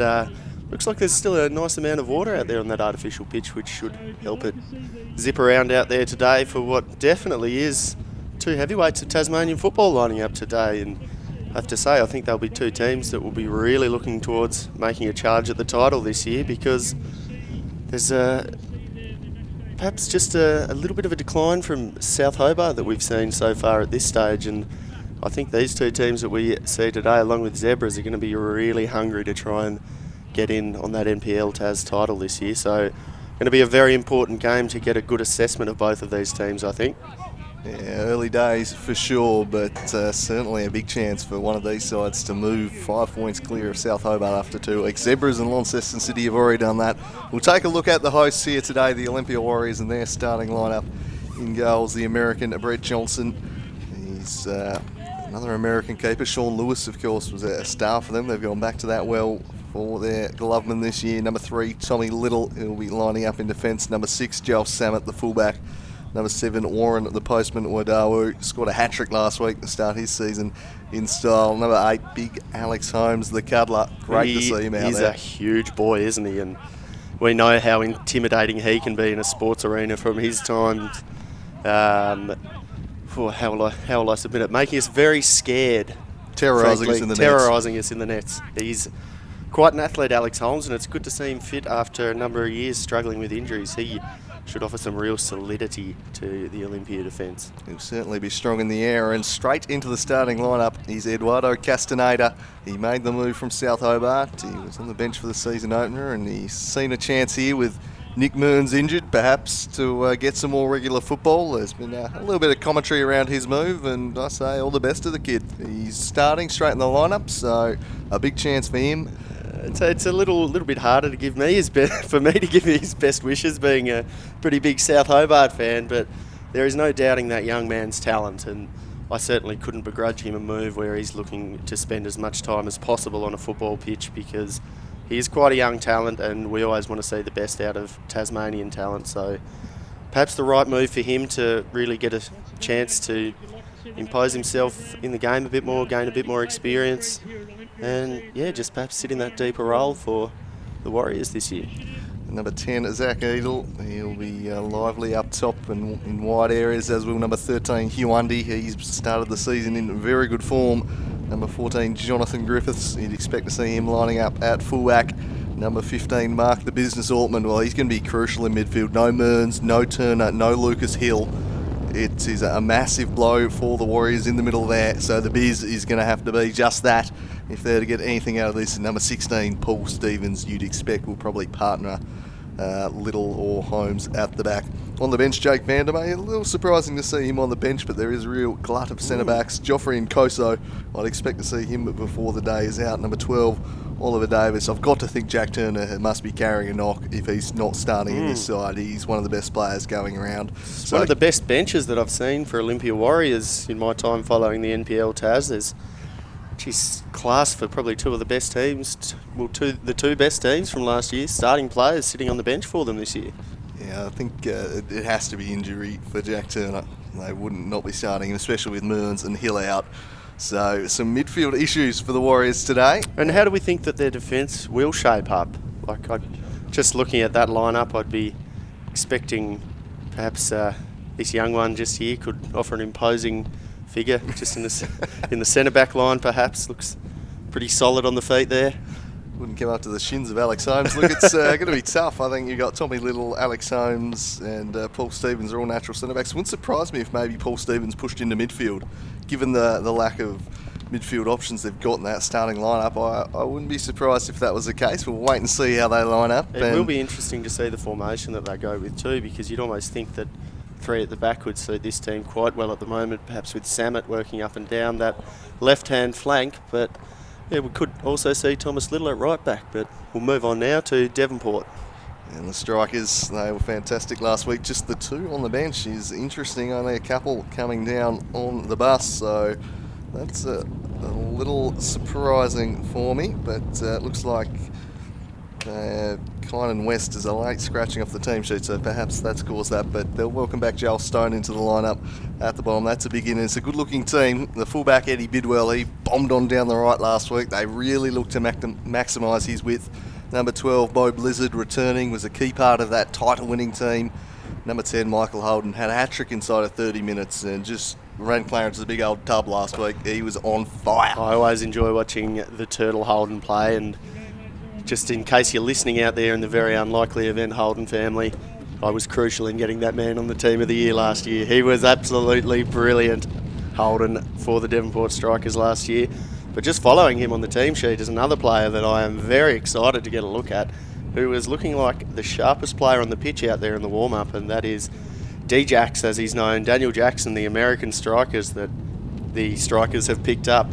and looks like there's still a nice amount of water out there on that artificial pitch, which should help it zip around out there today for what definitely is two heavyweights of Tasmanian football lining up today. And I have to say, I think there'll be two teams that will be really looking towards making a charge at the title this year, because there's perhaps just a little bit of a decline from South Hobart that we've seen so far at this stage, and I think these two teams that we see today, along with Zebras, are going to be really hungry to try and get in on that NPL TAS title this year. So going to be a very important game to get a good assessment of both of these teams, I think. Yeah, early days for sure, but certainly a big chance for one of these sides to move 5 points clear of South Hobart after 2 weeks. Zebras and Launceston City have already done that. We'll take a look at the hosts here today, the Olympia Warriors, and their starting lineup. In goals, the American Brett Johnson. He's another American keeper. Sean Lewis, of course, was a star for them. They've gone back to that well for their gloveman this year. Number 3, Tommy Little, who'll be lining up in defence. Number 6, Joel Samet, the fullback. Number 7, Warren, the postman, Wadawu, scored a hat-trick last week to start his season in style. Number 8, big Alex Holmes, the cuddler. Great to see him out there. He's a huge boy, isn't he? And we know how intimidating he can be in a sports arena from his time. How will I submit it? Making us very scared. Terrorising us in the nets. Terrorising us in the nets. He's quite an athlete, Alex Holmes, and it's good to see him fit after a number of years struggling with injuries. He should offer some real solidity to the Olympia defence. He'll certainly be strong in the air, and straight into the starting lineup is Eduardo Castaneda. He made the move from South Hobart. He was on the bench for the season opener, and he's seen a chance here with Nick Mearns injured, perhaps, to get some more regular football. There's been a little bit of commentary around his move, and I say all the best to the kid. He's starting straight in the lineup, so a big chance for him. It's a little bit harder to give me for me to give his best wishes, being a pretty big South Hobart fan, but there is no doubting that young man's talent, and I certainly couldn't begrudge him a move where he's looking to spend as much time as possible on a football pitch, because he is quite a young talent, and we always want to see the best out of Tasmanian talent. So perhaps the right move for him to really get a chance to impose himself in the game a bit more, gain a bit more experience, and yeah, just perhaps sit in that deeper role for the Warriors this year. Number 10, Zach Edel. He'll be lively up top and in wide areas, as will number 13, Hugh Undy. He's started the season in very good form. Number 14, Jonathan Griffiths. You'd expect to see him lining up at fullback. Number 15, Mark the Business Altman. Well, he's going to be crucial in midfield. No Mearns, no Turner, no Lucas Hill. It is a massive blow for the Warriors in the middle there, so the Biz is going to have to be just that if they're to get anything out of this. And number 16, Paul Stevens, you'd expect will probably partner Little or Holmes at the back. On the bench, Jake Vandermeer. A little surprising to see him on the bench, but there is a real glut of centre-backs. Joffrey and Koso, I'd expect to see him before the day is out. Number 12, Oliver Davis. I've got to think Jack Turner must be carrying a knock if he's not starting in this side. He's one of the best players going around. It's one of the best benches that I've seen for Olympia Warriors in my time following the NPL TAS. There's class for probably two of the best teams, the two best teams from last year, starting players sitting on the bench for them this year. Yeah, I think it has to be injury for Jack Turner. They wouldn't not be starting him, especially with Mearns and Hill out. So some midfield issues for the Warriors today. And how do we think that their defence will shape up? Just looking at that lineup, I'd be expecting perhaps this young one just here could offer an imposing figure just in the centre back line. Perhaps looks pretty solid on the feet there. Wouldn't come up to the shins of Alex Holmes. Look, it's going to be tough. I think you've got Tommy Little, Alex Holmes and Paul Stevens are all natural centre-backs. Wouldn't surprise me if maybe Paul Stevens pushed into midfield. Given the lack of midfield options they've got in that starting lineup, I wouldn't be surprised if that was the case. We'll wait and see how they line up. It will be interesting to see the formation that they go with too, because you'd almost think that 3 at the back would suit this team quite well at the moment, perhaps with Samet working up and down that left-hand flank. But yeah, we could also see Thomas Little at right back, but we'll move on now to Devonport. And the strikers, they were fantastic last week. Just the 2 on the bench is interesting. Only a couple coming down on the bus, so that's a little surprising for me. But it looks like they've Kynan West is a late scratching off the team sheet, so perhaps that's caused that. But they'll welcome back Joel Stone into the lineup at the bottom. That's a big in. It's a good-looking team. The fullback, Eddie Bidwell, he bombed on down the right last week. They really looked to maximise his width. Number 12, Bo Blizzard, returning, was a key part of that title-winning team. Number 10, Michael Holden, had a hat-trick inside of 30 minutes and just ran Clarence a big old tub last week. He was on fire. I always enjoy watching the Turtle Holden play, and just in case you're listening out there in the very unlikely event, Holden family, I was crucial in getting that man on the Team of the Year last year. He was absolutely brilliant, Holden, for the Devonport Strikers last year. But just following him on the team sheet is another player that I am very excited to get a look at, who is looking like the sharpest player on the pitch out there in the warm-up, and that is D-Jax, as he's known, Daniel Jackson, the American Strikers that the Strikers have picked up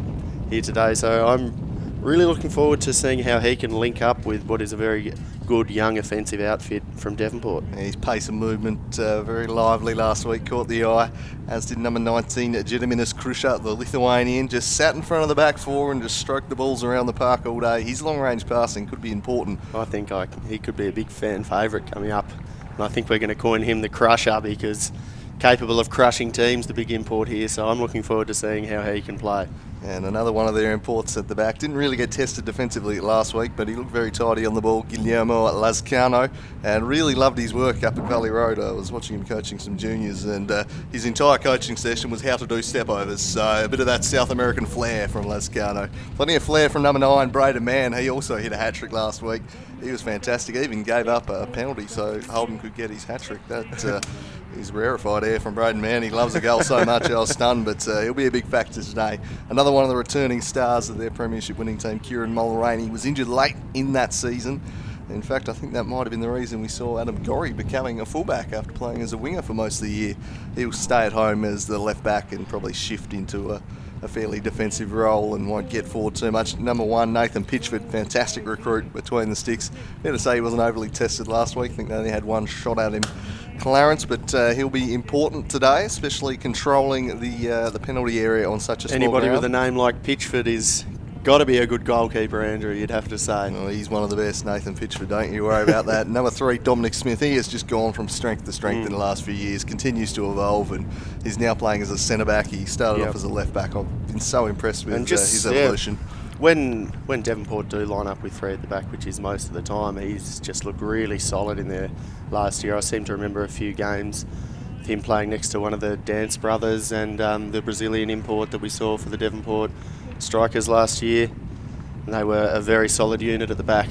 here today. So I'm really looking forward to seeing how he can link up with what is a very good young offensive outfit from Devonport. His pace of movement very lively last week, caught the eye, as did number 19, Gediminas Krusha, the Lithuanian, just sat in front of the back four and just stroked the balls around the park all day. His long-range passing could be important. I think he could be a big fan favourite coming up, and I think we're going to coin him the Crusher because capable of crushing teams, the big import here, so I'm looking forward to seeing how he can play. And another one of their imports at the back. Didn't really get tested defensively last week, but he looked very tidy on the ball, Guillermo Lazcano, and really loved his work up at Valley Road. I was watching him coaching some juniors, and his entire coaching session was how to do step-overs, so a bit of that South American flair from Lazcano. Plenty of flair from number 9, Braden Mann. He also hit a hat-trick last week. He was fantastic. He even gave up a penalty so Holden could get his hat-trick. That is rarefied air from Braden Mann. He loves a goal so much, I was stunned, but he'll be a big factor today. Another one of the returning stars of their premiership winning team, Kieran Mulroney, was injured late in that season. In fact, I think that might have been the reason we saw Adam Gorry becoming a fullback after playing as a winger for most of the year. He'll stay at home as the left back and probably shift into a fairly defensive role and won't get forward too much. Number 1, Nathan Pitchford, fantastic recruit between the sticks. Fair to say he wasn't overly tested last week. I think they only had one shot at him, Clarence, but he'll be important today, especially controlling the penalty area on such a small Anybody ground. with a name like Pitchford is got to be a good goalkeeper, Andrew, you'd have to say. Oh, he's one of the best, Nathan Pitchford, don't you worry about that. Number 3, Dominic Smith. He has just gone from strength to strength in the last few years, continues to evolve, and he's now playing as a centre-back. He started off as a left-back. I've been so impressed with his evolution. When Devonport do line up with 3 at the back, which is most of the time, he's just looked really solid in there last year. I seem to remember a few games with him playing next to one of the Dance brothers and the Brazilian import that we saw for the Devonport Strikers last year. And they were a very solid unit at the back.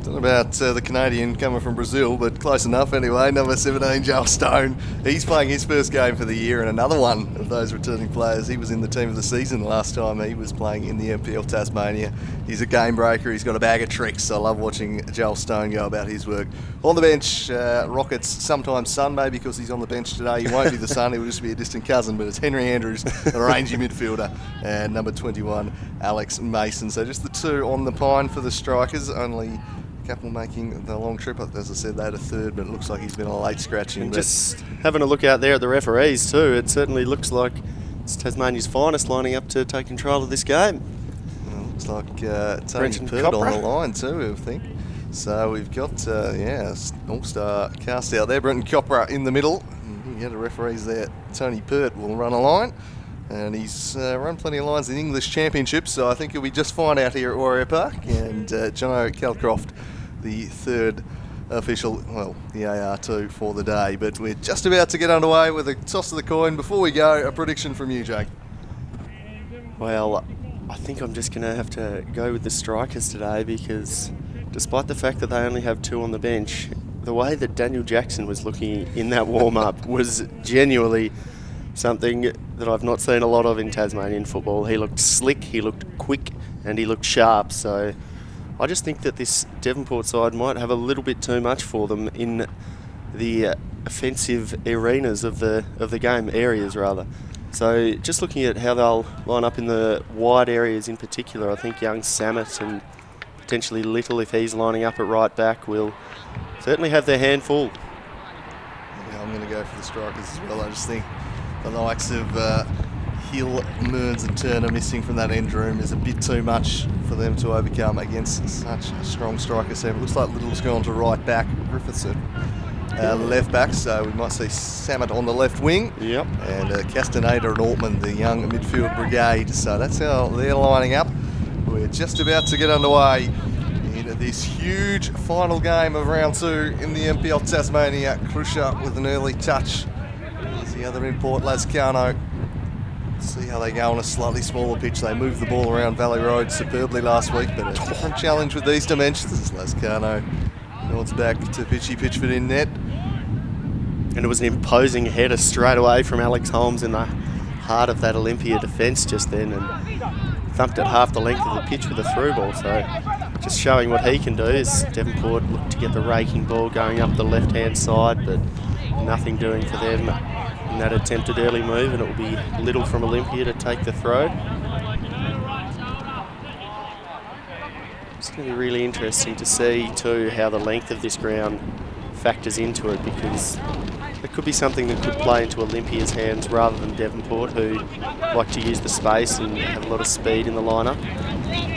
Don't know about the Canadian coming from Brazil, but close enough anyway. Number 17, Joel Stone. He's playing his first game for the year, and another one of those returning players. He was in the team of the season last time. He was playing in the NPL Tasmania. He's a game breaker. He's got a bag of tricks. I love watching Joel Stone go about his work. On the bench, Rockets, sometimes son, maybe because he's on the bench today. He won't be the son. He will just be a distant cousin, but it's Henry Andrews, a rangy midfielder, and number 21, Alex Mason. So just the 2 on the pine for the Strikers, only couple making the long trip. As I said, they had a third, but it looks like he's been a late scratching. And just having a look out there at the referees too, it certainly looks like it's Tasmania's finest lining up to take control of this game. Well, looks like Tony Pert on the line too, I think. So we've got, all-star cast out there. Brenton Copra in the middle. You had the referees there. Tony Pert will run a line. And he's run plenty of lines in English Championships, so I think he'll be just fine out here at Warrior Park. And Jono Calcroft, the 3rd official, well, the AR2 for the day. But we're just about to get underway with a toss of the coin. Before we go, a prediction from you, Jake. Well, I think I'm just going to have to go with the Strikers today because despite the fact that they only have 2 on the bench, the way that Daniel Jackson was looking in that warm-up was genuinely something that I've not seen a lot of in Tasmanian football. He looked slick, he looked quick, and he looked sharp. So I just think that this Devonport side might have a little bit too much for them in the offensive arenas of the game, areas rather. So just looking at how they'll line up in the wide areas in particular, I think young Samet and potentially Little, if he's lining up at right back, will certainly have their hand full. Yeah, I'm going to go for the Strikers as well. I just think the likes of Hill, Mearns and Turner missing from that end room is a bit too much for them to overcome against such a strong striker seven. Looks like Little's gone to right back, Griffiths at left back, so we might see Samet on the left wing. Yep. And Castaneda and Altman, the young midfield brigade. So that's how they're lining up. We're just about to get underway into this huge final game of round 2 in the NPL Tasmania. Crusher with an early touch. There's the other import, Lascano. See how they go on a slightly smaller pitch. They moved the ball around Valley Road superbly last week, but a different challenge with these dimensions as Lascano nods back to Pitchford in net. And it was an imposing header straight away from Alex Holmes in the heart of that Olympia defence just then, and thumped it half the length of the pitch with a through ball. So just showing what he can do as Devonport looked to get the raking ball going up the left-hand side, but nothing doing for them in that attempted early move, and it will be Little from Olympia to take the throw. It's going to be really interesting to see too how the length of this ground factors into it, because it could be something that could play into Olympia's hands rather than Devonport, who like to use the space and have a lot of speed in the lineup.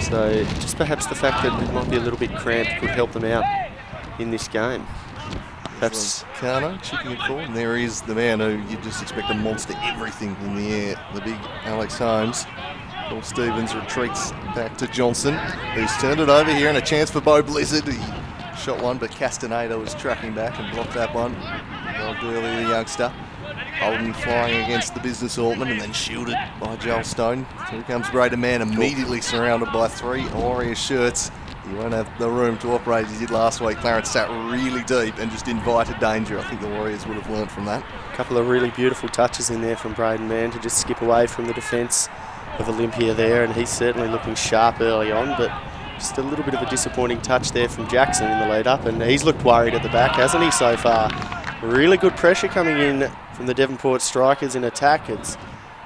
So just perhaps the fact that it might be a little bit cramped could help them out in this game. Perhaps Kano chipping it forward, and there is the man who you just expect to monster everything in the air, the big Alex Holmes. Paul Stevens retreats back to Johnson, who's turned it over here, and a chance for Bo Blizzard. He shot one, but Castaneda was tracking back and blocked that one. Well, early, the youngster. Holden flying against the business Altman and then shielded by Joel Stone. Here comes Braden Man, immediately surrounded by 3 Warriors shirts. He won't have the room to operate as he did last week. Clarence sat really deep and just invited danger. I think the Warriors would have learnt from that. a couple of really beautiful touches in there from Braden Mann to just skip away from the defence of Olympia there, and he's certainly looking sharp early on, but just a little bit of a disappointing touch there from Jackson in the lead up, and he's looked worried at the back, hasn't he, so far? Really good pressure coming in from the Devonport strikers in attack. It's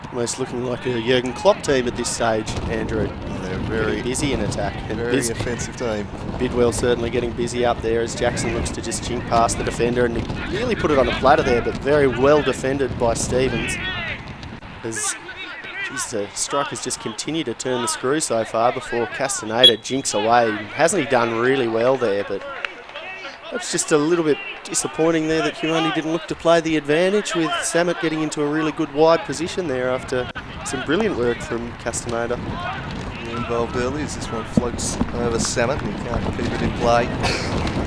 almost looking like a Jurgen Klopp team at this stage, Andrew. They're very busy in attack. And very offensive team. Bidwell certainly getting busy up there as Jackson looks to just chink past the defender and really put it on a platter there, but very well defended by Stevens. As the strikers just continue to turn the screw so far before Castaneda jinks away. Hasn't he done really well there, but that's just a little bit disappointing there that Huandi didn't look to play the advantage, with Samet getting into a really good wide position there after some brilliant work from Castaneda. Involved early as this one floats over Samet and he can't keep it in play.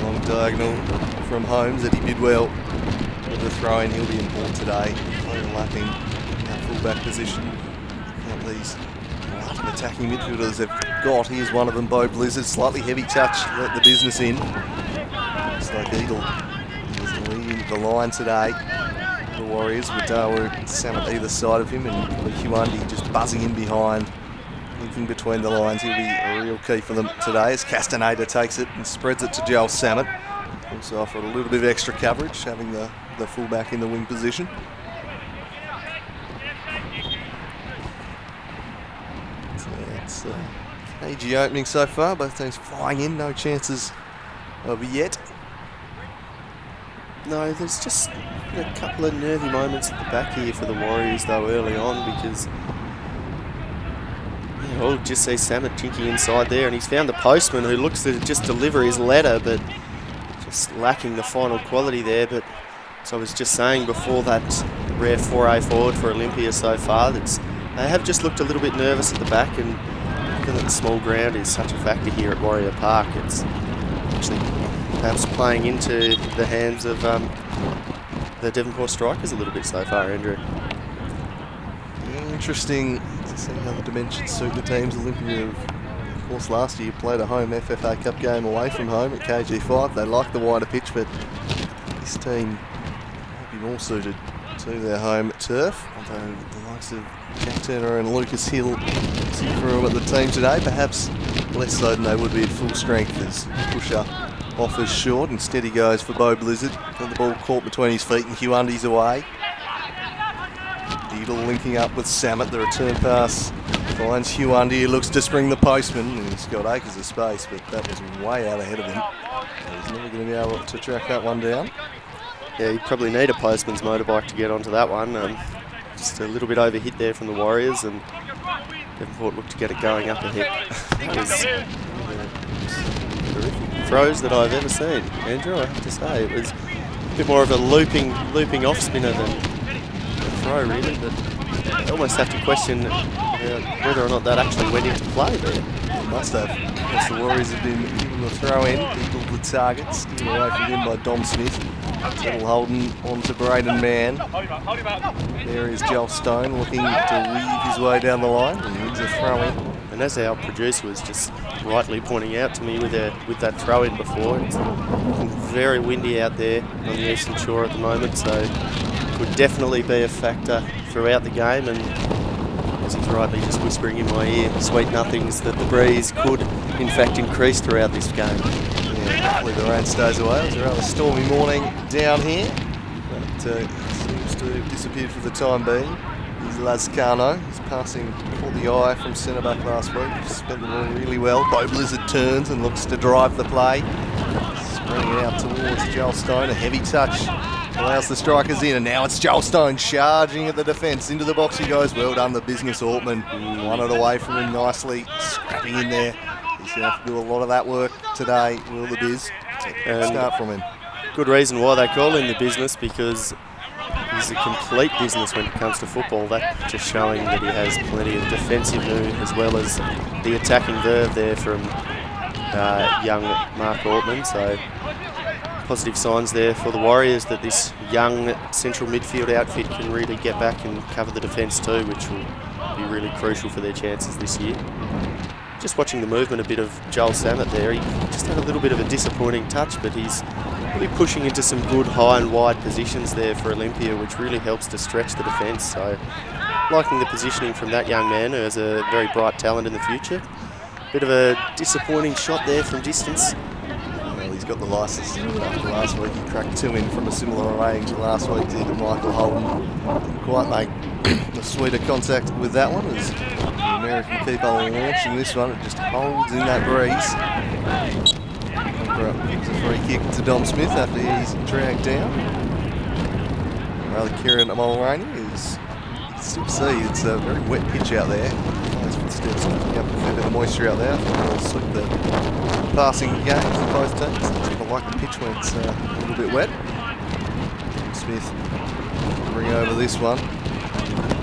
Long diagonal from Holmes, Eddie Bidwell with the throw in. He'll be in ball today, overlapping that full-back position. These lot of attacking midfielders they've got. Here's one of them, Bo Blizzard. Slightly heavy touch, let the business in. Looks like Eagle is leading the line today. The Warriors with Dawood and Samet either side of him, and Huandi just buzzing in behind. Linking between the lines, he'll be a real key for them today as Castaneda takes it and spreads it to Joel Samet. Also offered a little bit of extra coverage, having the fullback in the wing position. So it's a cagey opening so far, both teams flying in, no chances of yet. No, there's just a couple of nervy moments at the back here for the Warriors though early on, because I'll just see Samet jinking inside there, and he's found the postman who looks to just deliver his letter, but just lacking the final quality there. But as I was just saying before, that rare foray forward for Olympia so far, they have just looked a little bit nervous at the back, and given that the small ground is such a factor here at Warrior Park, it's actually perhaps playing into the hands of the Devonport strikers a little bit so far, Andrew. Interesting to see how the dimensions suit the teams. Olympia, of course, last year played a home FFA Cup game away from home at KG5. They like the wider pitch, but this team might be more suited to their home turf. Although the likes of Jack Turner and Lucas Hill see through at the team today, perhaps less so than they would be at full strength, as Pusher offers short. Instead he goes for Bo Blizzard. And the ball caught between his feet and Huandi's away. Beadle linking up with Samet. The return pass finds Huandi. He looks to spring the postman, and he's got acres of space, but that was way out ahead of him. He's never going to be able to track that one down. Yeah, you probably need a postman's motorbike to get onto that one. Just a little bit overhit there from the Warriors, and Devonport looked to get it going up ahead. That was terrific throws that I've ever seen, Andrew, I have to say. It was a bit more of a looping off spinner than a throw, really, but I almost have to question whether or not that actually went into play there. It must have, because the Warriors have been given the throw in, equal the target, steered away from him by Dom Smith. Little Holden onto Braden Mann. There is Joel Stone looking to weave his way down the line, and wins a throw in. And as our producer was just rightly pointing out to me with that throw in before, it's very windy out there on the eastern shore at the moment, so it could definitely be a factor throughout the game. And as he's rightly just whispering in my ear, sweet nothings, that the breeze could in fact increase throughout this game. Yeah, hopefully the rain stays away. It was a rather stormy morning down here, but seems to have disappeared for the time being. Here's Lazcano. He's passing for the eye from centre back last week. Spent the ball really well. Bo Blizzard turns and looks to drive the play. Spreading it out towards Joel Stone. A heavy touch allows the strikers in, and now it's Joel Stone charging at the defence. Into the box he goes. Well done, the business Ortman. Won it away from him nicely. Scrapping in there. He's going to have to do a lot of that work today, will the Biz. Start from him. Good reason why they call him the business, because he's a complete business when it comes to football. That just showing that he has plenty of defensive mood as well as the attacking verve there from young Mark Ortman. So positive signs there for the Warriors that this young central midfield outfit can really get back and cover the defence too, which will be really crucial for their chances this year. Just watching the movement a bit of Joel Samet there, he just had a little bit of a disappointing touch, but he's really pushing into some good high and wide positions there for Olympia, which really helps to stretch the defence. So liking the positioning from that young man who has a very bright talent in the future. Bit of a disappointing shot there from distance. Well, he's got the licence after last week. He cracked two in from a similar range last week to Michael Holden. Didn't quite make a sweeter contact with that one, as the American keeper launching this one. It just holds in that breeze. It's a free kick to Dom Smith after he's dragged down. Rather Kieran Mulroney, who's, you can still see it's a very wet pitch out there. Those footsteps picking up a fair bit of moisture out there. We'll slip the passing games of both teams. I like the pitch when it's a little bit wet. Smith bring over this one.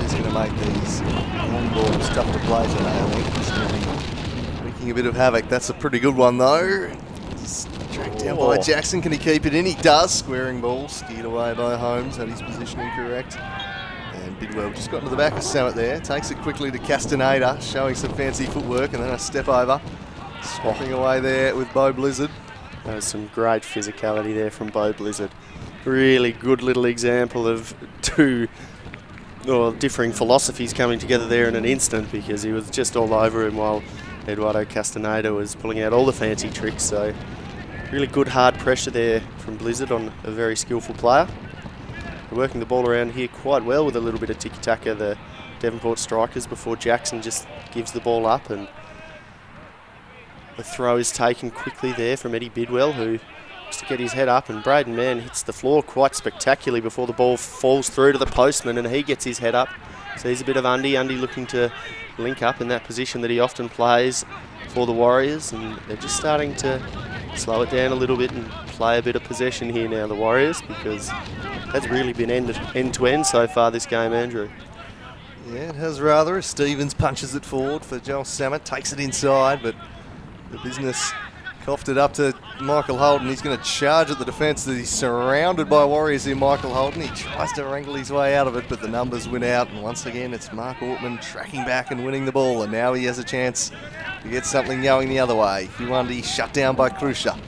He's going to make these long balls tough to play today, I think. He's going to be wreaking a bit of havoc. That's a pretty good one though. Just dragged down by Jackson. Can he keep it in? He does. Squaring ball, steered away by Holmes. Had his positioning correct. And Bidwell just got into the back of Samet there. Takes it quickly to Castaneda, showing some fancy footwork, and then a step over. Swapping away there with Bo Blizzard. There was some great physicality there from Bo Blizzard. Really good little example of two differing philosophies coming together there in an instant, because he was just all over him while Eduardo Castaneda was pulling out all the fancy tricks. So really good hard pressure there from Blizzard on a very skillful player. They're working the ball around here quite well with a little bit of tiki-taka, the Devonport strikers, before Jackson just gives the ball up, and the throw is taken quickly there from Eddie Bidwell, who just to get his head up, and Braden Mann hits the floor quite spectacularly before the ball falls through to the postman, and he gets his head up. So he's a bit of Undy looking to link up in that position that he often plays for the Warriors, and they're just starting to slow it down a little bit and play a bit of possession here now, the Warriors, because that's really been end to end so far this game, Andrew. Yeah, it has rather. Stevens punches it forward for Joel Samet, takes it inside, but the business coughed it up to Michael Holden. He's going to charge at the defence. He's surrounded by Warriors here, Michael Holden. He tries to wrangle his way out of it, but the numbers win out. And once again, it's Mark Ortman tracking back and winning the ball. And now he has a chance to get something going the other way. Huandi shut down by Krusha.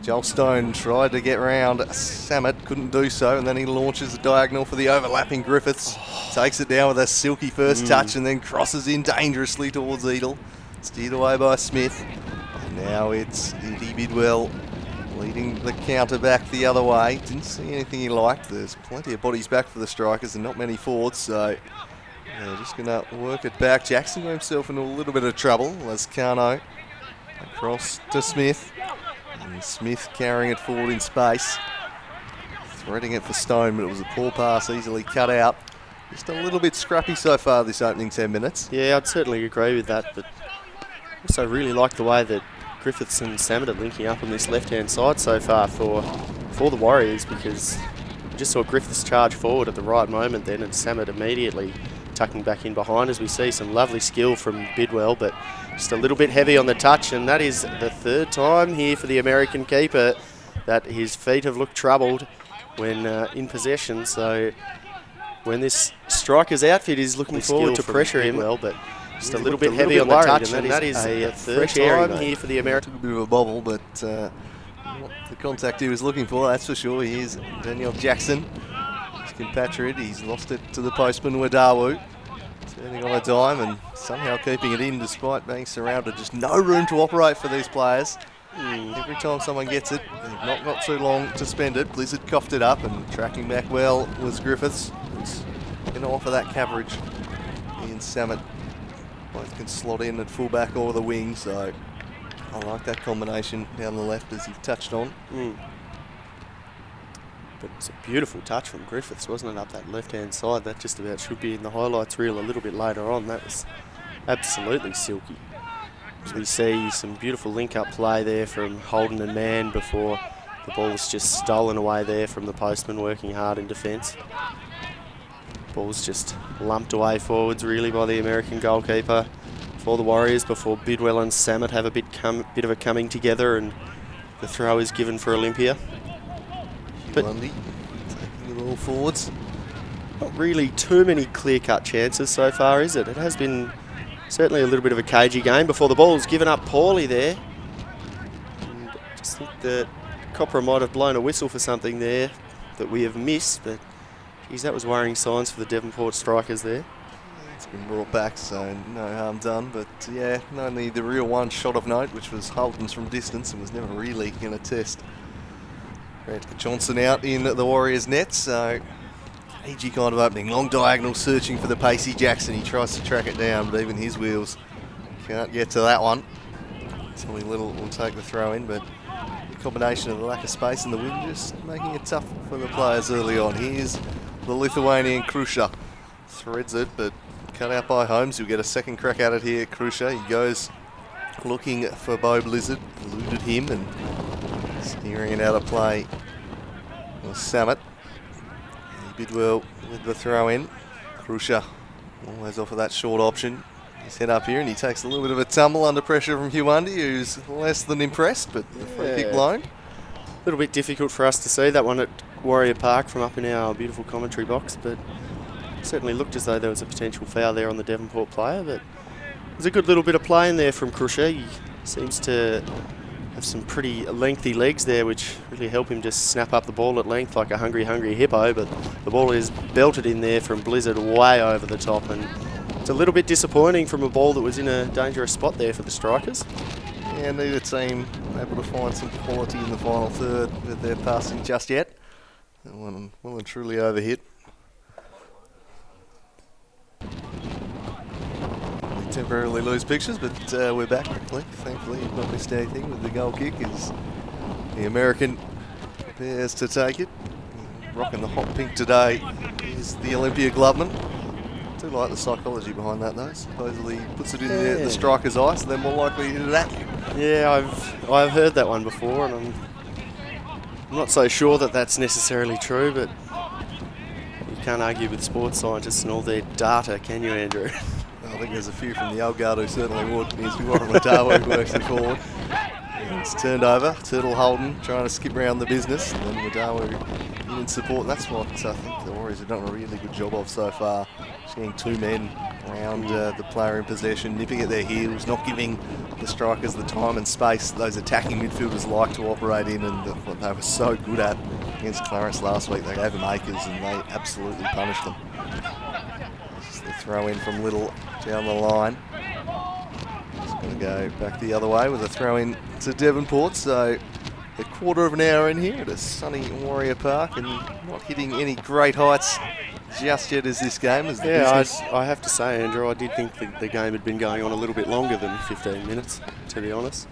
Joel Stone tried to get round Samet, couldn't do so, and then he launches a diagonal for the overlapping Griffiths. Takes it down with a silky first touch and then crosses in dangerously towards Edel. Steered away by Smith. Now it's Eddie Bidwell leading the counter back the other way. Didn't see anything he liked. There's plenty of bodies back for the strikers and not many forwards, so they're just going to work it back. Jackson got himself into a little bit of trouble. Lazcano across to Smith. And Smith carrying it forward in space. Threading it for Stone, but it was a poor pass, easily cut out. Just a little bit scrappy so far this opening 10 minutes. Yeah, I'd certainly agree with that, but also really like the way that Griffiths and Samet are linking up on this left-hand side so far for the Warriors, because we just saw Griffiths charge forward at the right moment then, and Samet immediately tucking back in behind as we see some lovely skill from Bidwell, but just a little bit heavy on the touch, and that is the third time here for the American keeper that his feet have looked troubled when in possession. So when this striker's outfit is looking forward to pressure him, well, but just a little bit heavy on the touch, and that is a third time here for the American. Took a bit of a bobble, but what the contact he was looking for, that's for sure. Here's Daniel Jackson, his compatriot. He's lost it to the postman Wadawu, turning on a dime and somehow keeping it in despite being surrounded. Just no room to operate for these players. Every time someone gets it, they've not got too long to spend it. Blizzard coughed it up, and tracking back well was Griffiths. It's going to offer that coverage. He and Samet both can slot in at fullback or the wing, so I like that combination down the left as you've touched on. But it's a beautiful touch from Griffiths, wasn't it, up that left-hand side? That just about should be in the highlights reel a little bit later on. That was absolutely silky. As we see some beautiful link-up play there from Holden and Mann before the ball was just stolen away there from the postman working hard in defence. Ball's just lumped away forwards really by the American goalkeeper for the Warriors before Bidwell and Samet have a bit of a coming together, and the throw is given for Olympia. But Lundy taking the ball forwards. Not really too many clear-cut chances so far, is it? It has been certainly a little bit of a cagey game before the ball's given up poorly there. And I just think that Copra might have blown a whistle for something there that we have missed, but geez, that was worrying signs for the Devonport strikers there. It's been brought back, so no harm done. But yeah, only the real one shot of note, which was Holden's from distance and was never really going to test. Grant Johnson out in the Warriors' net, so cagey kind of opening. Long diagonal searching for the pacey Jackson. He tries to track it down, but even his wheels can't get to that one. Tommy Little will take the throw in, but the combination of the lack of space in the wind just making it tough for the players early on. Here's the Lithuanian Krusha. Threads it, but cut out by Holmes. You'll get a second crack at it here, Krusha. He goes looking for Bo Blizzard, eluded him, and steering it out of play was Samet. Bidwell with the throw in. Krusha always off of that short option. He's head up here and he takes a little bit of a tumble under pressure from Huandi, who's less than impressed, but the free kick blown. A little bit difficult for us to see that one at Warrior Park from up in our beautiful commentary box, but certainly looked as though there was a potential foul there on the Devonport player, but there's a good little bit of play in there from Krusha. He seems to have some pretty lengthy legs there, which really help him just snap up the ball at length like a hungry hippo, but the ball is belted in there from Blizzard way over the top, and it's a little bit disappointing from a ball that was in a dangerous spot there for the strikers. Yeah, neither team able to find some quality in the final third with their passing just yet. That one well and truly overhit. Temporarily lose pictures, but we're back quickly. Thankfully, you've not missed anything with the goal kick as the American prepares to take it. Rocking the hot pink today is the Olympia Gloveman. I do like the psychology behind that though. Supposedly puts it in the striker's eye, so they're more likely to hit it at you. Yeah, I've heard that one before, and I'm not so sure that that's necessarily true, but you can't argue with sports scientists and all their data, can you, Andrew? I think there's a few from the old guard who certainly would. Here's Warren Wadawu who works the forward. It's turned over. Turtle Holden trying to skip around the business. And then Wadawu in support. That's what I think the Warriors have done a really good job of so far. Just getting two men around the player in possession, nipping at their heels, not giving the strikers the time and space those attacking midfielders like to operate in, and what they were so good at against Clarence last week. They gave them acres and they absolutely punished them. The throw in from Little down the line. It's going to go back the other way with a throw in to Devonport. So a quarter of an hour in here at a sunny Warrior Park and not hitting any great heights just yet as this game. As the I have to say, Andrew, I did think the game had been going on a little bit longer than 15 minutes, to be honest.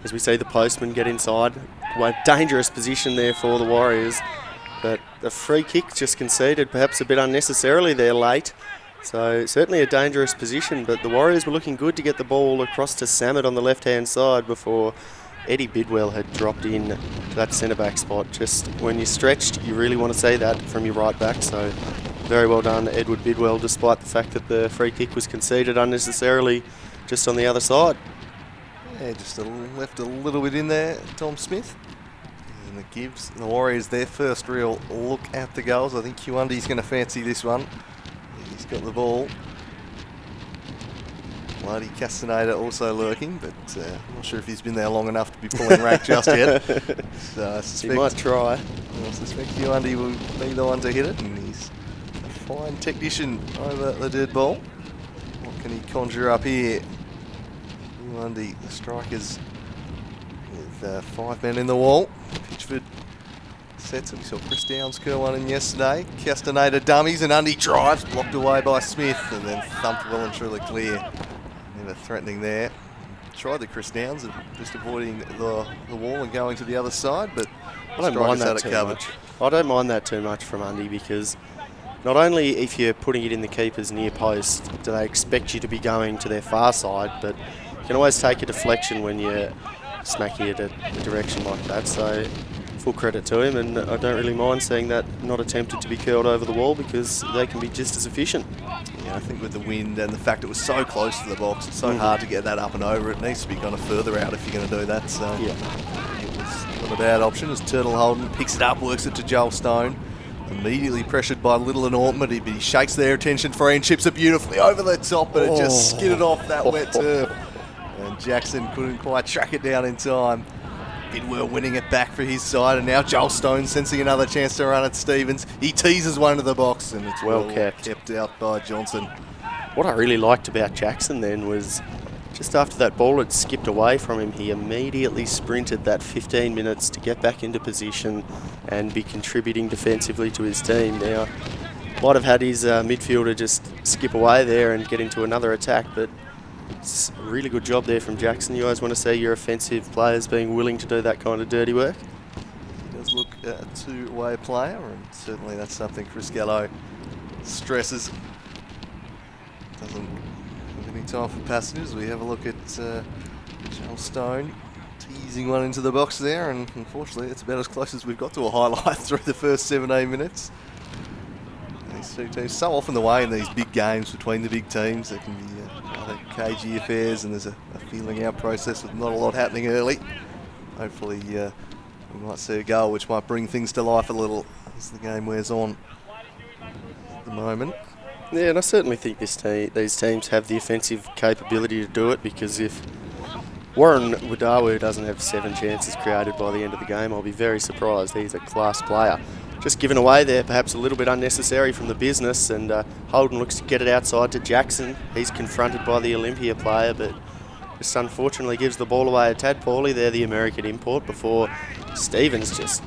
As we see the postman get inside, a dangerous position there for the Warriors. But the free kick just conceded, perhaps a bit unnecessarily there late. So certainly a dangerous position, but the Warriors were looking good to get the ball across to Sammet on the left-hand side before Eddie Bidwell had dropped in to that centre-back spot. Just when you're stretched, you really want to see that from your right back. So very well done, Edward Bidwell, despite the fact that the free kick was conceded unnecessarily just on the other side. Yeah, just left a little bit in there, Tom Smith. And it gives the Warriors their first real look at the goals. I think Huandi's going to fancy this one. He's got the ball. Bloody Castaneda also lurking, but I'm not sure if he's been there long enough to be pulling rank just yet. So I suspect he might try. I suspect Huandi will be the one to hit it, and he's a fine technician over the dead ball. What can he conjure up here? Huandi, the strikers with 5 men in the wall. Pitchford sets it. We saw Chris Downs curl one in yesterday. Castaneda dummies and Undy drives, blocked away by Smith, and then thumped well and truly clear. Never threatening there. Tried the Chris Downs of just avoiding the wall and going to the other side, but I don't mind that too much. I don't mind that too much from Undy, because not only if you're putting it in the keeper's near post do they expect you to be going to their far side, but you can always take a deflection when you're smacking it at a direction like that. So full credit to him, and I don't really mind seeing that not attempted to be curled over the wall, because they can be just as efficient. Yeah, I think with the wind and the fact it was so close to the box, it's so hard to get that up and over. It needs to be kind of further out if you're going to do that. So yeah, it was not a bad option as Turtle Holden picks it up, works it to Joel Stone. Immediately pressured by Little and Orton, but he shakes their attention free and chips it beautifully over the top, but it just skidded off that wet turf. And Jackson couldn't quite track it down in time. Bidwell winning it back for his side, and now Joel Stone sensing another chance to run at Stevens. He teases one to the box, and it's well kept out by Johnson. What I really liked about Jackson then was just after that ball had skipped away from him, he immediately sprinted that 15 minutes to get back into position and be contributing defensively to his team. Now, might have had his midfielder just skip away there and get into another attack, but it's a really good job there from Jackson. You always want to see your offensive players being willing to do that kind of dirty work. He does look a two-way player, and certainly that's something Chris Gallo stresses. Doesn't have any time for passengers. We have a look at Joel Stone teasing one into the box there, and unfortunately it's about as close as we've got to a highlight through the first 17 minutes. These two teams, so often the way in these big games between the big teams, there can be rather cagey affairs, and there's a feeling out process with not a lot happening early. Hopefully we might see a goal which might bring things to life a little as the game wears on at the moment. Yeah, and I certainly think these teams have the offensive capability to do it, because if Warren Wadawu doesn't have 7 chances created by the end of the game, I'll be very surprised. He's a class player. Just given away there, perhaps a little bit unnecessary from the business, and Holden looks to get it outside to Jackson. He's confronted by the Olympia player, but just unfortunately gives the ball away to Tad Pauly there, the American import, before Stevens just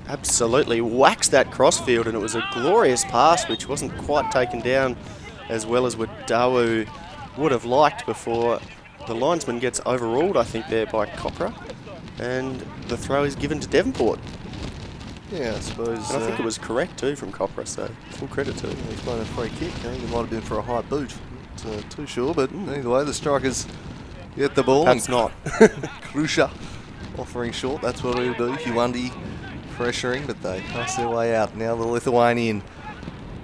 absolutely whacks that crossfield, and it was a glorious pass which wasn't quite taken down as well as Wadawu would have liked before the linesman gets overruled, I think, there by Copra, and the throw is given to Devonport. Yeah, I suppose. And I think it was correct too from Copra, so full credit to him. He's playing a free kick. I think it might have been for a high boot. Not too sure, but either way, the strikers get the ball. That's not. Krusha offering short. That's what he'll do. Huandi pressuring, but they pass their way out. Now the Lithuanian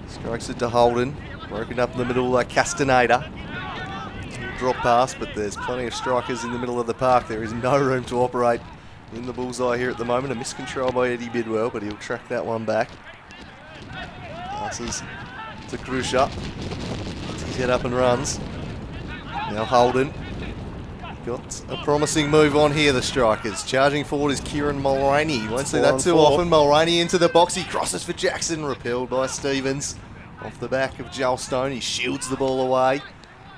strikes it to Holden. Broken up in the middle like Castaneda. Drop pass, but there's plenty of strikers in the middle of the park. There is no room to operate in the bullseye here at the moment. A miscontrol by Eddie Bidwell, but he'll track that one back. Passes to Krusha. Gets his head up and runs. Now Holden. Got a promising move on here, the strikers. Charging forward is Kieran Mulroney. You won't see that too often. Mulroney into the box. He crosses for Jackson. Repelled by Stevens. Off the back of Joel Stone. He shields the ball away.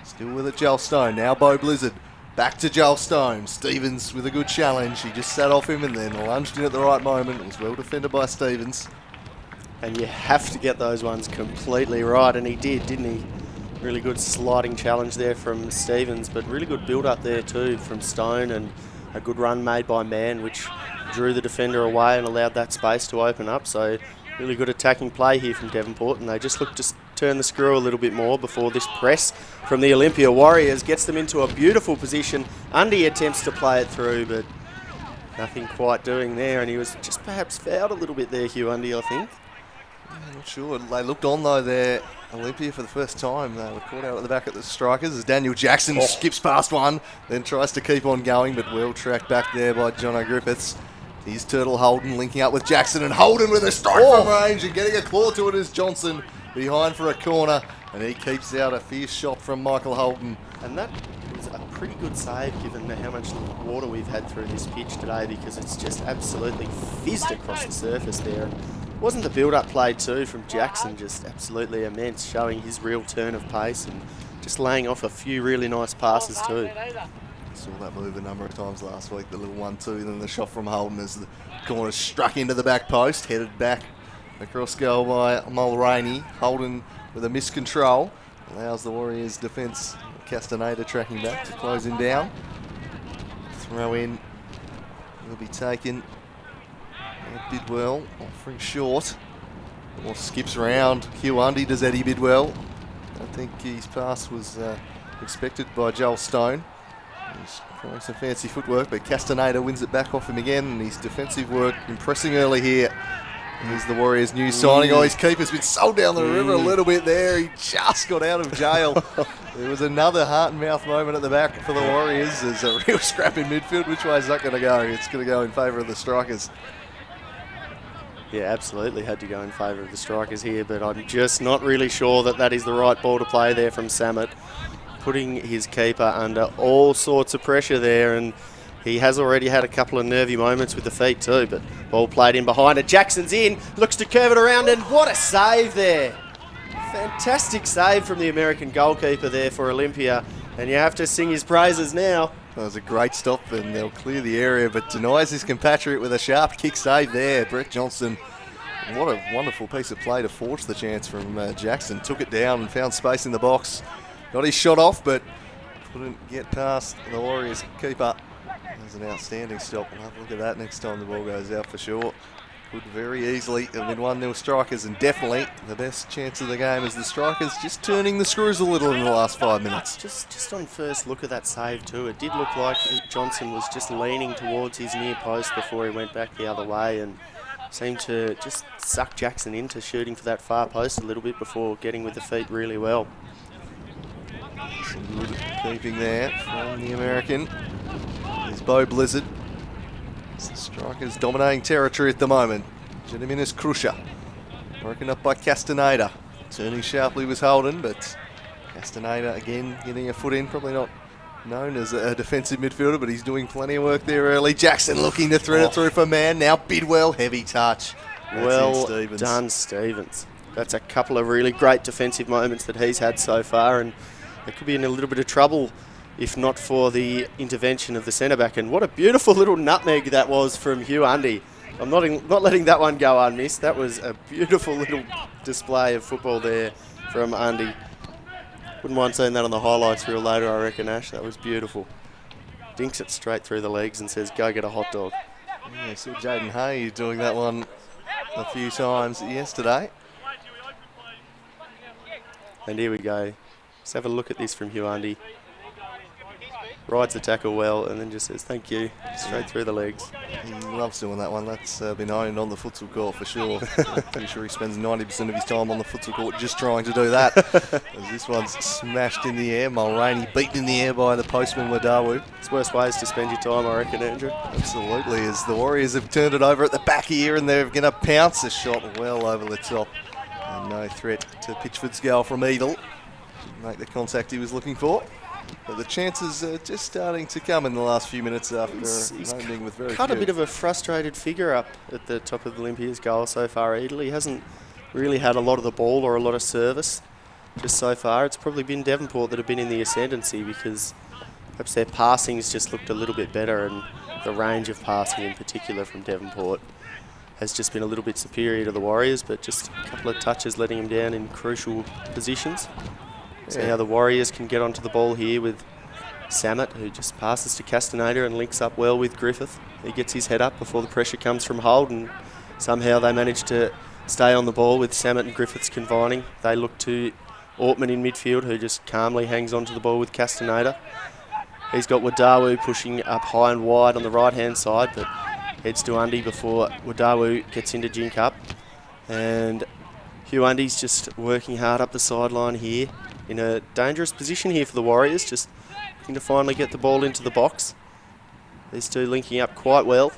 Still with it, Joel Stone. Now Bo Blizzard. Back to Joel Stone. Stevens with a good challenge. He just sat off him and then lunged in at the right moment. It was well defended by Stevens. And you have to get those ones completely right, and he did, didn't he? Really good sliding challenge there from Stevens, but really good build-up there too from Stone, and a good run made by Mann, which drew the defender away and allowed that space to open up. So Really good attacking play here from Devonport, and they just look to turn the screw a little bit more before this press from the Olympia Warriors gets them into a beautiful position. Undy attempts to play it through, but nothing quite doing there, and he was just perhaps fouled a little bit there, Hugh Undy, I think. I'm not sure. They looked on though there, Olympia, for the first time. They were caught out at the back at the strikers as Daniel Jackson skips past one, then tries to keep on going, but well tracked back there by Jono Griffiths. Here's Turtle Holden linking up with Jackson, and Holden with a strike from range and getting a claw to it is Johnson behind for a corner, and he keeps out a fierce shot from Michael Holden. And that was a pretty good save given how much water we've had through this pitch today, because it's just absolutely fizzed across the surface there. Wasn't the build-up play too from Jackson just absolutely immense, showing his real turn of pace and just laying off a few really nice passes too. Saw that move a number of times last week, the little 1-2, then the shot from Holden as the corner struck into the back post, headed back across goal by Mulroney. Holden with a miscontrol allows the Warriors defence, Castaneda tracking back to close him down. Throw in will be taken. Bidwell offering short. Or skips around. Hugh Undy does Eddie Bidwell. I think his pass was expected by Joel Stone. He's trying some fancy footwork, but Castaneda wins it back off him again, and his defensive work impressing early here. Here's the Warriors' new signing. Oh, his keeper's been sold down the river a little bit there. He just got out of jail. There was another heart and mouth moment at the back for the Warriors. There's a real scrap in midfield. Which way is that going to go? It's going to go in favour of the strikers. Yeah, absolutely had to go in favour of the strikers here, but I'm just not really sure that that is the right ball to play there from Samet, putting his keeper under all sorts of pressure there, and he has already had a couple of nervy moments with the feet too, but ball played in behind it. Jackson's in, looks to curve it around, and what a save there. Fantastic save from the American goalkeeper there for Olympia, and you have to sing his praises now. That was a great stop, and they'll clear the area, but denies his compatriot with a sharp kick save there. Brett Johnson, what a wonderful piece of play to force the chance from Jackson. Took it down and found space in the box. Got his shot off, but couldn't get past the Warriors keeper. That was an outstanding stop. We'll have a look at that next time the ball goes out for sure. Could very easily have been 1-0 strikers, and definitely the best chance of the game is the strikers just turning the screws a little in the last 5 minutes. Just on first look at that save too, it did look like Johnson was just leaning towards his near post before he went back the other way, and seemed to just suck Jackson into shooting for that far post a little bit before getting with the feet really well. Some good keeping there from the American. There's Bo Blizzard. It's the strikers dominating territory at the moment. Gediminas Krusher broken up by Castaneda. Turning sharply was Holden, but Castaneda again getting a foot in. Probably not known as a defensive midfielder, but he's doing plenty of work there early. Jackson looking to thread it through for man. Now Bidwell, heavy touch. Well done, Stevens. That's a couple of really great defensive moments that he's had so far, and they could be in a little bit of trouble if not for the intervention of the centre-back. And what a beautiful little nutmeg that was from Hugh Undy. I'm not letting that one go unmissed. That was a beautiful little display of football there from Undy. Wouldn't mind seeing that on the highlights reel later, I reckon, Ash. That was beautiful. Dinks it straight through the legs and says, go get a hot dog. Yeah, I saw Jaden Hay doing that one a few times yesterday. And here we go. Let's have a look at this from Hugh Undy. Rides the tackle well and then just says thank you, straight through the legs. He loves doing that one. That's been owned on the futsal court for sure. Pretty sure he spends 90% of his time on the futsal court just trying to do that. As this one's smashed in the air. Mulroney beaten in the air by the postman Wadawu. It's worse ways to spend your time, I reckon, Andrew. Absolutely, as the Warriors have turned it over at the back here and they're going to pounce a shot well over the top. And no threat to Pitchford's goal from Edel. Didn't make the contact he was looking for. But the chances are just starting to come in the last few minutes after opening with very cut few. a bit of a frustrated figure up at the top of Olympia's goal so far, Edel. He hasn't really had a lot of the ball or a lot of service just so far. It's probably been Devonport that have been in the ascendancy because perhaps their passing's just looked a little bit better, and the range of passing in particular from Devonport has just been a little bit superior to the Warriors, but just a couple of touches letting him down in crucial positions. See how the Warriors can get onto the ball here with Samet, who just passes to Castaneda and links up well with Griffith. He gets his head up before the pressure comes from Holden. Somehow they manage to stay on the ball with Samet and Griffiths combining. They look to Ortman in midfield, who just calmly hangs onto the ball with Castaneda. He's got Wadawu pushing up high and wide on the right-hand side, but heads to Undy before Wadawu gets into jink up. And Hugh Undy's just working hard up the sideline here, in a dangerous position here for the Warriors, just looking to finally get the ball into the box. These two linking up quite well.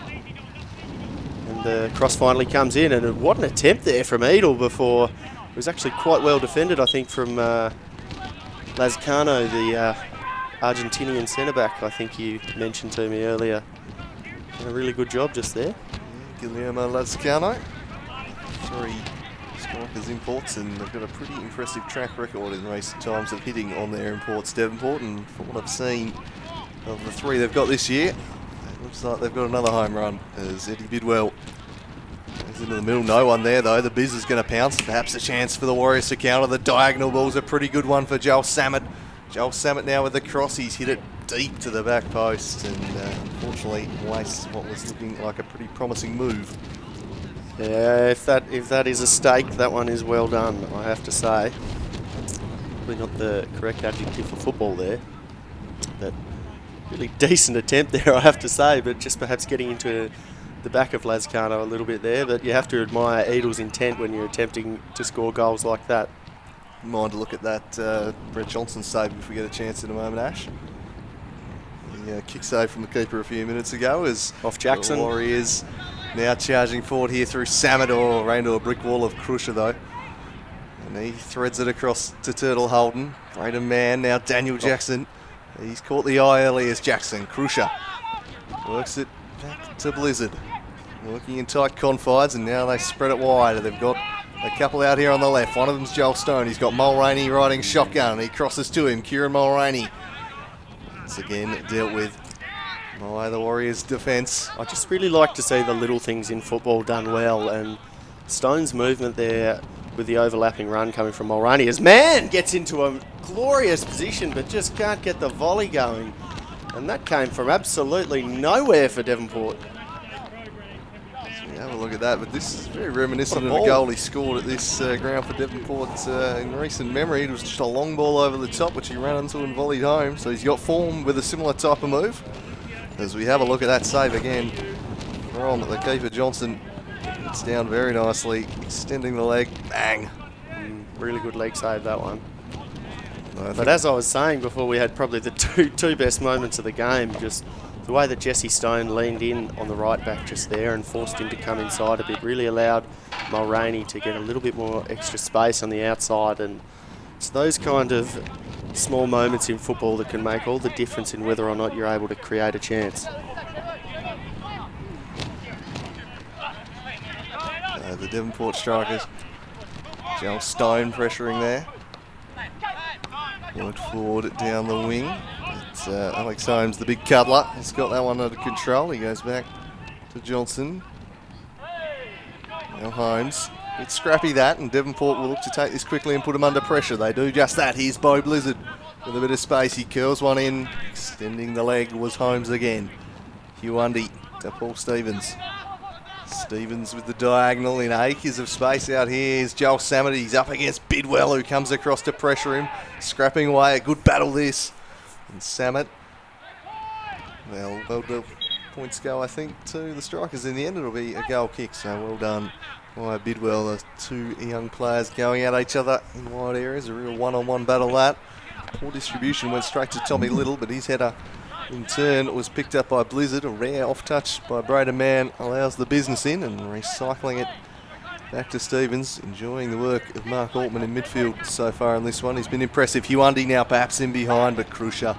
And the cross finally comes in, and what an attempt there from Edel before. It was actually quite well defended, I think, from Lazcano, the Argentinian centre-back, I think you mentioned to me earlier. Did a really good job just there. Guillermo Lazcano. 3 strikers imports, and they've got a pretty impressive track record in recent times of hitting on their imports, Devonport, and from what I've seen of the 3 they've got this year, it looks like they've got another home run as Eddie Bidwell goes into the middle. No one there though. The Biz is going to pounce. Perhaps a chance for the Warriors to counter. The diagonal ball's a pretty good one for Joel Samet. Joel Samet now with the cross. He's hit it deep to the back post, and unfortunately wastes what was looking like a pretty promising move. Yeah, if that is a stake, that one is well done, I have to say. Probably not the correct adjective for football there, but really decent attempt there, I have to say, but just perhaps getting into the back of Lazcano a little bit there. But you have to admire Edel's intent when you're attempting to score goals like that. Mind to look at that Brett Johnson save if we get a chance in a moment, Ash. The kick save from the keeper a few minutes ago is off Jackson. The Warriors now charging forward here through Samet, or ran into a brick wall of Crusher though. And he threads it across to Turtle Holden. Great a man now, Daniel Jackson. He's caught the eye early as Jackson. Crusher works it back to Blizzard. Working in tight confines, and now they spread it wide. They've got a couple out here on the left. One of them's Joel Stone. He's got Mulroney riding shotgun. He crosses to him. Kieran Mulroney. Once again dealt with by the Warriors' defence. I just really like to see the little things in football done well, and Stone's movement there with the overlapping run coming from Mulroney as man gets into a glorious position but just can't get the volley going. And that came from absolutely nowhere for Devonport. Have a look at that, but this is very reminiscent of the goal he scored at this ground for Devonport in recent memory. It was just a long ball over the top, which he ran into and volleyed home. So he's got form with a similar type of move. As we have a look at that save again from the keeper, Johnson. It's down very nicely, extending the leg, bang. Really good leg save, that one. But as I was saying before, we had probably the two best moments of the game. Just the way that Jesse Stone leaned in on the right back just there and forced him to come inside a bit really allowed Mulroney to get a little bit more extra space on the outside. And it's those kind of small moments in football that can make all the difference in whether or not you're able to create a chance. The Devonport strikers. Joel Stone pressuring there. Worked forward down the wing. It's Alex Holmes, the big cuddler. He's got that one under control. He goes back to Johnson. Now Holmes. It's scrappy that, and Devonport will look to take this quickly and put him under pressure. They do just that. Here's Bo Blizzard with a bit of space. He curls one in. Extending the leg was Holmes again. Hugh Undy to Paul Stevens. Stevens with the diagonal in acres of space out here. Here's Joel Samet. He's up against Bidwell, who comes across to pressure him. Scrapping away. A good battle this. And Samet. Well, the points go, I think, to the strikers. In the end, it'll be a goal kick. So well done by Bidwell. The two young players going at each other in wide areas. A real one-on-one battle that. Poor distribution went straight to Tommy Little, but his header in turn was picked up by Blizzard. A rare off-touch by Braden Mann allows the business in, and recycling it back to Stevens. Enjoying the work of Mark Altman in midfield so far in this one. He's been impressive. Hugh Undy now perhaps in behind, but Crusher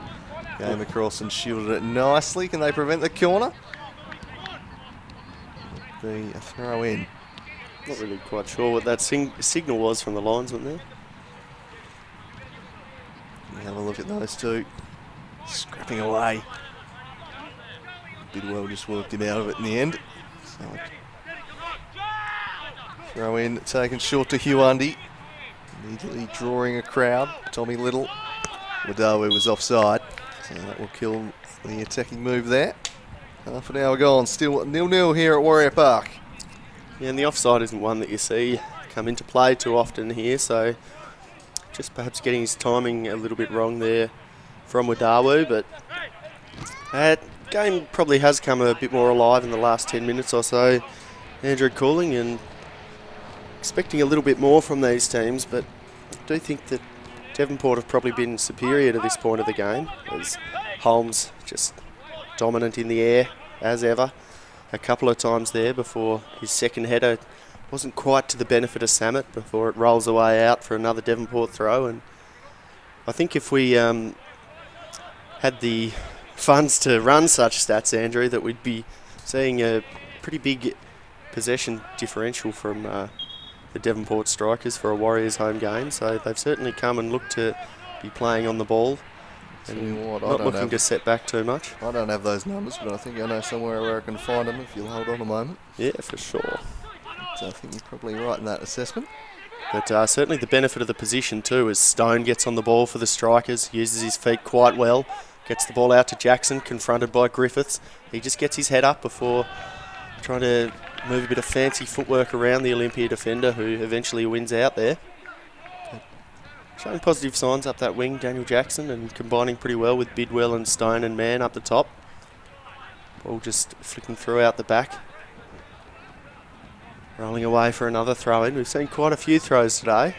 came across and shielded it nicely. Can they prevent the corner? The throw in. Not really quite sure what that signal was from the linesman there. Have a look at those two. Scrapping away. Bidwell just worked him out of it in the end. So throw in taken short to Hugh Undy. Immediately drawing a crowd. Tommy Little. Wadawu was offside. So that will kill the attacking move there. Half an hour gone. Still 0-0 here at Warrior Park. Yeah, and the offside isn't one that you see come into play too often here, so just perhaps getting his timing a little bit wrong there from Wadawu, but that game probably has come a bit more alive in the last 10 minutes or so. Andrew Cooling, and expecting a little bit more from these teams, but I do think that Devonport have probably been superior to this point of the game, as Holmes just dominant in the air as ever. A couple of times there before his second header wasn't quite to the benefit of Samet before it rolls away out for another Devonport throw. And I think if we had the funds to run such stats, Andrew, that we'd be seeing a pretty big possession differential from the Devonport strikers for a Warriors home game. So they've certainly come and looked to be playing on the ball and not looking to set back too much. I don't have those numbers, but I think I know somewhere where I can find them if you'll hold on a moment. Yeah, for sure. So I think you're probably right in that assessment. But certainly the benefit of the position too, as Stone gets on the ball for the strikers, uses his feet quite well, gets the ball out to Jackson, confronted by Griffiths. He just gets his head up before trying to move a bit of fancy footwork around the Olympia defender, who eventually wins out there. But showing positive signs up that wing, Daniel Jackson, and combining pretty well with Bidwell and Stone and Mann up the top. Ball just flicking through out the back. Rolling away for another throw-in. We've seen quite a few throws today.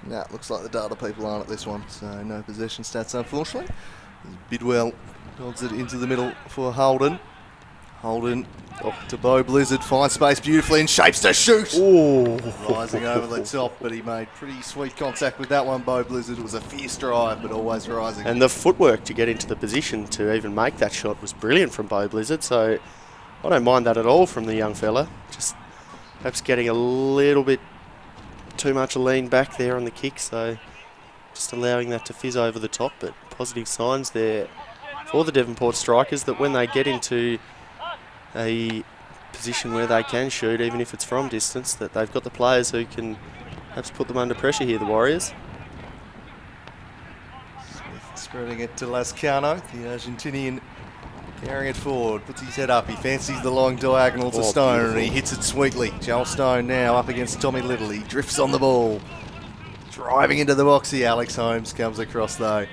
Nah, looks like the data people aren't at this one, so no possession stats unfortunately. Bidwell nods it into the middle for Holden. Holden to Bo Blizzard, finds space beautifully and shapes to shoot. Ooh. Rising over the top, but he made pretty sweet contact with that one. Bo Blizzard. It was a fierce drive, but always rising. And the footwork to get into the position to even make that shot was brilliant from Bo Blizzard, so I don't mind that at all from the young fella. Just perhaps getting a little bit too much lean back there on the kick, so just allowing that to fizz over the top. But positive signs there for the Devonport strikers that when they get into a position where they can shoot, even if it's from distance, that they've got the players who can perhaps put them under pressure here, the Warriors. Smith spreading it to Lascano, the Argentinian. Carrying it forward, puts his head up, he fancies the long diagonal to Stone, beautiful. And he hits it sweetly. Joel Stone now up against Tommy Little, he drifts on the ball. Driving into the box here, Alex Holmes comes across though,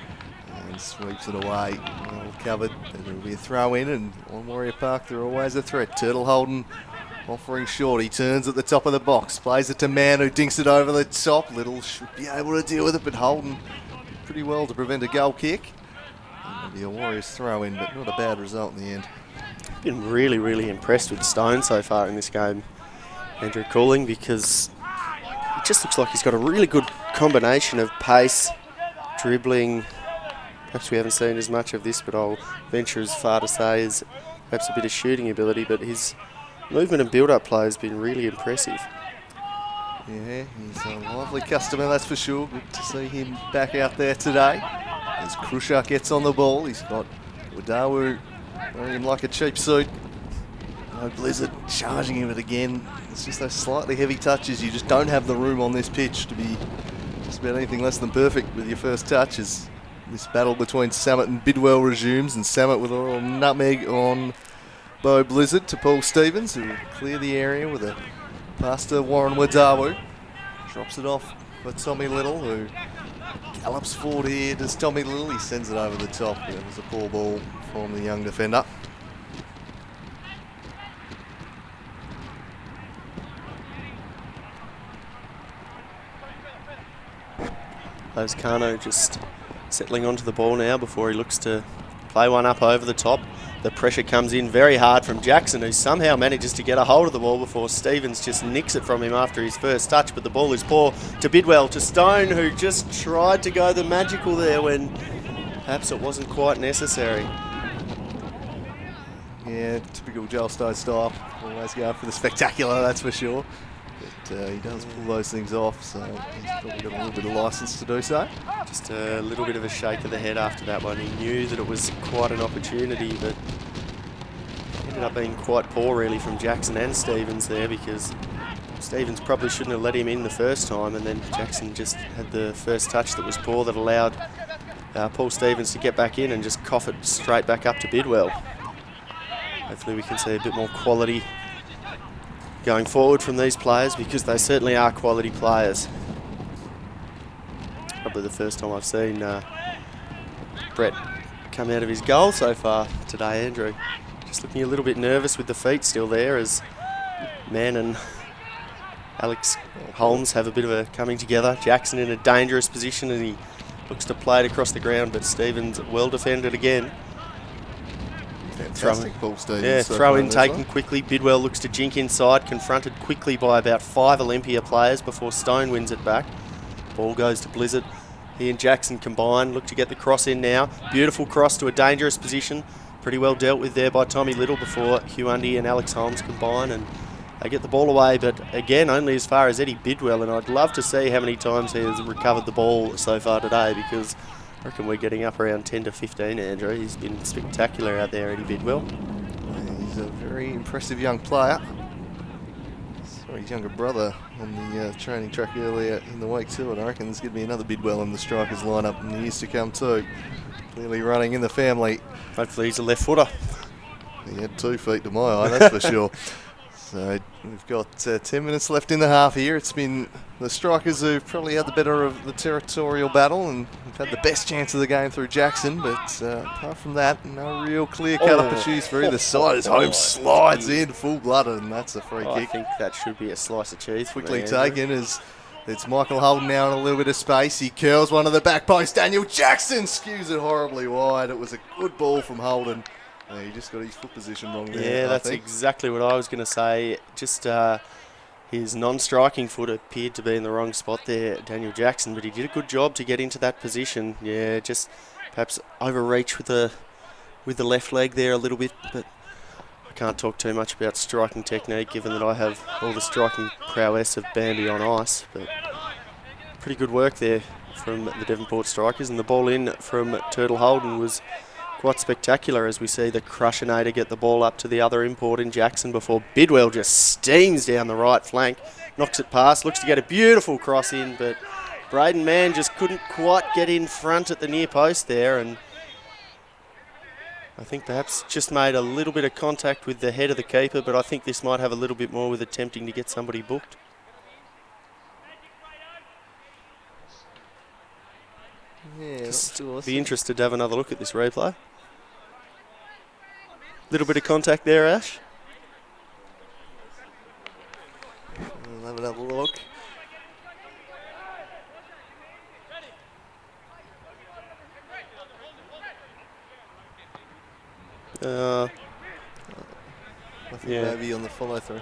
and sweeps it away. Well covered, there will be a throw in, and on Warrior Park they're always a threat. Turtle Holden offering short, he turns at the top of the box, plays it to Mann who dinks it over the top. Little should be able to deal with it, but Holden pretty well to prevent a goal kick. Maybe a Warriors throw in, but not a bad result in the end. Been really, really impressed with Stone so far in this game, Andrew Cooling, because it just looks like he's got a really good combination of pace, dribbling. Perhaps we haven't seen as much of this, but I'll venture as far to say is perhaps a bit of shooting ability, but his movement and build-up play has been really impressive. Yeah, he's a lively customer, that's for sure. Good to see him back out there today. As Krusha gets on the ball, he's got Wadawu wearing him like a cheap suit. No Blizzard charging him it again. It's just those slightly heavy touches. You just don't have the room on this pitch to be just about anything less than perfect with your first touch as this battle between Samet and Bidwell resumes, and Samet with a little nutmeg on Bo Blizzard to Paul Stevens, who will clear the area with a pass to Warren Wadawu. Drops it off for Tommy Little, who gallops forward here. Does Tommy Little? He sends it over the top. It was a poor ball from the young defender. Lascano just settling onto the ball now before he looks to play one up over the top. The pressure comes in very hard from Jackson, who somehow manages to get a hold of the ball before Stevens just nicks it from him after his first touch, but the ball is poor to Bidwell, to Stone, who just tried to go the magical there when perhaps it wasn't quite necessary. Yeah, typical Joel Stone style. Always going for the spectacular, that's for sure. But he does pull those things off, so he's probably got a little bit of licence to do so. Just a little bit of a shake of the head after that one. He knew that it was quite an opportunity, but ended up being quite poor really from Jackson and Stevens there, because Stevens probably shouldn't have let him in the first time, and then Jackson just had the first touch that was poor that allowed Paul Stevens to get back in and just cough it straight back up to Bidwell. Hopefully we can see a bit more quality going forward from these players, because they certainly are quality players. Probably the first time I've seen Brett come out of his goal so far today, Andrew. Just looking a little bit nervous with the feet still there, as Mann and Alex Holmes have a bit of a coming together. Jackson in a dangerous position, and he looks to play it across the ground, but Stevens well defended again. Fantastic, Paul Stevens. Yeah, so throw far in taken quickly. Bidwell looks to jink inside, confronted quickly by about 5 Olympia players before Stone wins it back. Ball goes to Blizzard. He and Jackson combine, look to get the cross in now. Beautiful cross to a dangerous position. Pretty well dealt with there by Tommy Little before Huundy and Alex Holmes combine, and they get the ball away, but again only as far as Eddie Bidwell, and I'd love to see how many times he has recovered the ball so far today, because I reckon we're getting up around 10 to 15, Andrew. He's been spectacular out there, Eddie Bidwell. He's a very impressive young player. Saw his younger brother on the training track earlier in the week too, and I reckon there's going to be another Bidwell in the strikers lineup in the years to come too. Clearly running in the family. Hopefully he's a left footer. He had 2 feet to my eye, that's for sure. So we've got 10 minutes left in the half here. It's been the strikers who've probably had the better of the territorial battle, and have had the best chance of the game through Jackson, but apart from that, no real clear-cut opportunities for either side as Holmes slides in full-blooded, and that's a free kick. I think that should be a slice of cheese. Quickly taken as it's Michael Holden now in a little bit of space. He curls one of the back post. Daniel Jackson skews it horribly wide. It was a good ball from Holden. He just got his foot position wrong there. Yeah, that's exactly what I was going to say. Just his non-striking foot appeared to be in the wrong spot there, Daniel Jackson, but he did a good job to get into that position. Yeah, just perhaps overreach with the left leg there a little bit, but I can't talk too much about striking technique, given that I have all the striking prowess of Bambi on ice. But pretty good work there from the Devonport strikers, and the ball in from Turtle Holden was quite spectacular, as we see the Crushinator get the ball up to the other import in Jackson before Bidwell just steams down the right flank, knocks it past, looks to get a beautiful cross in, but Braden Mann just couldn't quite get in front at the near post there, and I think perhaps just made a little bit of contact with the head of the keeper, but I think this might have a little bit more with attempting to get somebody booked. Yeah, just be interested to have another look at this replay. Little bit of contact there, Ash. We'll have another look. Maybe on the follow through.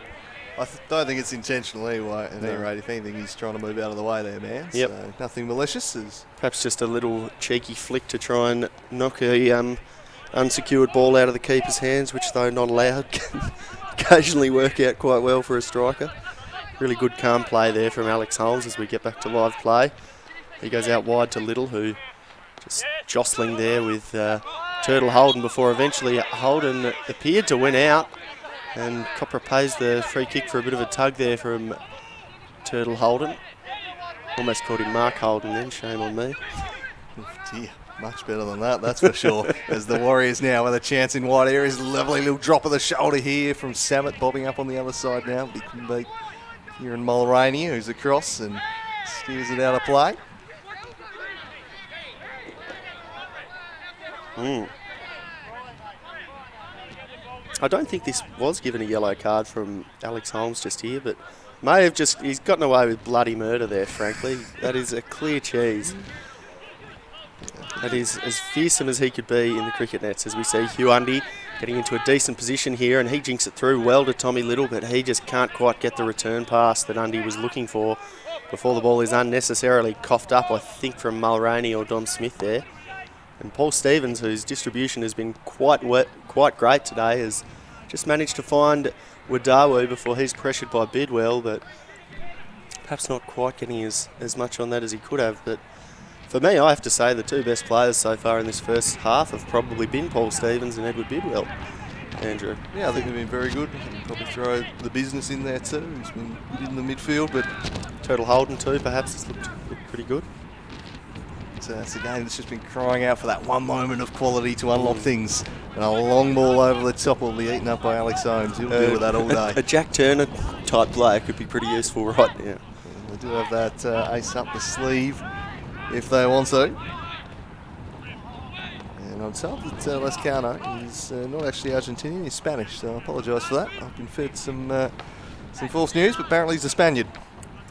I don't think it's intentional anyway. At any rate, if anything, he's trying to move out of the way there, man. Yep. So nothing malicious. Perhaps just a little cheeky flick to try and knock a unsecured ball out of the keeper's hands, which, though not allowed, can occasionally work out quite well for a striker. Really good calm play there from Alex Holmes as we get back to live play. He goes out wide to Little, who just jostling there with Turtle Holden before eventually Holden appeared to win out. And Copra pays the free kick for a bit of a tug there from Turtle Holden. Almost called him Mark Holden then, shame on me. Oh dear, much better than that, that's for sure. As the Warriors now with a chance in wide areas. Lovely little drop of the shoulder here from Samet, bobbing up on the other side now. He can beat Kieran Mulroney, who's across and steers it out of play. I don't think this was given a yellow card from Alex Holmes just here, but may have just, he's gotten away with bloody murder there, frankly. That is a clear cheese. That is as fearsome as he could be in the cricket nets, as we see Huundy getting into a decent position here, and he jinks it through well to Tommy Little, but he just can't quite get the return pass that Undy was looking for before the ball is unnecessarily coughed up, I think, from Mulroney or Dom Smith there. And Paul Stevens, whose distribution has been quite great today, has just managed to find Wadawu before he's pressured by Bidwell, but perhaps not quite getting as much on that as he could have. But for me, I have to say the two best players so far in this first half have probably been Paul Stevens and Edward Bidwell. Andrew? Yeah, I think they've been very good. You can probably throw the business in there too. He's been good in the midfield, but Turtle Holden too, perhaps, has looked pretty good. It's a game that's just been crying out for that one moment of quality to unlock things. And a long ball over the top will be eaten up by Alex Holmes. He'll deal with that all day. A Jack Turner type player could be pretty useful right now. They do have that ace up the sleeve if they want to. And I'm told that Lascano is not actually Argentinian, he's Spanish, so I apologise for that. I've been fed some false news, but apparently he's a Spaniard.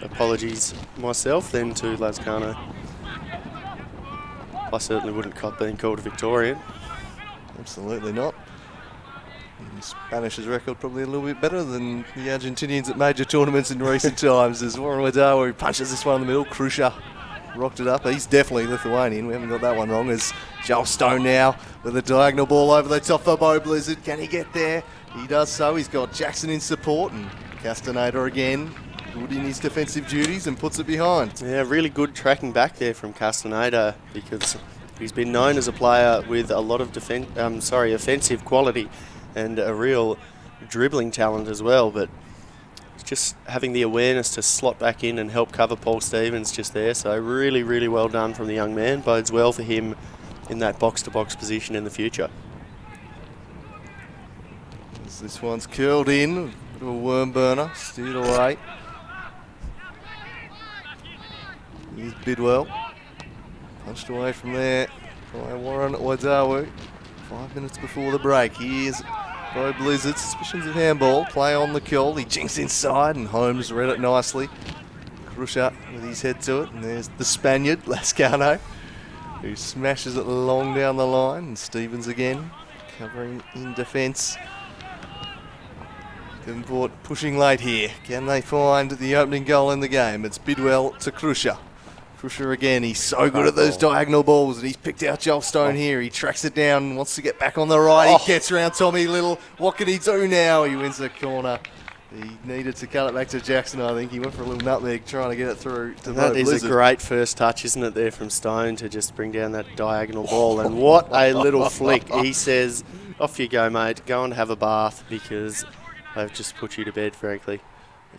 Apologies myself then to Lascano. I certainly wouldn't cop being called a Victorian. Absolutely not. Spanish's record probably a little bit better than the Argentinians at major tournaments in recent times. As Warren Waddell, who punches this one in the middle, Krusher rocked it up. He's definitely Lithuanian. We haven't got that one wrong. As Joel Stone now with a diagonal ball over the top for Bo Blizzard. Can he get there? He does so. He's got Jackson in support, and Castaneda again good in his defensive duties and puts it behind. Yeah, really good tracking back there from Castaneda, because he's been known as a player with a lot of offensive quality and a real dribbling talent as well, but just having the awareness to slot back in and help cover Paul Stevens just there. So really, really well done from the young man. Bodes well for him in that box-to-box position in the future. As this one's curled in, bit of a worm burner, steered away. Here's Bidwell, punched away from there by Warren Wadawu. 5 minutes before the break. Here's Bo Blizzard, suspicions of handball, play on the curl. He jinks inside and Holmes read it nicely. Krusher with his head to it, and there's the Spaniard, Lascano, who smashes it long down the line. And Stevens again, covering in defence. Devonport pushing late here. Can they find the opening goal in the game? It's Bidwell to Krusher. Krusher again, he's so good at those diagonal balls, and he's picked out Joel Stone here. He tracks it down, wants to get back on the right. He gets around Tommy Little. What can he do now? He wins the corner. He needed to cut it back to Jackson, I think. He went for a little nutmeg trying to get it through to Bo Blizzard. That is a great first touch, isn't it, there from Stone to just bring down that diagonal ball. And what a little flick. He says, off you go, mate. Go and have a bath, because I've just put you to bed, frankly.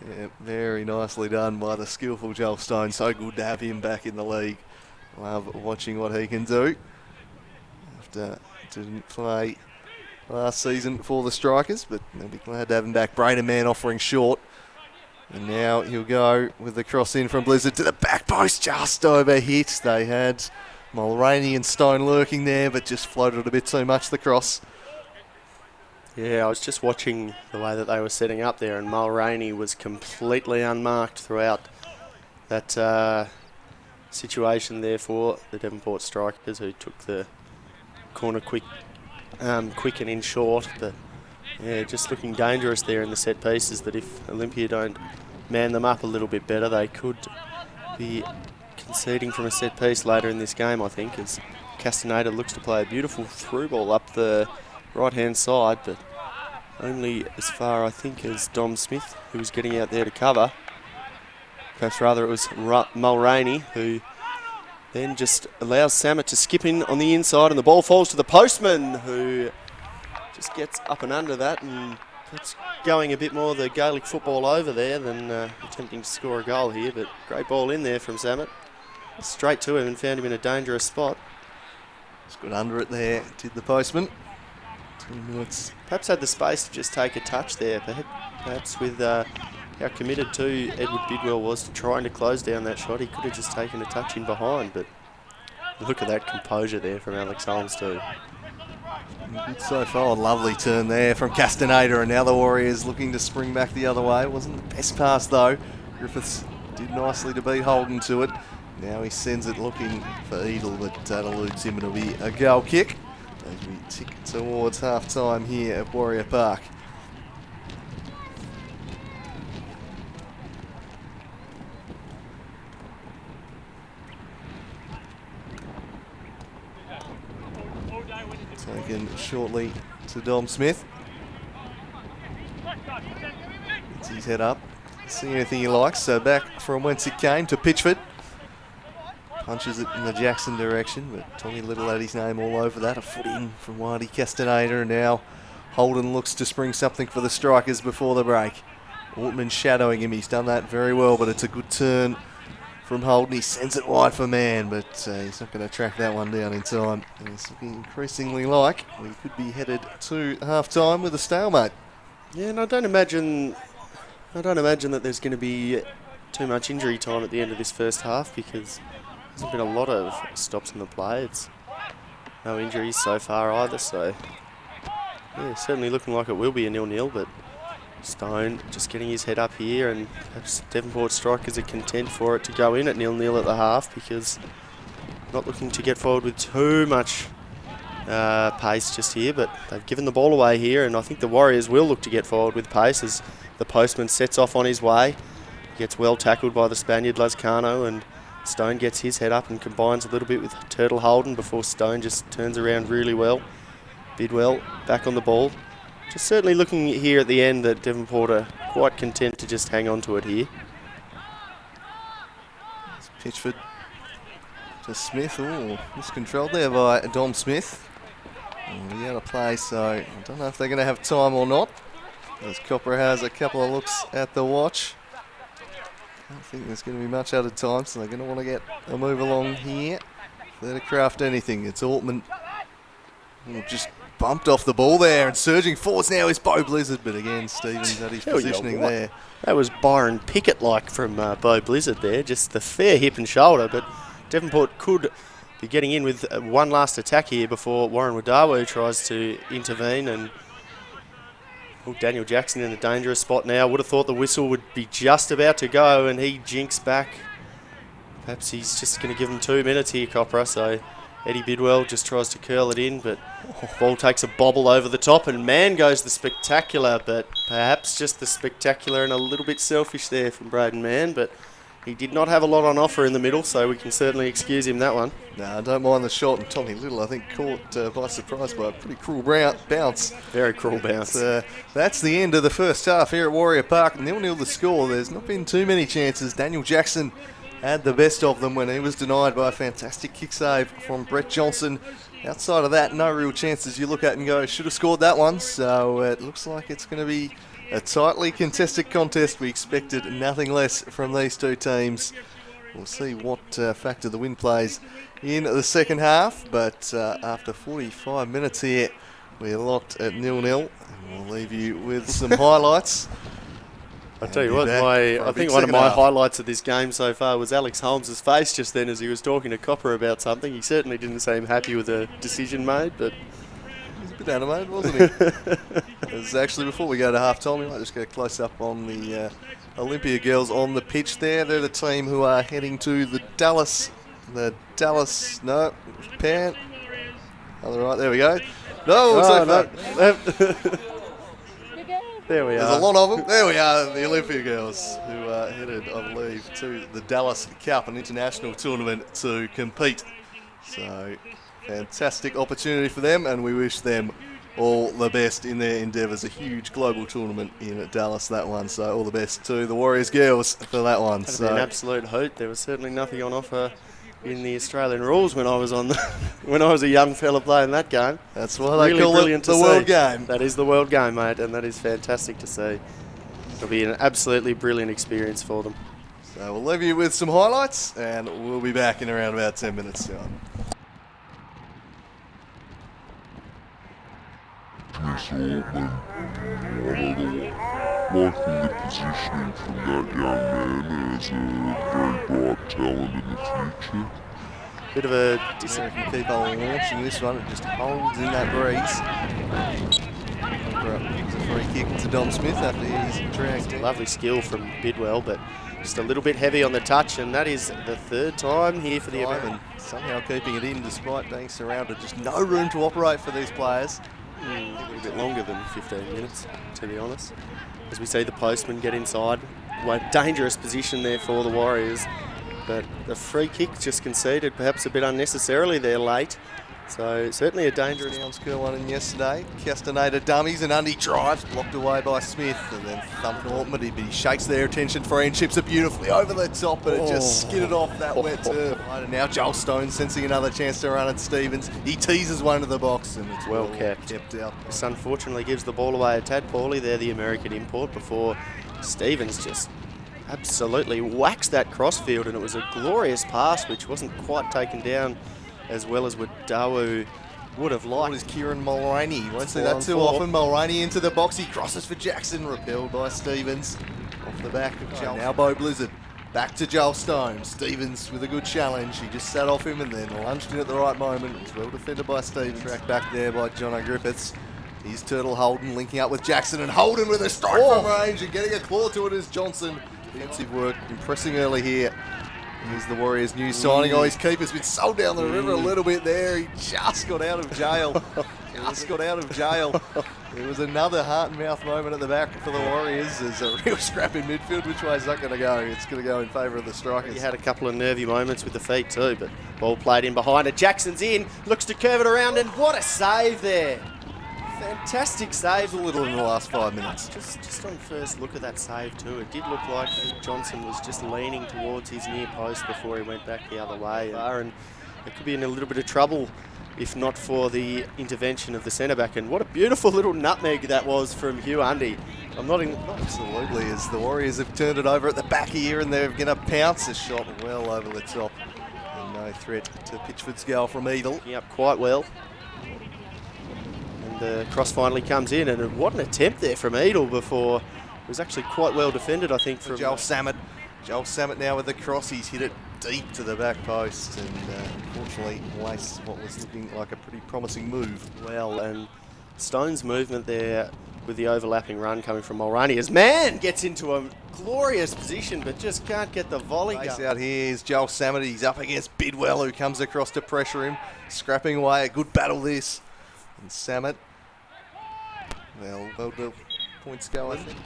Yeah, very nicely done by the skillful Joel Stone. So good to have him back in the league. Love watching what he can do. After didn't play last season for the Strikers, but they'll be glad to have him back. Braden Man offering short. And now he'll go with the cross in from Blizzard to the back post, just over hit. They had Mulroney and Stone lurking there, but just floated a bit too much, the cross. Yeah, I was just watching the way that they were setting up there, and Mulroney was completely unmarked throughout that situation there for the Devonport Strikers, who took the corner quick and in short. But yeah, just looking dangerous there in the set pieces, that if Olympia don't man them up a little bit better, they could be conceding from a set piece later in this game, I think, as Castaneda looks to play a beautiful through ball up the right-hand side, but only as far, I think, as Dom Smith, who was getting out there to cover. Perhaps rather it was Mulroney, who then just allows Samet to skip in on the inside, and the ball falls to the postman, who just gets up and under that, and perhaps going a bit more the Gaelic football over there than attempting to score a goal here. But great ball in there from Samet. Straight to him and found him in a dangerous spot. Just got under it there, did the postman. 2 minutes. Perhaps had the space to just take a touch there, perhaps with how committed too Edward Bidwell was to trying to close down that shot. He could have just taken a touch in behind, but look at that composure there from Alex Holmes too. Good so far. Lovely turn there from Castaneda, and now the Warriors looking to spring back the other way. It wasn't the best pass though. Griffiths did nicely to beat Holden to it. Now he sends it looking for Edel, but that eludes him, and it'll be a goal kick as we tick towards half time here at Warrior Park. Taken shortly to Dom Smith. Gets his head up. See anything he likes. So back from whence it came to Pitchford. Punches it in the Jackson direction, but Tommy Little had his name all over that. A foot in from Whitey Castaneda, and now Holden looks to spring something for the Strikers before the break. Ortman shadowing him. He's done that very well, but it's a good turn from Holden. He sends it wide for Man, but he's not going to track that one down in time. And it's looking increasingly like we could be headed to half-time with a stalemate. Yeah, and I don't imagine I don't imagine that there's going to be too much injury time at the end of this first half because there's been a lot of stops in the play. It's no injuries so far either, so yeah, certainly looking like it will be a 0-0, but Stone just getting his head up here, and perhaps Devonport strikers are content for it to go in at 0-0 at the half because not looking to get forward with too much pace just here, but they've given the ball away here, and I think the Warriors will look to get forward with pace as the postman sets off on his way. He gets well tackled by the Spaniard Lazcano, and Stone gets his head up and combines a little bit with Turtle Holden before Stone just turns around really well. Bidwell back on the ball. Just certainly looking here at the end that Devonport are quite content to just hang on to it here. Pitchford to Smith. Oh, miscontrolled there by Dom Smith. He out of play, so I don't know if they're going to have time or not. As Copper has a couple of looks at the watch. I don't think there's going to be much out of time, so they're going to want to get a move along here. If they're to craft anything, it's Altman. Just bumped off the ball there, and surging forwards now is Bo Blizzard, but again, Stevens at his positioning there. That was Byron Pickett-like from Bo Blizzard there, just the fair hip and shoulder, but Devonport could be getting in with one last attack here before Warren Wadawu tries to intervene, and Daniel Jackson in a dangerous spot now. Would have thought the whistle would be just about to go, and he jinks back. Perhaps he's just going to give him 2 minutes here, Copra, so Eddie Bidwell just tries to curl it in, but ball takes a bobble over the top, and man goes the spectacular, but perhaps just the spectacular and a little bit selfish there from Braden Mann, but he did not have a lot on offer in the middle, so we can certainly excuse him that one. No, I don't mind the shot, and Tommy Little, I think, caught by surprise by a pretty cruel bounce. Very cruel bounce. That's the end of the first half here at Warrior Park. 0-0 the score. There's not been too many chances. Daniel Jackson had the best of them when he was denied by a fantastic kick save from Brett Johnson. Outside of that, no real chances you look at and go, should have scored that one. So it looks like it's going to be a tightly contested contest. We expected nothing less from these two teams. We'll see what factor the wind plays in the second half. But after 45 minutes here, we're locked at 0-0. And we'll leave you with some highlights. I'll tell you what, I think one of my highlights of this game so far was Alex Holmes' face just then as he was talking to Copper about something. He certainly didn't seem happy with the decision made, but he was a bit animated, wasn't he? It was actually, before we go to half-time, we might just get a close-up on the Olympia girls on the pitch there. They're the team who are heading to the Dallas, Pan. Oh, right, there we go. There we are. There's a lot of them. There we are, the Olympia girls, who are headed, I believe, to the Dallas Cup, an international tournament, to compete. So, fantastic opportunity for them, and we wish them all the best in their endeavours. A huge global tournament in Dallas, that one. So, all the best to the Warriors girls for that one. That'd be an absolute hoot. There was certainly nothing on offer in the Australian rules when I was when I was a young fella playing that game. That's why they call it the world game. That is the world game, mate, and that is fantastic to see. It'll be an absolutely brilliant experience for them. So we'll leave you with some highlights, and we'll be back in around about 10 minutes time. Miss Altman, liking the positioning from that young man as a very bright talent in the future. Bit of a can keep on launching this one, it just holds in that breeze. It's a free kick to Dom Smith after he's dragged in. Lovely skill from Bidwell, but just a little bit heavy on the touch, and that is the third time here for the American. Somehow keeping it in despite being surrounded. Just no room to operate for these players. A little bit longer than 15 minutes, to be honest. As we see the postman get inside. A dangerous position there for the Warriors. But the free kick just conceded, perhaps a bit unnecessarily there late. So certainly a dangerous... Downskill one in yesterday. Castaneda dummies and Undy drives, blocked away by Smith, and then thumped Altman. He shakes their attention for and chips it beautifully over the top, but it just skidded off that wet turf. And now Joel Stone sensing another chance to run at Stevens. He teases one to the box, and it's well kept out. This unfortunately gives the ball away a tad poorly there, the American import, before Stevens just absolutely waxed that crossfield, and it was a glorious pass which wasn't quite taken down as well as Wadawu would have liked. What is Kieran Mulroney? You won't see that too often. Mulroney into the box. He crosses for Jackson, repelled by Stevens. Off the back of Joel. Now Bo Blizzard. Back to Joel Stone. Stevens with a good challenge. He just sat off him and then lunged in at the right moment. He's well defended by Stevens. Tracked back there by Jono Griffiths. Here's Turtle Holden linking up with Jackson, and Holden with a strike from range and getting a claw to it is Johnson. Defensive work impressing early here. Here's the Warriors' new signing. Oh, his keeper's been sold down the river a little bit there. He just got out of jail. There was another heart and mouth moment at the back for the Warriors. There's a real scrap in midfield. Which way is that going to go? It's going to go in favour of the strikers. He had a couple of nervy moments with the feet too, but ball played in behind it. Jackson's in, looks to curve it around, and what a save there. Fantastic save. A little in the last 5 minutes. Just on first look at that save too, it did look like Johnson was just leaning towards his near post before he went back the other way. And it could be in a little bit of trouble if not for the intervention of the centre-back. And what a beautiful little nutmeg that was from Hugh Undy. Absolutely, as the Warriors have turned it over at the back here, and they're going to pounce a shot well over the top. And no threat to Pitchford's goal from Edel. Up quite well. The cross finally comes in, and what an attempt there from Edel before. It was actually quite well defended, I think, from Joel Samet. Joel Samet now with the cross. He's hit it deep to the back post, and unfortunately wastes what was looking like a pretty promising move. Well, and Stone's movement there with the overlapping run coming from Mulroney as Man gets into a glorious position, but just can't get the volley Base going. out here is Joel Samet. He's up against Bidwell, who comes across to pressure him, scrapping away. A good battle this. And Samet, well, the points go, I think.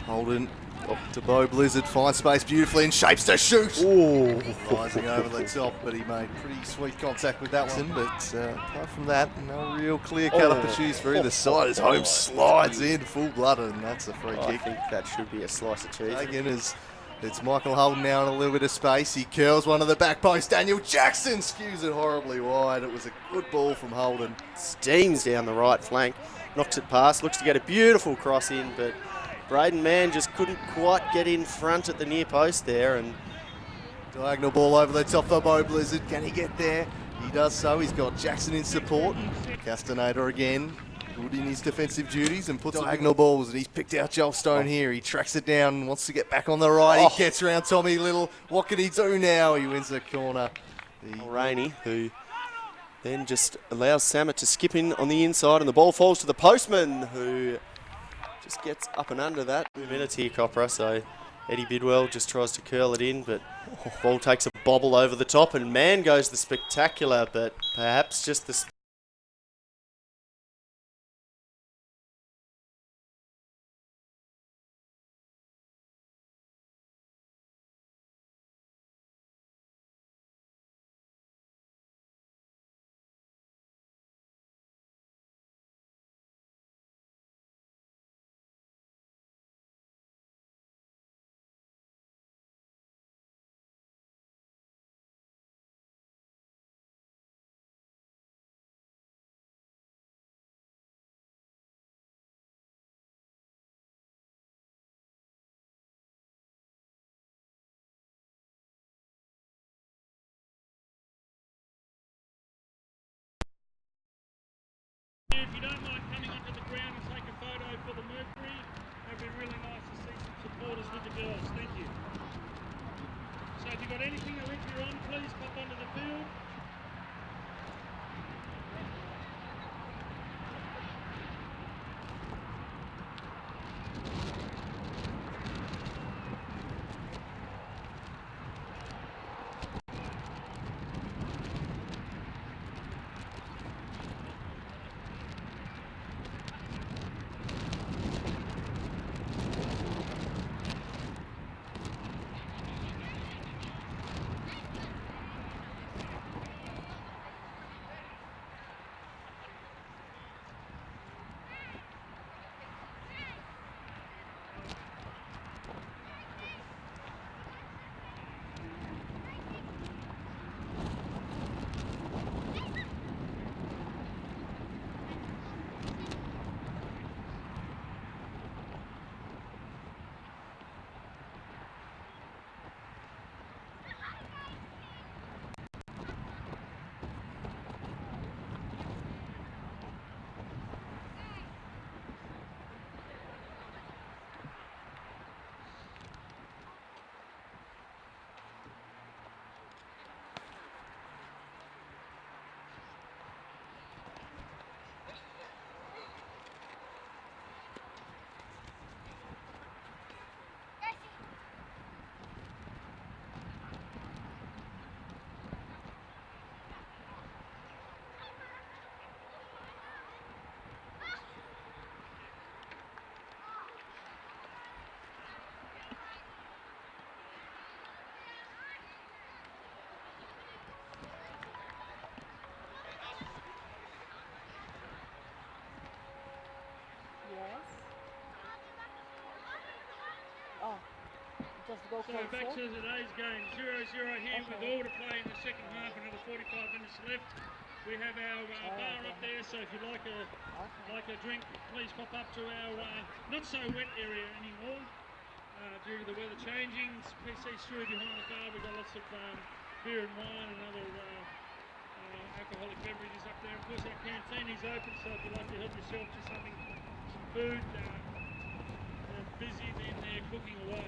Holden up to Bo Blizzard, finds space beautifully and shapes to shoot. Ooh. Rising over the top, but he made pretty sweet contact with that one. But apart from that, no real clear-cut opportunities for either side as Holmes slides in full-blooded, and that's a free I kick. think that should be a slice of cheese. Again, it's Michael Holden now in a little bit of space. He curls one of the back post. Daniel Jackson skews it horribly wide. It was a good ball from Holden. Steams down the right flank, knocks it past, looks to get a beautiful cross in, but Braden Mann just couldn't quite get in front at the near post there. And Diagonal ball over the top for Bo Blizzard. Can he get there? He does so. He's got Jackson in support. Castaneda again, good in his defensive duties, and puts diagonal balls, and he's picked out Joel Stone here. He tracks it down, wants to get back on the right. He gets around Tommy Little. What can he do now? He wins the corner. Mulroney, who then just allows Samet to skip in on the inside, and the ball falls to the postman, who just gets up and under that. 2 minutes here, Copra, so Eddie Bidwell just tries to curl it in, but ball takes a bobble over the top, and Man goes the spectacular, but perhaps just the If you don't mind coming onto the ground and take a photo for the Mercury, it'd be really nice to see some supporters with the girls. Thank you. So if you've got anything Olympia on, please pop onto the field. Oh, just go So back to today's game, 0-0 here with all to play in the second half, another 45 minutes left. We have our bar up there, so if you'd like a drink, please pop up to our not so wet area anymore due to the weather changing. It's PC Stewie behind the bar. We've got lots of beer and wine and other alcoholic beverages up there. Of course, our canteen is open, so if you'd like to help yourself to some food, they're busy, then they're cooking away.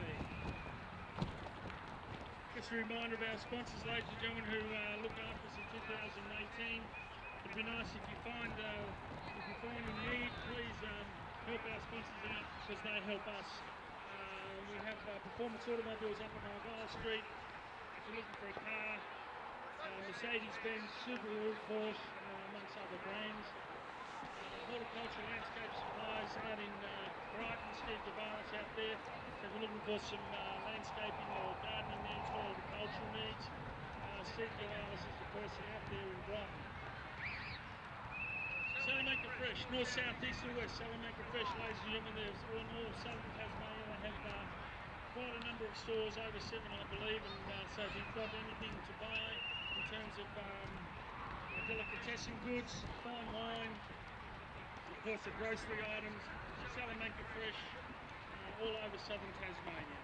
Just a reminder of our sponsors, ladies and gentlemen, who look after us in 2018. It'd be nice if you find in need, please help our sponsors out because they help us. We have Performance Automobiles up on Argyle Street. If you're looking for a car, Mercedes-Benz, Subaru, Porsche, amongst other brands. Horticulture landscape supplies out in Brighton, Steve Devalis out there. So if you're looking for some landscaping or gardening needs or horticultural needs, Steve Devalis is the person out there in Brighton. Salamanca Fresh, north, south, east and west. Salamanca Fresh, ladies and gentlemen, there's all southern Tasmania. They have quite a number of stores, over 7 I believe, and so if you've got anything to buy in terms of delicatessen goods, fine wine, of course the grocery items, Salamanca Fresh, all over southern Tasmania.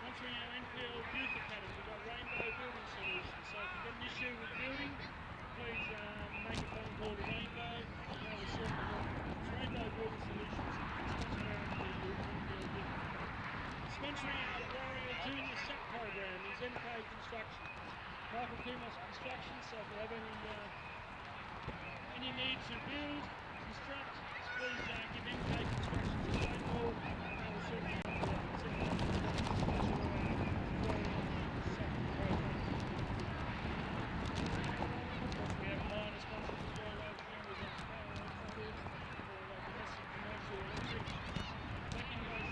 Sponsoring our NPL Youth Academy, we've got Rainbow Building Solutions. So if you've got an issue with building, please make a phone call to Rainbow. It's Rainbow Building Solutions. Sponsoring our Warrior Junior SAP program is MK Construction. Michael Kumos Construction, so if you have any need to build, construct, please give MK Construction a phone call and they will sort you out for that. We have minor sponsors as well over here. We've got Power Foods for domestic, commercial, electric. Thank you guys.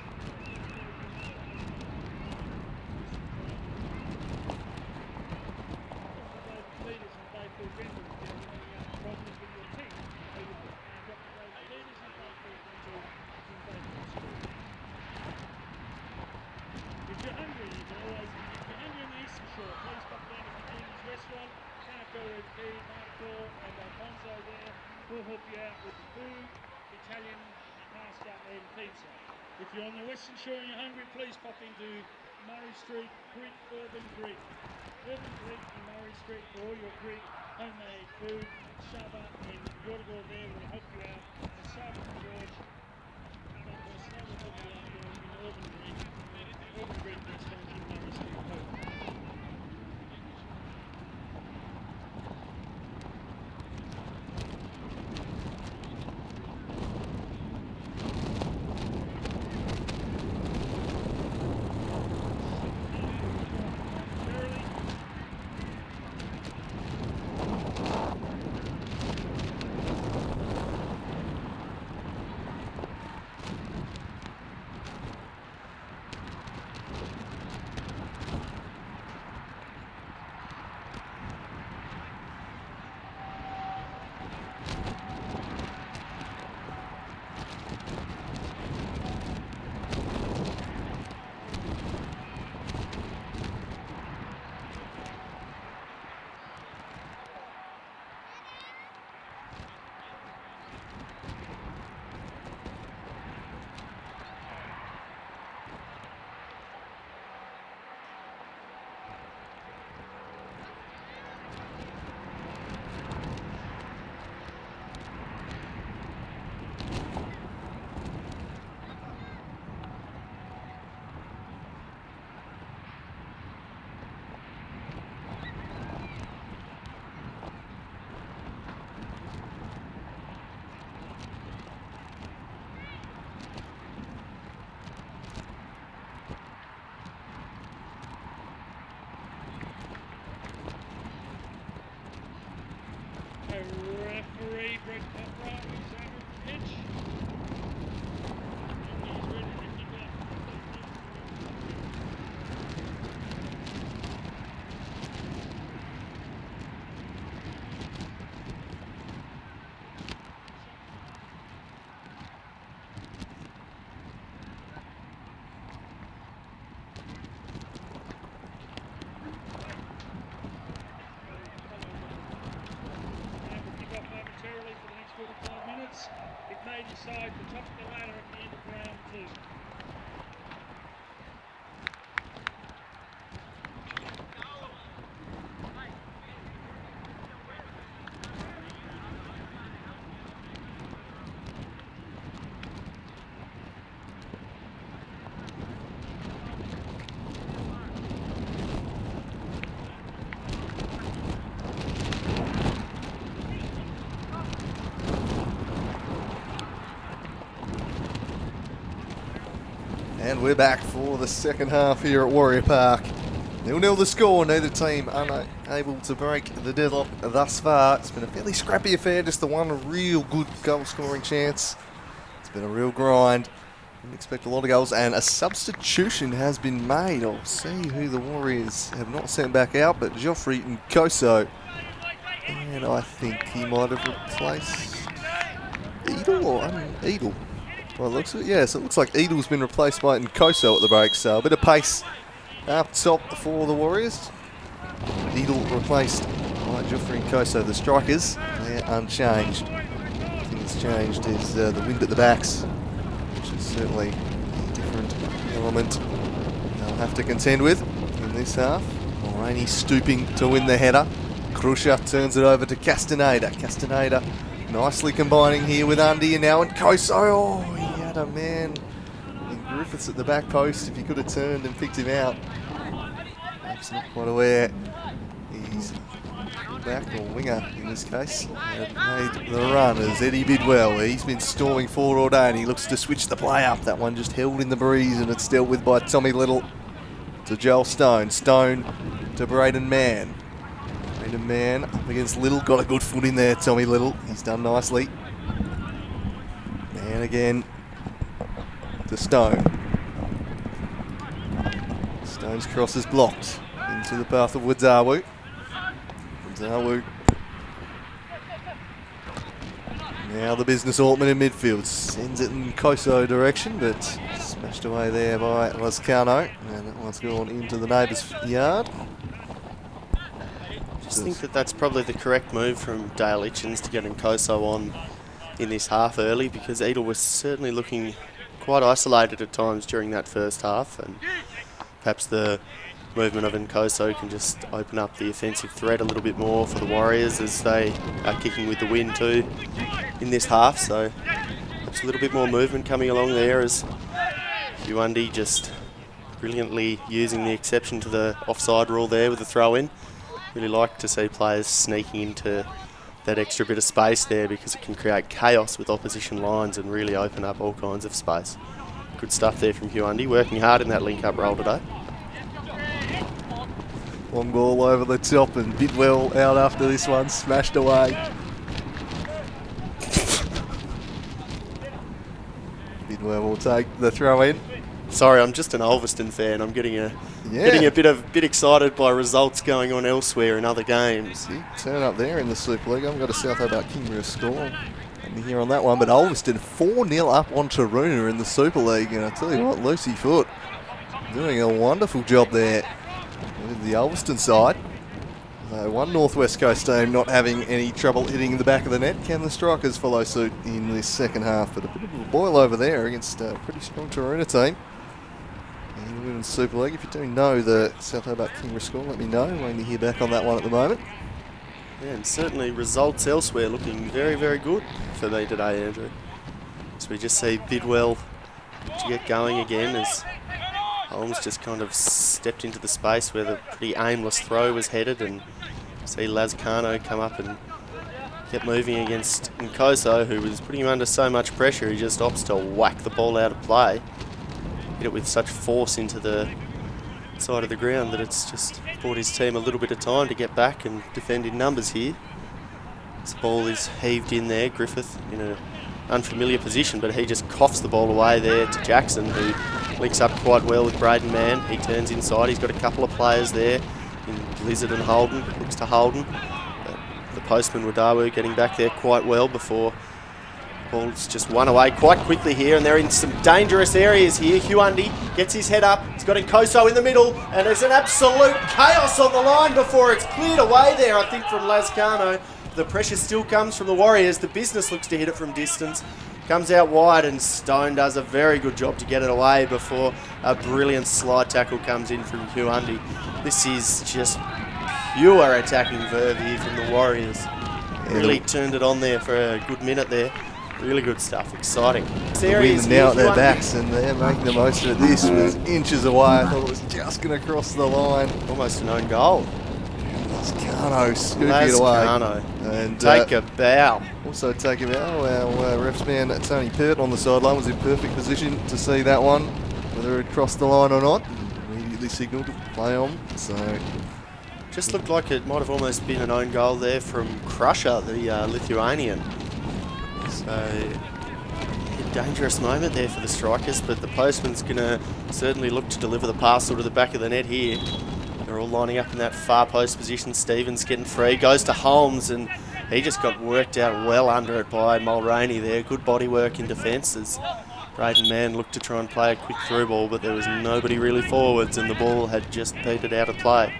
Leaders and Bayfield Rental, if you have any problems with your team, they would drop the leaders and Bayfield Rental in Bayfield School. If you're hungry, you can always, if you're hungry on the Eastern Shore, please pop down to McKinney's Restaurant, Carco FD, Mark Law and Alfonso there. We'll help you out with the food, Italian, pasta and pizza. If you're on the Western Shore and you're hungry, please pop into Murray Street, Greek, Urban Greek. Urban Greek in Murray Street for all your Greek homemade food. Shaba and Yorgor there will help you out. And Saba and George, they will help you out in Urban Greek. Urban Greek restaurant in Murray Street, Holden. inside the top of the ladder at the end of round 2. And we're back for the second half here at Warrior Park. 0-0 the score, neither team unable to break the deadlock thus far. It's been a fairly scrappy affair, just the one real good goal scoring chance. It's been a real grind. Didn't expect a lot of goals, and a substitution has been made. I'll see who the Warriors have not sent back out, but Joffrey Nkoso. And I think he might have replaced Edel or Edel. Well, it looks, yes, it looks like Edel's been replaced by Nkoso at the break, so a bit of pace up top for the Warriors. Edel replaced by Joffrey Nkoso. The strikers, they're unchanged. The thing that's changed is the wind at the backs, which is certainly a different element they'll have to contend with in this half. Mulroney stooping to win the header. Krusher turns it over to Castaneda. Castaneda nicely combining here with Undy, and now Nkoso. Oh, he had a man in Griffiths at the back post. If he could have turned and picked him out. Perhaps not quite aware. He's back, or winger in this case, and made the run as Eddie Bidwell. He's been storming forward all day, and he looks to switch the play up. That one just held in the breeze, and it's dealt with by Tommy Little to Joel Stone. Stone to Braden Mann. Braden Mann up against Little. Got a good foot in there, Tommy Little. He's done nicely. And again to Stone. Stone's cross is blocked into the path of Wadzawu. Wadzawu. Now the business Altman in midfield. Sends it in Nkoso direction, but smashed away there by Lascano. And that one's gone into the neighbour's yard. I just think that that's probably the correct move from Dale Itchens to get Nkoso on in this half early, because Edel was certainly looking quite isolated at times during that first half, and perhaps the movement of Nkoso can just open up the offensive threat a little bit more for the Warriors, as they are kicking with the wind too in this half. So perhaps a little bit more movement coming along there, as Huundi just brilliantly using the exception to the offside rule there with the throw in. Really like to see players sneaking into that extra bit of space there, because it can create chaos with opposition lines and really open up all kinds of space. Good stuff there from Huundi, working hard in that link-up role today. Long ball over the top, and Bidwell out after this one, smashed away. Bidwell will take the throw in. Sorry, I'm just an Ulverston fan. I'm getting a bit excited by results going on elsewhere in other games. Turn up there in the Super League. I haven't got a South Hobart Kingross score here on that one, but Ulverston 4-0 up on Taroona in the Super League, and I tell you what, Lucy Foote doing a wonderful job there with the Ulverston side. One North West Coast team not having any trouble hitting the back of the net. Can the Strikers follow suit in this second half? But a bit of a boil over there against a pretty strong Taroona team in the Women's Super League. If you do know the South Hobart Kingross score, let me know. Waiting to hear back on that one at the moment. Yeah, and certainly results elsewhere looking very, very good for me today, Andrew. So we just see Bidwell to get going again, as Holmes just kind of stepped into the space where the pretty aimless throw was headed, and see Lascano come up and get moving against Nkoso, who was putting him under so much pressure. He just opts to whack the ball out of play. Hit it with such force into the side of the ground that it's just bought his team a little bit of time to get back and defend in numbers here. This ball is heaved in there. Griffith in an unfamiliar position, but he just coughs the ball away there to Jackson, who links up quite well with Braden Mann. He turns inside. He's got a couple of players there in Blizzard and Holden. Looks to Holden. The postman Wadawu getting back there quite well before ball's just won away quite quickly here, and they're in some dangerous areas here. Huundi gets his head up. He's got Nkoso in the middle, and there's an absolute chaos on the line before it's cleared away there, I think, from Lascano. The pressure still comes from the Warriors. The business looks to hit it from distance. Comes out wide and Stone does a very good job to get it away before a brilliant slide tackle comes in from Huandi. This is just pure attacking verve here from the Warriors. Really turned it on there for a good minute there. Really good stuff, exciting. The wind now at their backs and they're making the most of it. This was inches away. I thought it was just going to cross the line. Almost an own goal. Lascano scooping it away. Lascano. And Take a bow. Also take a bow. Our refs man Tony Pert on the sideline was in perfect position to see that one, whether it crossed the line or not. Immediately signalled to play on. So just looked like it might have almost been an own goal there from Crusher, the Lithuanian. So a dangerous moment there for the Strikers, but the postman's going to certainly look to deliver the parcel to the back of the net here. They're all lining up in that far post position. Stevens getting free, goes to Holmes, and he just got worked out well under it by Mulroney there. Good body work in defence as Braden Mann looked to try and play a quick through ball, but there was nobody really forwards and the ball had just petered out of play.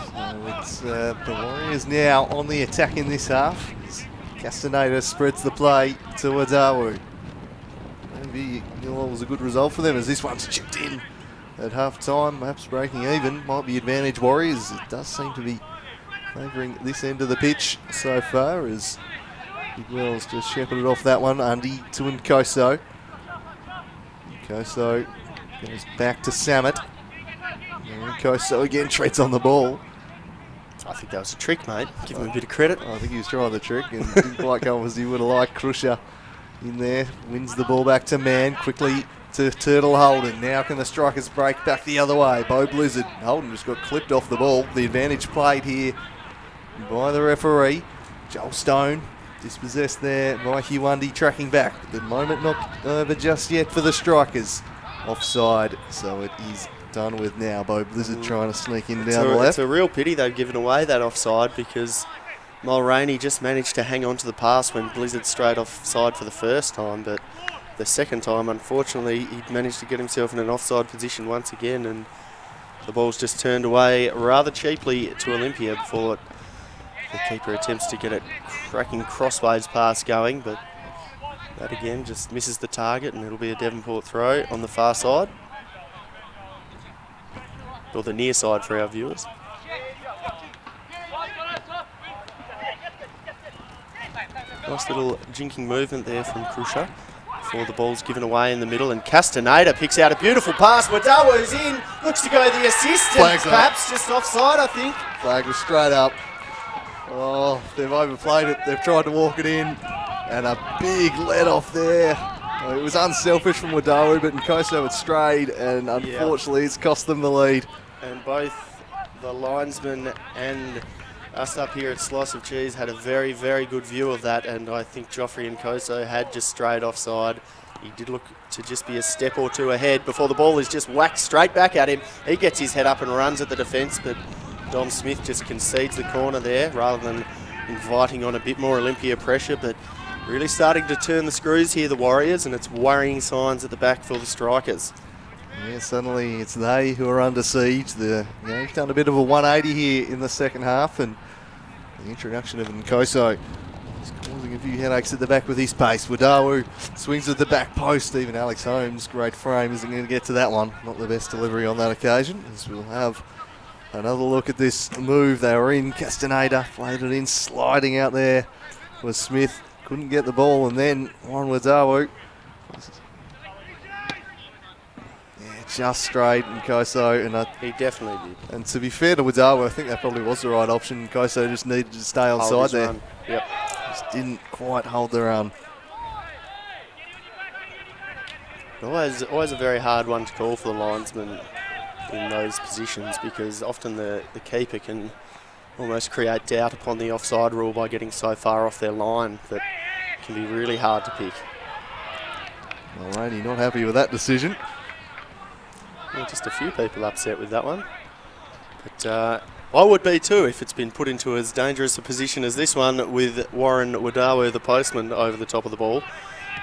So it's the Warriors now on the attack in this half. Castaneda spreads the play to Wadawu. Maybe it was a good result for them as this one's chipped in at half time, perhaps breaking even. Might be advantage Warriors. It does seem to be favouring this end of the pitch so far as Big Wells just shepherded off that one. Undy to Nkoso. Nkoso goes back to Samet. And Nkoso again treads on the ball. I think that was a trick, mate. Give him a bit of credit. I think he was trying the trick and didn't quite go as he would have liked. Crusher in there, wins the ball back to Mann, quickly to Turtle Holden. Now can the Strikers break back the other way? Bo Blizzard. Holden just got clipped off the ball. The advantage played here by the referee. Joel Stone dispossessed there by Huandi tracking back. The moment not over just yet for the Strikers. Offside, so it is done with now. Bo Blizzard trying to sneak in down the left. It's a real pity they've given away that offside because Mulroney just managed to hang on to the pass when Blizzard straight offside for the first time, but the second time, unfortunately, he managed to get himself in an offside position once again, and the ball's just turned away rather cheaply to Olympia before the keeper attempts to get a cracking crossways pass going, but that again just misses the target, and it'll be a Devonport throw on the far side. Or the near side for our viewers. Nice little jinking movement there from Crusher before the ball's given away in the middle, and Castaneda picks out a beautiful pass. Wadawu's in, looks to go the assist, and perhaps just offside, I think. Flag was straight up. Oh, they've overplayed it. They've tried to walk it in, and a big let off there. It was unselfish from Wadawu, but Nkoso had strayed, and unfortunately it's cost them the lead. And both the linesman and us up here at Slice of Cheese had a very, very good view of that, and I think Joffrey Nkoso had just strayed offside. He did look to just be a step or two ahead before the ball is just whacked straight back at him. He gets his head up and runs at the defence, but Dom Smith just concedes the corner there rather than inviting on a bit more Olympia pressure, but really starting to turn the screws here, the Warriors, and it's worrying signs at the back for the Strikers. Yeah, suddenly it's they who are under siege. He's done a bit of a 180 here in the second half, and the introduction of Nkoso is causing a few headaches at the back with his pace. Wadawu swings at the back post. Even Alex Holmes, great frame, isn't going to get to that one. Not the best delivery on that occasion, as we'll have another look at this move. They were in. Castaneda played it in, sliding out there was Smith. Couldn't get the ball, and then Warren Wadawu. Just straight Nkoso, and he definitely did. And to be fair to Wadawu, I think that probably was the right option. Nkoso just needed to stay on side there. Run. Yep. Just didn't quite hold their own. Always a very hard one to call for the linesman in those positions, because often the keeper can almost create doubt upon the offside rule by getting so far off their line that it can be really hard to pick. Mulroney not happy with that decision. Yeah, just a few people upset with that one. But I would be too if it's been put into as dangerous a position as this one with Warren Wadawu, the postman, over the top of the ball.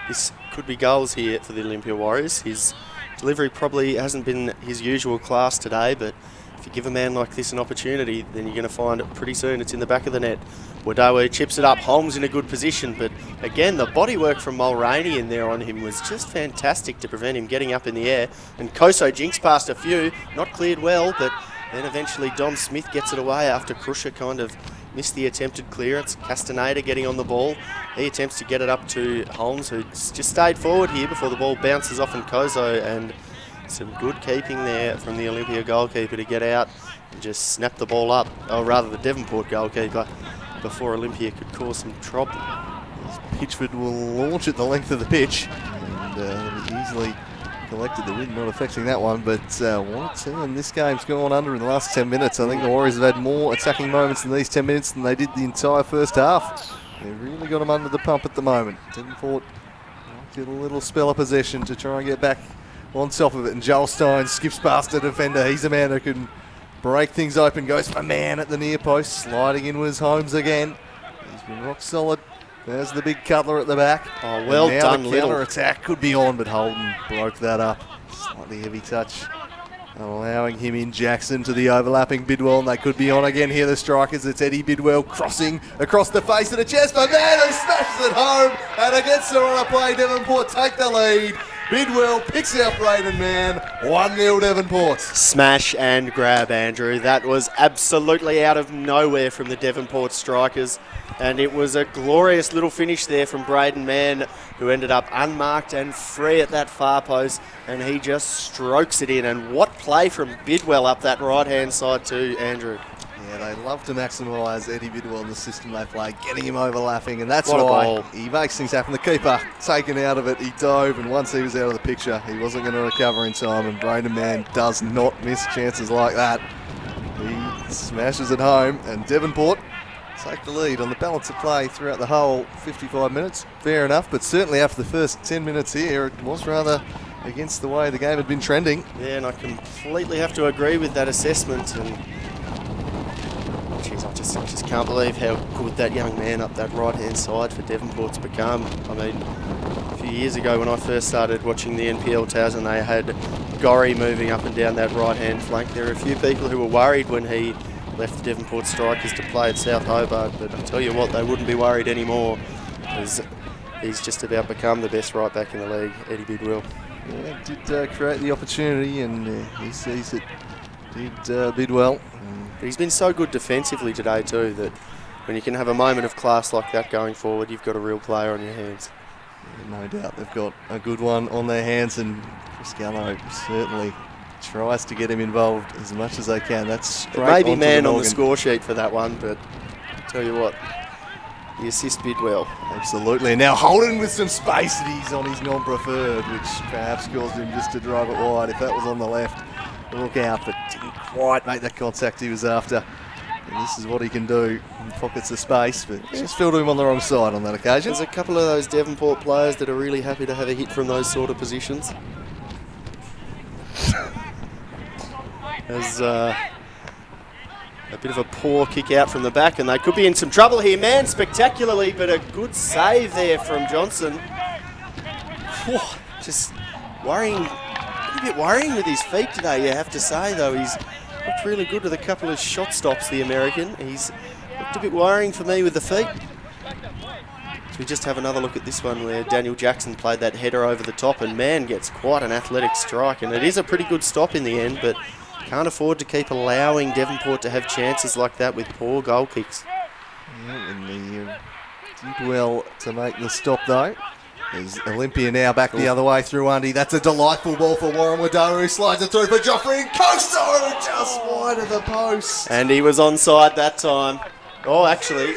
This could be goals here for the Olympia Warriors. His delivery probably hasn't been his usual class today, but if you give a man like this an opportunity, then you're going to find it pretty soon it's in the back of the net. Wadowo chips it up. Holmes in a good position, but again, the bodywork from Mulroney in there on him was just fantastic to prevent him getting up in the air. And Koso jinks past a few, not cleared well, but then eventually Dom Smith gets it away after Crusher kind of missed the attempted clearance. Castaneda getting on the ball. He attempts to get it up to Holmes, who just stayed forward here before the ball bounces off Nkoso, and some good keeping there from the Olympia goalkeeper to get out and just snap the ball up, or rather the Devonport goalkeeper, before Olympia could cause some trouble. Pitchford will launch it the length of the pitch, and easily collected the win, not affecting that one, but what a turn this game's gone under in the last 10 minutes. I think the Warriors have had more attacking moments in these 10 minutes than they did the entire first half. They've really got them under the pump at the moment. Devonport get a little spell of possession to try and get back on top of it, and Joel Stein skips past the defender. He's a man who can break things open, goes for man at the near post, sliding in was Holmes again. He's been rock solid. There's the big Cutler at the back. Oh, well done, the Little. counter-attack could be on, but Holden broke that up. Slightly heavy touch, allowing him in Jackson to the overlapping Bidwell, and they could be on again here, the strikers. It's Eddie Bidwell crossing across the face of the chest for man, who smashes it home, and against her on a play, Devonport take the lead. Bidwell picks out Braden Mann, 1-0 Devonport. Smash and grab, Andrew. That was absolutely out of nowhere from the Devonport strikers, and it was a glorious little finish there from Braden Mann, who ended up unmarked and free at that far post, and he just strokes it in. And what play from Bidwell up that right-hand side too, Andrew. Yeah, they love to maximise Eddie Bidwell in the system they play, getting him overlapping, and that's What a why ball. he makes things happen. The keeper taken out of it, he dove, and once he was out of the picture, he wasn't going to recover in time, and Braden Mann does not miss chances like that. He smashes it home, and Devonport take the lead on the balance of play throughout the whole 55 minutes. Fair enough, but certainly after the first 10 minutes here, it was rather against the way the game had been trending. Yeah, and I completely have to agree with that assessment. And geez, I just can't believe how good that young man up that right-hand side for Devonport's become. I mean, a few years ago when I first started watching the NPL TAS and they had Gorry moving up and down that right-hand flank, there were a few people who were worried when he left the Devonport strikers to play at South Hobart, but I tell you what, they wouldn't be worried anymore, because he's just about become the best right back in the league, Eddie Bidwell. Yeah, did create the opportunity, and he sees it. Did Bidwell. But he's been so good defensively today too, that when you can have a moment of class like that going forward, you've got a real player on your hands. Yeah, no doubt they've got a good one on their hands, and Chris Gallo certainly tries to get him involved as much as they can. That's straight Maybe onto man the on the noggin. score sheet for that one, but I tell you what, the assist Bidwell. Absolutely. Now Holden with some space, and he's on his non-preferred, which perhaps caused him just to drive it wide. If that was on the left, look out, but didn't quite make that contact he was after. And this is what he can do in pockets of space, but just fell to him on the wrong side on that occasion. There's a couple of those Devonport players that are really happy to have a hit from those sort of positions. There's a bit of a poor kick out from the back, and they could be in some trouble here. Man, spectacularly, but a good save there from Johnson. Whew, just worrying, a bit worrying with his feet today, you have to say, though. He's looked really good with a couple of shot stops, the American. He's looked a bit worrying for me with the feet. So we just have another look at this one where Daniel Jackson played that header over the top, and man gets quite an athletic strike, and it is a pretty good stop in the end, but can't afford to keep allowing Devonport to have chances like that with poor goal kicks. Yeah, and they did well to make the stop though. There's Olympia now back the other way through Undy. That's a delightful ball for Warren Wadowo, who slides it through for Joffrey and Costo just wide of the post. And he was onside that time. Oh, actually.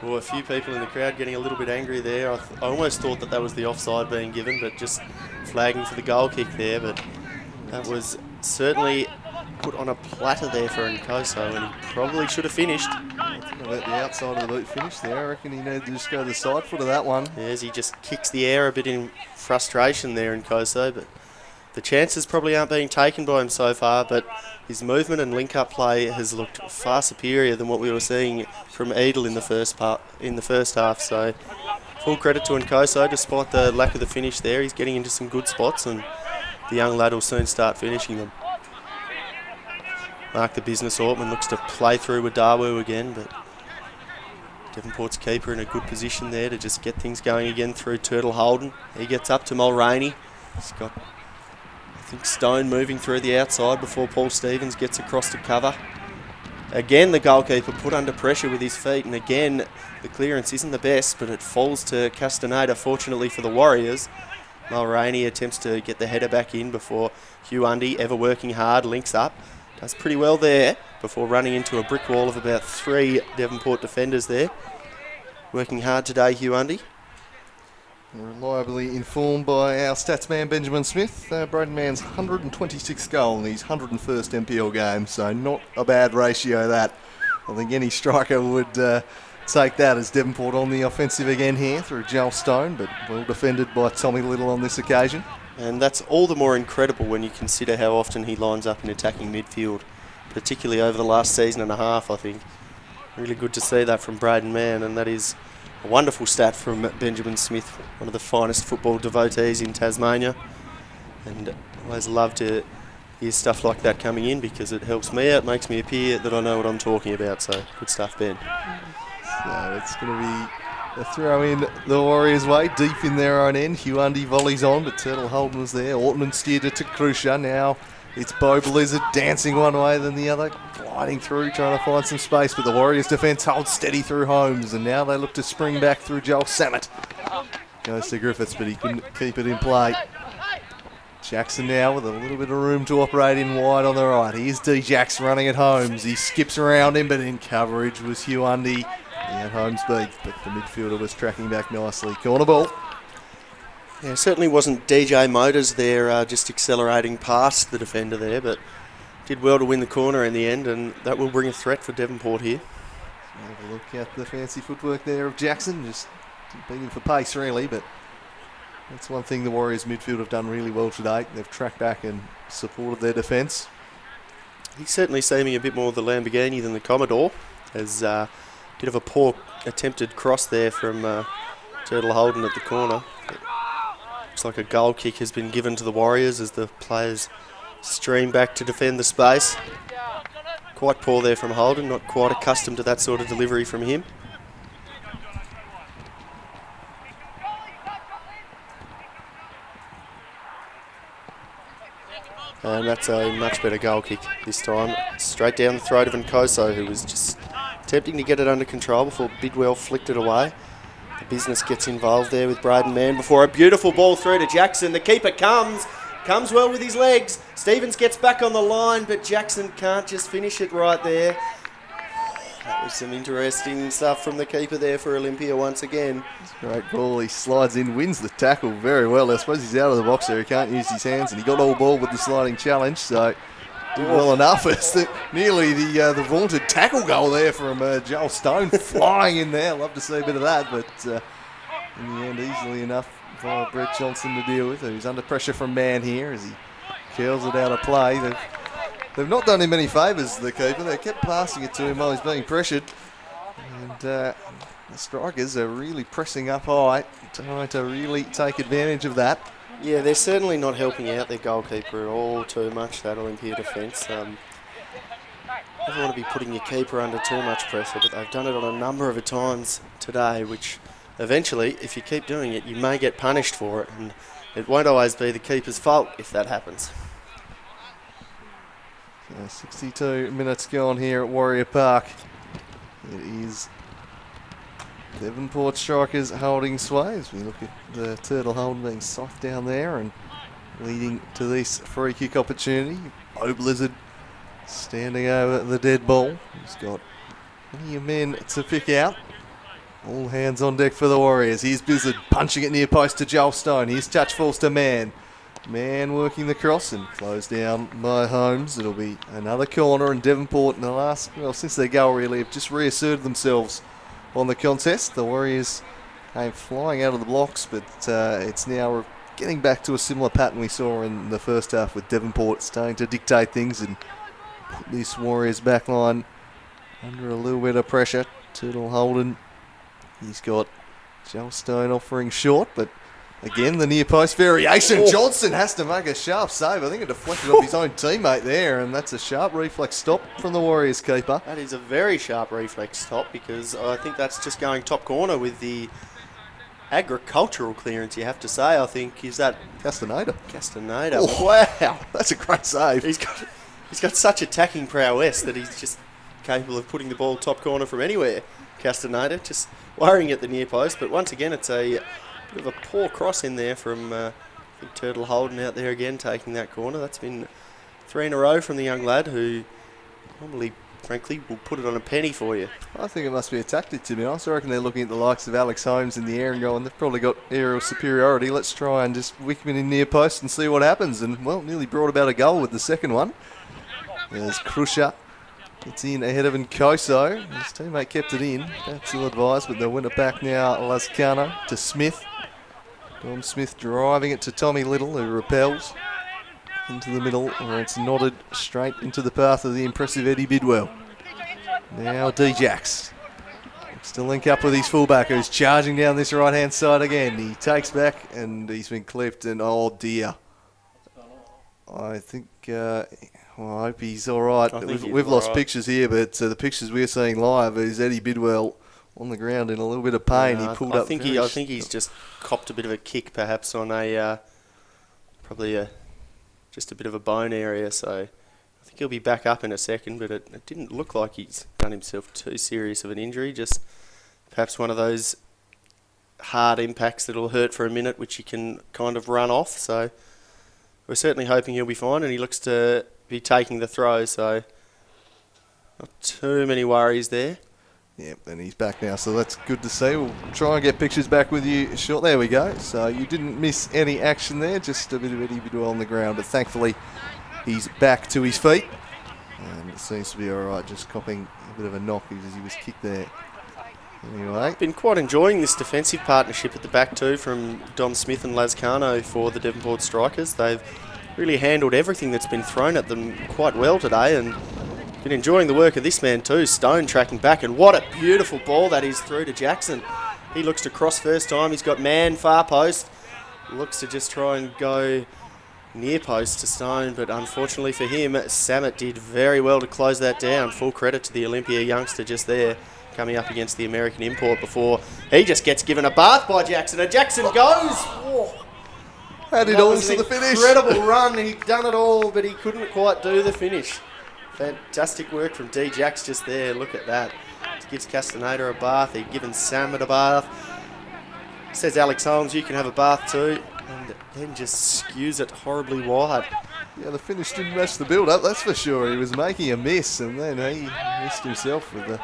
Well, a few people in the crowd getting a little bit angry there. I almost thought that was the offside being given, but just flagging for the goal kick there. But that was certainly put on a platter there for Nkoso, and he probably should have finished. Let the outside of the boot finish there. I reckon he needed to just go to the side foot of that one. As he just kicks the air a bit in frustration there, Nkoso, but the chances probably aren't being taken by him so far, but his movement and link-up play has looked far superior than what we were seeing from Edel in the first half. So full credit to Nkoso, despite the lack of the finish there. He's getting into some good spots, and the young lad will soon start finishing them. Mark the business. Ortman looks to play through with Dawu again, but Devonport's keeper in a good position there to just get things going again through Turtle Holden. He gets up to Mulroney. He's got, I think, Stone moving through the outside before Paul Stevens gets across to cover. Again, the goalkeeper put under pressure with his feet, and again, the clearance isn't the best, but it falls to Castaneda, fortunately for the Warriors. Mulroney attempts to get the header back in before Huundy, ever working hard, links up. Does pretty well there before running into a brick wall of about 3 Devonport defenders there. Working hard today, Huundy. Reliably informed by our stats man Benjamin Smith. Braden Mann's 126th goal in his 101st NPL game, so not a bad ratio that. I think any striker would take that as Devonport on the offensive again here through Joel Stone, but well defended by Tommy Little on this occasion. And that's all the more incredible when you consider how often he lines up in attacking midfield, particularly over the last season and a half, I think. Really good to see that from Braden Mann, and that is a wonderful stat from Benjamin Smith, one of the finest football devotees in Tasmania. And I always love to hear stuff like that coming in because it helps me out, makes me appear that I know what I'm talking about. So good stuff, Ben. So it's going to be a throw in the Warriors' way, deep in their own end. Huundy volleys on, but Turtle Holden was there. Ortman steered it to Crucia. Now it's Bo Blizzard dancing one way then the other, gliding through, trying to find some space, but the Warriors' defence holds steady through Holmes, and now they look to spring back through Joel Samet. Goes to Griffiths, but he couldn't keep it in play. Jackson now with a little bit of room to operate in wide on the right. Here's D. Jax running at Holmes. He skips around him, but in coverage was Huundy. He had Holmes beat, but the midfielder was tracking back nicely. Corner ball. Yeah, it certainly wasn't DJ Motors there just accelerating past the defender there, but did well to win the corner in the end, and that will bring a threat for Devonport here. Have a look at the fancy footwork there of Jackson, just beating for pace really, but that's one thing the Warriors midfield have done really well today. They've tracked back and supported their defence. He's certainly seeming a bit more the Lamborghini than the Commodore, as a bit of a poor attempted cross there from Turtle Holden at the corner. Looks like a goal kick has been given to the Warriors as the players stream back to defend the space. Quite poor there from Holden, not quite accustomed to that sort of delivery from him. And that's a much better goal kick this time. Straight down the throat of Nkoso, who was just attempting to get it under control before Bidwell flicked it away. The business gets involved there with Braden Mann before a beautiful ball through to Jackson. The keeper comes well with his legs. Stevens gets back on the line, but Jackson can't just finish it right there. That was some interesting stuff from the keeper there for Olympia once again. Great ball, he slides in, wins the tackle very well. I suppose he's out of the box there, he can't use his hands, and he got all ball with the sliding challenge, so did well enough. It's nearly the vaunted tackle goal there from Joel Stone, flying in there. Love to see a bit of that, but in the end, easily enough for Brett Johnson to deal with, who's under pressure from Mann here as he curls it out of play. They've not done him any favours, the keeper. They kept passing it to him while he's being pressured. And the strikers are really pressing up high, trying to really take advantage of that. Yeah, they're certainly not helping out their goalkeeper at all too much, that Olympia defence. Never want to be putting your keeper under too much pressure, but they've done it on a number of times today, which eventually, if you keep doing it, you may get punished for it, and it won't always be the keeper's fault if that happens. 62 minutes gone here at Warrior Park. It is Devonport strikers holding sway as we look at the Turtle Holden being soft down there and leading to this free kick opportunity. Bo Blizzard standing over the dead ball. He's got plenty of men to pick out. All hands on deck for the Warriors. Here's Blizzard punching it near post to Joel Stone. Here's touch falls to Mann. Mann working the cross and closed down by Holmes. It'll be another corner, and Devonport in the last, since their goal really, have just reasserted themselves on the contest. The Warriors came flying out of the blocks, but it's now getting back to a similar pattern we saw in the first half with Devonport starting to dictate things and put this Warriors back line under a little bit of pressure. Turtle Holden, he's got Joel Stone offering short, but Again, the near post variation. Johnson has to make a sharp save. I think it deflected off his own teammate there, and that's a sharp reflex stop from the Warriors keeper. That is a very sharp reflex stop, because I think that's just going top corner with the agricultural clearance, you have to say. I think, is that Castaneda. Oh. Wow. That's a great save. He's got such attacking prowess that he's just capable of putting the ball top corner from anywhere. Castaneda just worrying at the near post, but once again it's a bit of a poor cross in there from I think Turtle Holden out there again taking that corner. That's been 3 in a row from the young lad, who normally, frankly, will put it on a penny for you. I think it must be a tactic, to be honest. I reckon they're looking at the likes of Alex Holmes in the air and going, they've probably got aerial superiority. Let's try and just wick him in near post and see what happens. And, well, nearly brought about a goal with the second one. There's Crusher. It's in ahead of Nkoso. His teammate kept it in. That's ill-advised, but they'll win it back now. Lascano to Smith. Dom Smith driving it to Tommy Little, who repels into the middle, where it's nodded straight into the path of the impressive Eddie Bidwell. Now D-Jax. Looks to link up with his fullback, who's charging down this right-hand side again. He takes back, and he's been clipped, and oh dear. I think, well, I hope he's all right. We've lost pictures here, but the pictures we're seeing live is Eddie Bidwell on the ground in a little bit of pain. He pulled up. I think he's just copped a bit of a kick, perhaps on a just a bit of a bone area. So I think he'll be back up in a second. But it didn't look like he's done himself too serious of an injury. Just perhaps one of those hard impacts that'll hurt for a minute, which he can kind of run off. So we're certainly hoping he'll be fine, and he looks to be taking the throw. So not too many worries there. Yep, and he's back now, so that's good to see. We'll try and get pictures back with you short. There we go. So you didn't miss any action there, just a bit of Eddie Bidwell on the ground, but thankfully he's back to his feet. And it seems to be all right, just copping a bit of a knock as he was kicked there. Anyway. Been quite enjoying this defensive partnership at the back too from Dom Smith and Lascano for the Devonport Strikers. They've really handled everything that's been thrown at them quite well today, and been enjoying the work of this man too. Stone tracking back, and what a beautiful ball that is through to Jackson. He looks to cross first time. He's got man far post. Looks to just try and go near post to Stone, but unfortunately for him, Samet did very well to close that down. Full credit to the Olympia youngster just there, coming up against the American import before he just gets given a bath by Jackson, and Jackson goes. Oh. Had it all to the finish. Incredible run. He'd done it all, but he couldn't quite do the finish. Fantastic work from D-Jax just there. Look at that. Gives Castaneda a bath. He'd given Samet a bath. Says Alex Holmes, you can have a bath too. And then just skews it horribly wide. Yeah, the finish didn't match the build-up, that's for sure. He was making a miss, and then he missed himself with a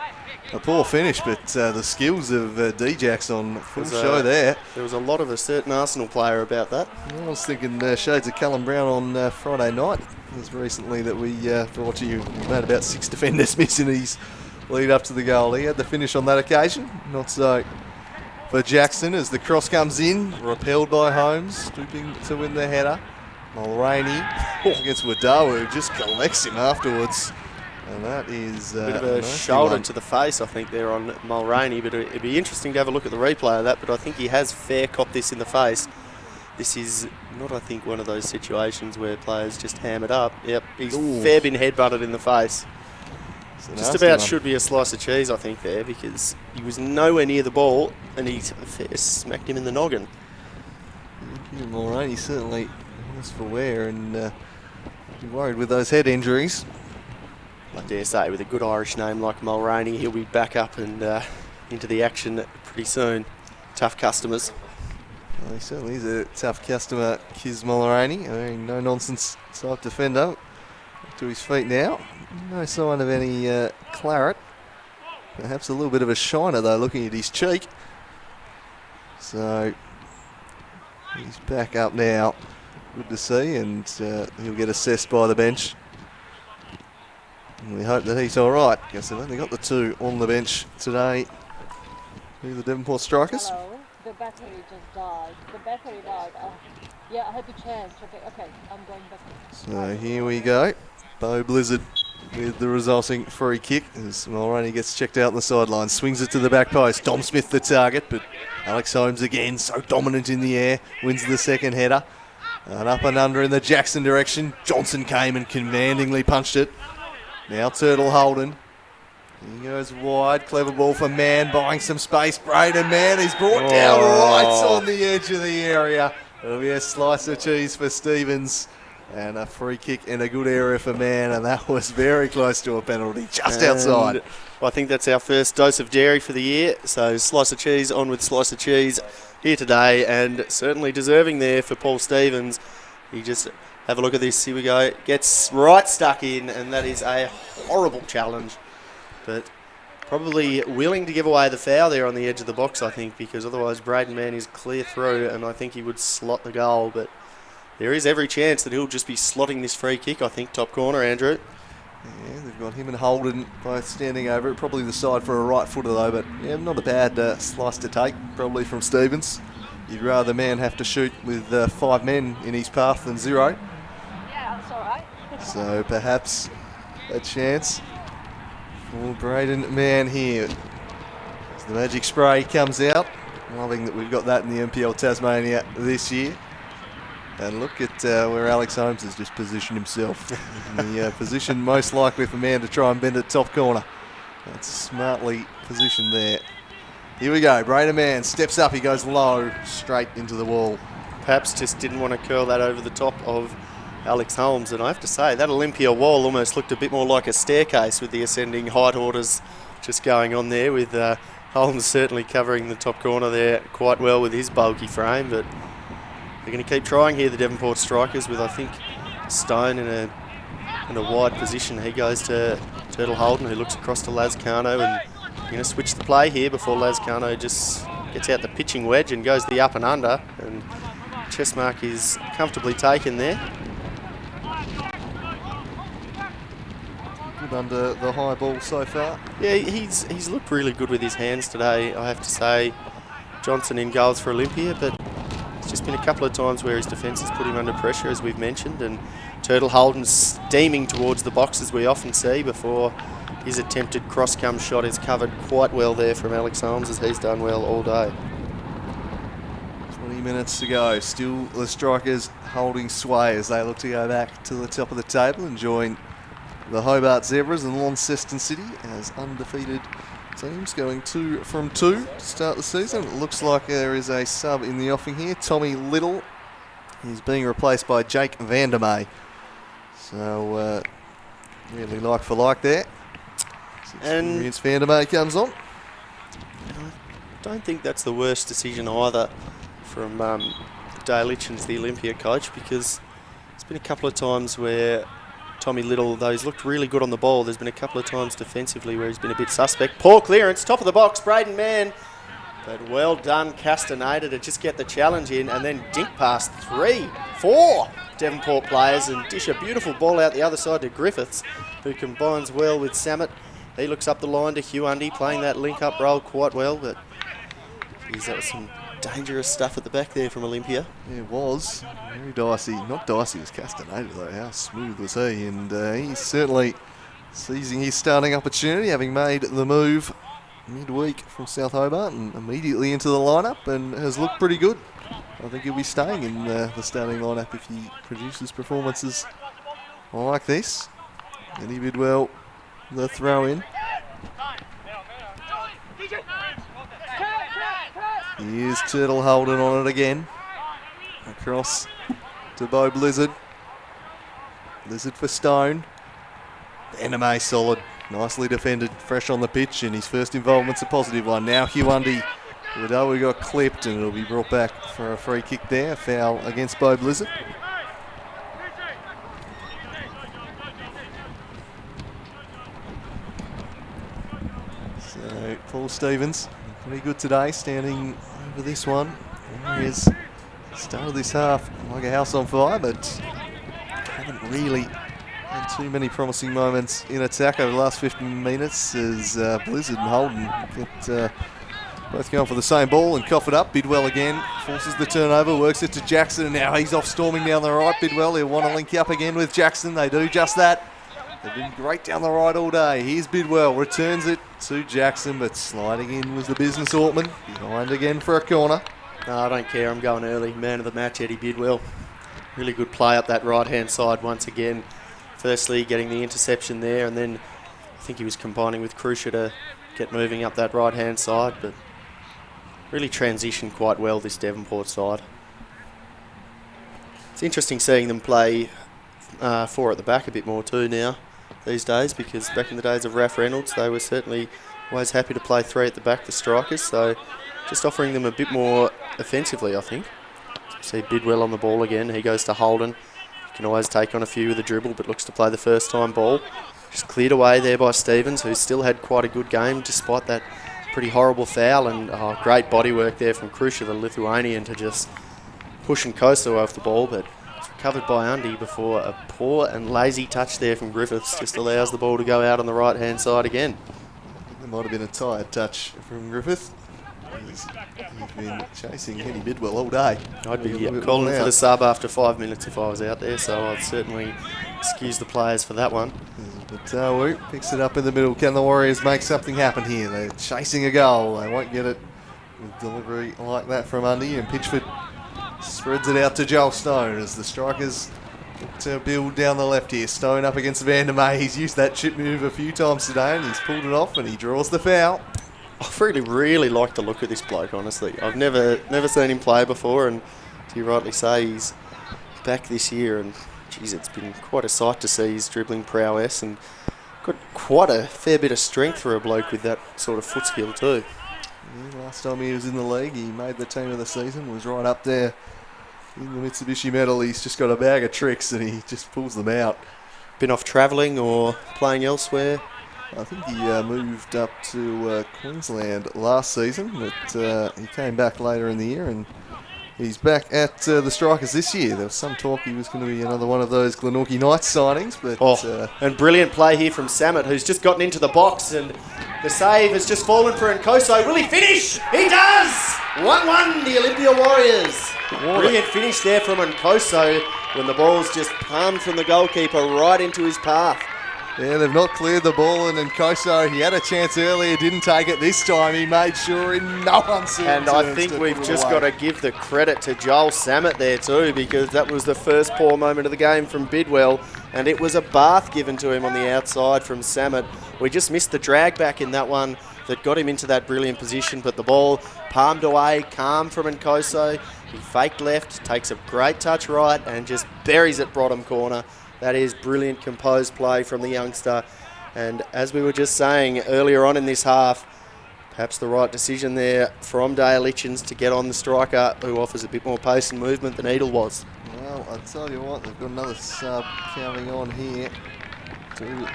poor finish. But the skills of D-Jax on full show there. There was a lot of a certain Arsenal player about that. I was thinking shades of Callum Brown on Friday night. It was recently that we thought you had about 6 defenders missing his lead up to the goal. He had the finish on that occasion. Not so for Jackson as the cross comes in, repelled by Holmes, stooping to win the header. Mulroney against Wadawa, who just collects him afterwards. And that is a bit of a shoulder to the face, I think, there on Mulroney. But it'd be interesting to have a look at the replay of that. But I think he has fair copped this in the face. This is not, I think, one of those situations where players just ham it up. Yep, he's fair been headbutted in the face. Just about should be a slice of cheese, I think, there, because he was nowhere near the ball and he smacked him in the noggin. Mulroney certainly was for wear and be worried with those head injuries. I dare say, with a good Irish name like Mulroney, he'll be back up and into the action pretty soon. Tough customers. Well, he certainly is a tough customer, Kiz Mulroney. I mean, no-nonsense type defender. To his feet now. No sign of any claret. Perhaps a little bit of a shiner, though, looking at his cheek. So he's back up now. Good to see, and he'll get assessed by the bench. And we hope that he's all right, because they've only got the 2 on the bench today. Who are the Devonport Strikers? Hello. The battery just died. The battery died. Yeah, I had to change. Okay, I'm going back. So here we go. Bo Blizzard with the resulting free kick as Mulroney gets checked out on the sideline, swings it to the back post. Dom Smith the target, but Alex Holmes again so dominant in the air, wins the second header. And up and under in the Jackson direction. Johnson came and commandingly punched it. Now Turtle Holden. He goes wide, clever ball for Mann, buying some space. Braden Mann, he's brought down right on the edge of the area. It'll be a slice of cheese for Stevens. And a free kick in a good area for Mann, and that was very close to a penalty, just outside. Well, I think that's our first dose of dairy for the year. So slice of cheese, on with slice of cheese here today, and certainly deserving there for Paul Stevens. You just have a look at this. Here we go. Gets right stuck in, and that is a horrible challenge. But probably willing to give away the foul there on the edge of the box, I think, because otherwise Braden Mann is clear through, and I think he would slot the goal. But there is every chance that he'll just be slotting this free kick, I think, top corner, Andrew. Yeah, they've got him and Holden both standing over it. Probably the side for a right footer though, but yeah, not a bad slice to take, probably from Stevens. You'd rather man have to shoot with 5 men in his path than 0. Yeah, that's all right. So perhaps a chance for Braden Mann here. As the magic spray comes out. Loving that we've got that in the NPL Tasmania this year. And look at where Alex Holmes has just positioned himself. In the position most likely for Mann to try and bend it top corner. That's smartly positioned there. Here we go. Braden Mann steps up. He goes low, straight into the wall. Perhaps just didn't want to curl that over the top of Alex Holmes. And I have to say, that Olympia wall almost looked a bit more like a staircase with the ascending height orders just going on there, with Holmes certainly covering the top corner there quite well with his bulky frame. But they're going to keep trying here, the Devonport strikers, with, I think, Stone in a wide position. He goes to Turtle Holden, who looks across to Lascano, and you're going to switch the play here before Lascano just gets out the pitching wedge and goes the up and under. And chest mark is comfortably taken there. Good under the high ball so far. Yeah, he's looked really good with his hands today, I have to say. Johnson in goals for Olympia, but it's just been a couple of times where his defence has put him under pressure, as we've mentioned, and Turtle Holden steaming towards the box, as we often see, before his attempted cross-come shot is covered quite well there from Alex Holmes, as he's done well all day. 20 minutes to go. Still the strikers holding sway as they look to go back to the top of the table and join the Hobart Zebras and Launceston City as undefeated teams, going 2 from 2 to start the season. It looks like there is a sub in the offing here. Tommy Little is being replaced by Jake Vandermeer. So really like for like there. And Vandermeer comes on. I don't think that's the worst decision either from Dale Hitchens, the Olympia coach, because there's been a couple of times where Tommy Little, though he's looked really good on the ball, there's been a couple of times defensively where he's been a bit suspect. Poor clearance, top of the box, Braden Mann. But well done, Castaneda, to just get the challenge in and then dink past 3, 4 Devonport players and dish a beautiful ball out the other side to Griffiths, who combines well with Samet. He looks up the line to Hugh Undy, playing that link-up role quite well, but geez, that was some dangerous stuff at the back there from Olympia. Yeah, it was. Very dicey. Not dicey as Castaneda, though. How smooth was he? And he's certainly seizing his starting opportunity, having made the move midweek from South Hobart and immediately into the lineup, and has looked pretty good. I think he'll be staying in the starting lineup if he produces performances like this. And he did well the throw in. Here's Turtle Holden on it again. Across to Bo Blizzard. Blizzard for Stone. Anime solid. Nicely defended. Fresh on the pitch, and his first involvement's a positive one. Now Hugh Undy. We got clipped, and it'll be brought back for a free kick there. A foul against Bo Blizzard. So Paul Stevens, pretty good today, standing over this one. He has started this half like a house on fire, but haven't really had too many promising moments in attack over the last 15 minutes as Blizzard and Holden get both going for the same ball and cough it up. Bidwell again forces the turnover, works it to Jackson, and now he's off storming down the right. Bidwell, he'll want to link up again with Jackson. They do just that. They've been great down the right all day. Here's Bidwell, returns it to Jackson, but sliding in was the business Ortman. Behind again for a corner. No, I don't care. I'm going early. Man of the match, Eddie Bidwell. Really good play up that right-hand side once again. Firstly, getting the interception there, and then I think he was combining with Crucier to get moving up that right-hand side, but really transitioned quite well, this Devonport side. It's interesting seeing them play 4 at the back a bit more too now these days, because back in the days of Raph Reynolds, they were certainly always happy to play 3 at the back, the strikers, so just offering them a bit more offensively, I think. See Bidwell on the ball again. He goes to Holden. He can always take on a few with a dribble, but looks to play the first time ball. Just cleared away there by Stevens, who still had quite a good game despite that pretty horrible foul, and great body work there from Crucier, the Lithuanian, to just push Nkoso off the ball, but it's recovered by Undy before a poor and lazy touch there from Griffiths just allows the ball to go out on the right-hand side again. There might have been a tired touch from Griffith. He's been chasing Eddie Bidwell all day. I'd be calling for the sub after 5 minutes if I was out there, so I'd certainly excuse the players for that one. But Woot picks it up in the middle. Can the Warriors make something happen here? They're chasing a goal. They won't get it with delivery like that from Undy, and Pitchford spreads it out to Joel Stone as the strikers look to build down the left here. Stone up against Vandermeer. He's used that chip move a few times today, and he's pulled it off, and he draws the foul. I really like the look of this bloke, honestly. I've never seen him play before, and as you rightly say, he's back this year, and geez, it's been quite a sight to see his dribbling prowess, and got quite a fair bit of strength for a bloke with that sort of foot skill too. Yeah, last time he was in the league, he made the team of the season, was right up there in the Mitsubishi medal. He's just got a bag of tricks, and he just pulls them out. Been off travelling or playing elsewhere? I think he moved up to Queensland last season, but he came back later in the year, and he's back at the Strikers this year. There was some talk he was going to be another one of those Glenorchy Knights signings, but... and brilliant play here from Samet, who's just gotten into the box, and the save has just fallen for Nkoso. Will he finish? He does! 1-1, the Olympia Warriors. Brilliant finish there from Nkoso when the ball's just palmed from the goalkeeper right into his path. Yeah, they've not cleared the ball, and Nkoso, he had a chance earlier, didn't take it this time. He made sure in no uncertain And I think we've just got to give the credit to Joel Samet there too, because that was the first poor moment of the game from Bidwell, and it was a bath given to him on the outside from Samet. We just missed the drag back in that one that got him into that brilliant position, but the ball palmed away, calm from Nkoso. He faked left, takes a great touch right, and just buries it bottom corner. That is brilliant composed play from the youngster. And as we were just saying earlier on in this half, perhaps the right decision there from Dale Litchens to get on the striker who offers a bit more pace and movement than Edel was. Well, I'll tell you what, they've got another sub coming on here to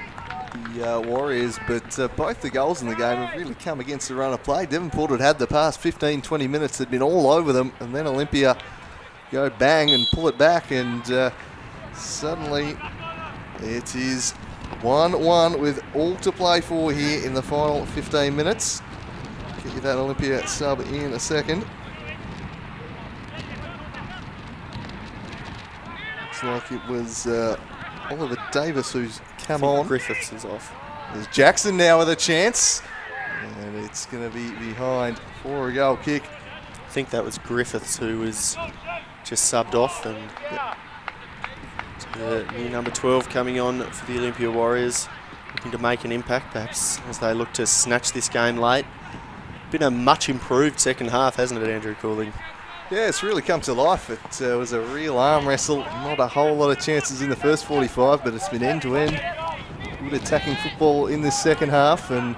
the Warriors, but both the goals in the game have really come against the run of play. Devonport had the past 15-20 minutes, had been all over them, and then Olympia go bang and pull it back, and suddenly it is 1-1 with all to play for here in the final 15 minutes. Get you that Olympia sub in a second. Looks like it was Oliver Davis who's come on. Griffiths is off. There's Jackson now with a chance, and it's going to be behind for a goal kick. I think that was Griffiths who was just subbed off, and new number 12 coming on for the Olympia Warriors, looking to make an impact perhaps as they look to snatch this game late. Been a much improved second half, hasn't it, Andrew Cooling? Yeah, it's really come to life. It was a real arm wrestle, not a whole lot of chances in the first 45, but it's been end-to-end. Good attacking football in this second half, and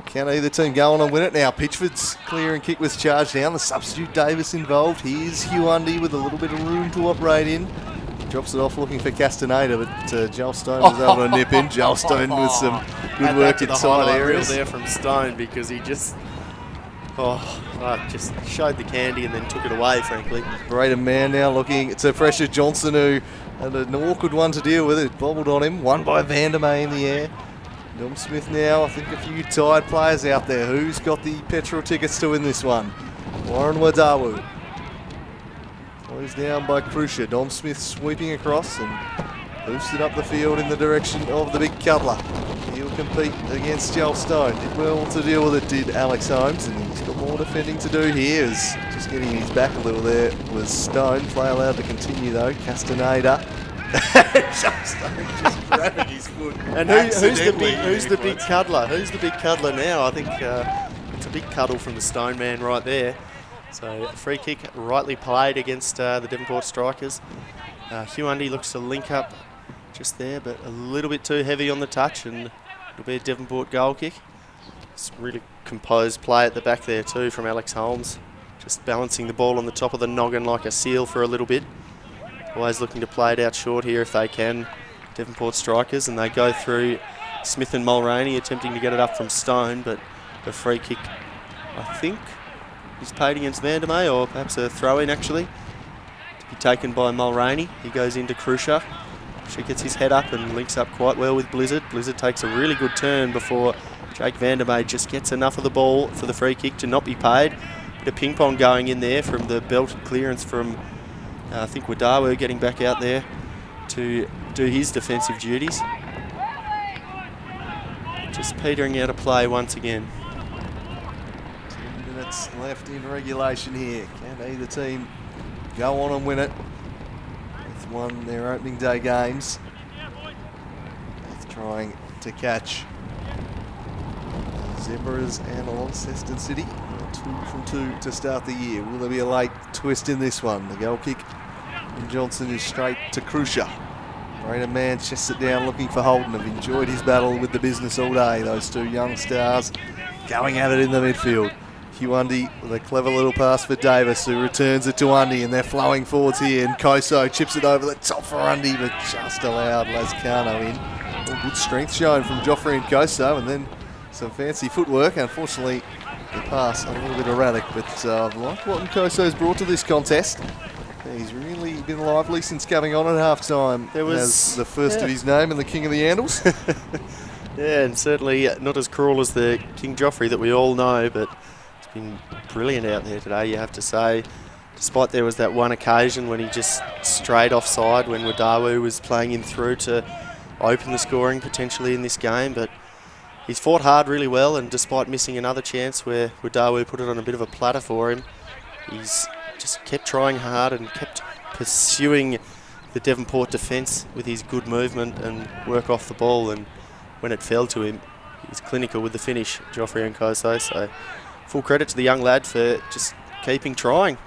can either team go on and win it now? Pitchford's clear and kick was charged down. The substitute Davis involved. Here's Hugh Undy with a little bit of room to operate in. Drops it off looking for Castaneda, but Joel Stone was able to nip in. Joel Stone with some good work inside areas. There from Stone, because he just just showed the candy and then took it away, frankly. Great man now looking to pressure Johnson, who had an awkward one to deal with. It bobbled on him, won by Vandermeer in the air. Dominic Smith now, I think a few tired players out there. Who's got the petrol tickets to win this one? Warren Wadawu. Closed down by Crucier. Dom Smith sweeping across, and Boosted up the field in the direction of the big cuddler. He'll compete against Joel Stone. Did well to deal with it, did Alex Holmes, and he's got more defending to do here. Is just getting his back a little there was Stone. Play allowed to continue though. Castaneda. Joel Stone just grabbing his foot. And who's the big cuddler? Who's the big cuddler now? I think it's a big cuddle from the Stone man right there. So a free kick rightly played against the Devonport Strikers. Hughundy looks to link up just there, but a little bit too heavy on the touch, and it'll be a Devonport goal kick. It's really composed play at the back there too from Alex Holmes. Just balancing the ball on the top of the noggin like a seal for a little bit. Always looking to play it out short here if they can, Devonport Strikers, and they go through Smith and Mulroney attempting to get it up from Stone, but the free kick, I think, is paid against Vandermeer, or perhaps a throw-in actually, to be taken by Mulroney. He goes into Krusher. She gets his head up and links up quite well with Blizzard. Blizzard takes a really good turn before Jake Vandermeer just gets enough of the ball for the free kick to not be paid. Bit of ping pong going in there from the belt clearance from, I think, Wadawu getting back out there to do his defensive duties. Just petering out of play once again. 10 minutes left in regulation here. Can either team go on and win it? Both won their opening day games. Both trying to catch Zebras and Launceston City. 2 from 2 to start the year. Will there be a late twist in this one? The goal kick from Johnson is straight to Krusher. Braden Mann chests it down looking for Holden. Have enjoyed his battle with the business all day. Those two young stars going at it in the midfield. Hughundy with a clever little pass for Davis, who returns it to Undy, and they're flowing forwards here. And Koso chips it over the top for Undy, but just allowed Lascano in. Well, good strength shown from Joffrey and Koso, and then some fancy footwork. Unfortunately, the pass a little bit erratic, but I like what Koso's brought to this contest. He's really been lively since coming on at half-time. There was as the first of his name and the king of the Andals. Yeah, and certainly not as cruel as the King Joffrey that we all know, but it's been brilliant out there today, you have to say. Despite there was that one occasion when he just strayed offside when Wadawu was playing him through to open the scoring potentially in this game, but he's fought hard really well, and despite missing another chance where Wadawu put it on a bit of a platter for him, he's just kept trying hard and kept pursuing the Devonport defence with his good movement and work off the ball, and when it fell to him, he was clinical with the finish, Joffrey and Koso, so full credit to the young lad for just keeping trying.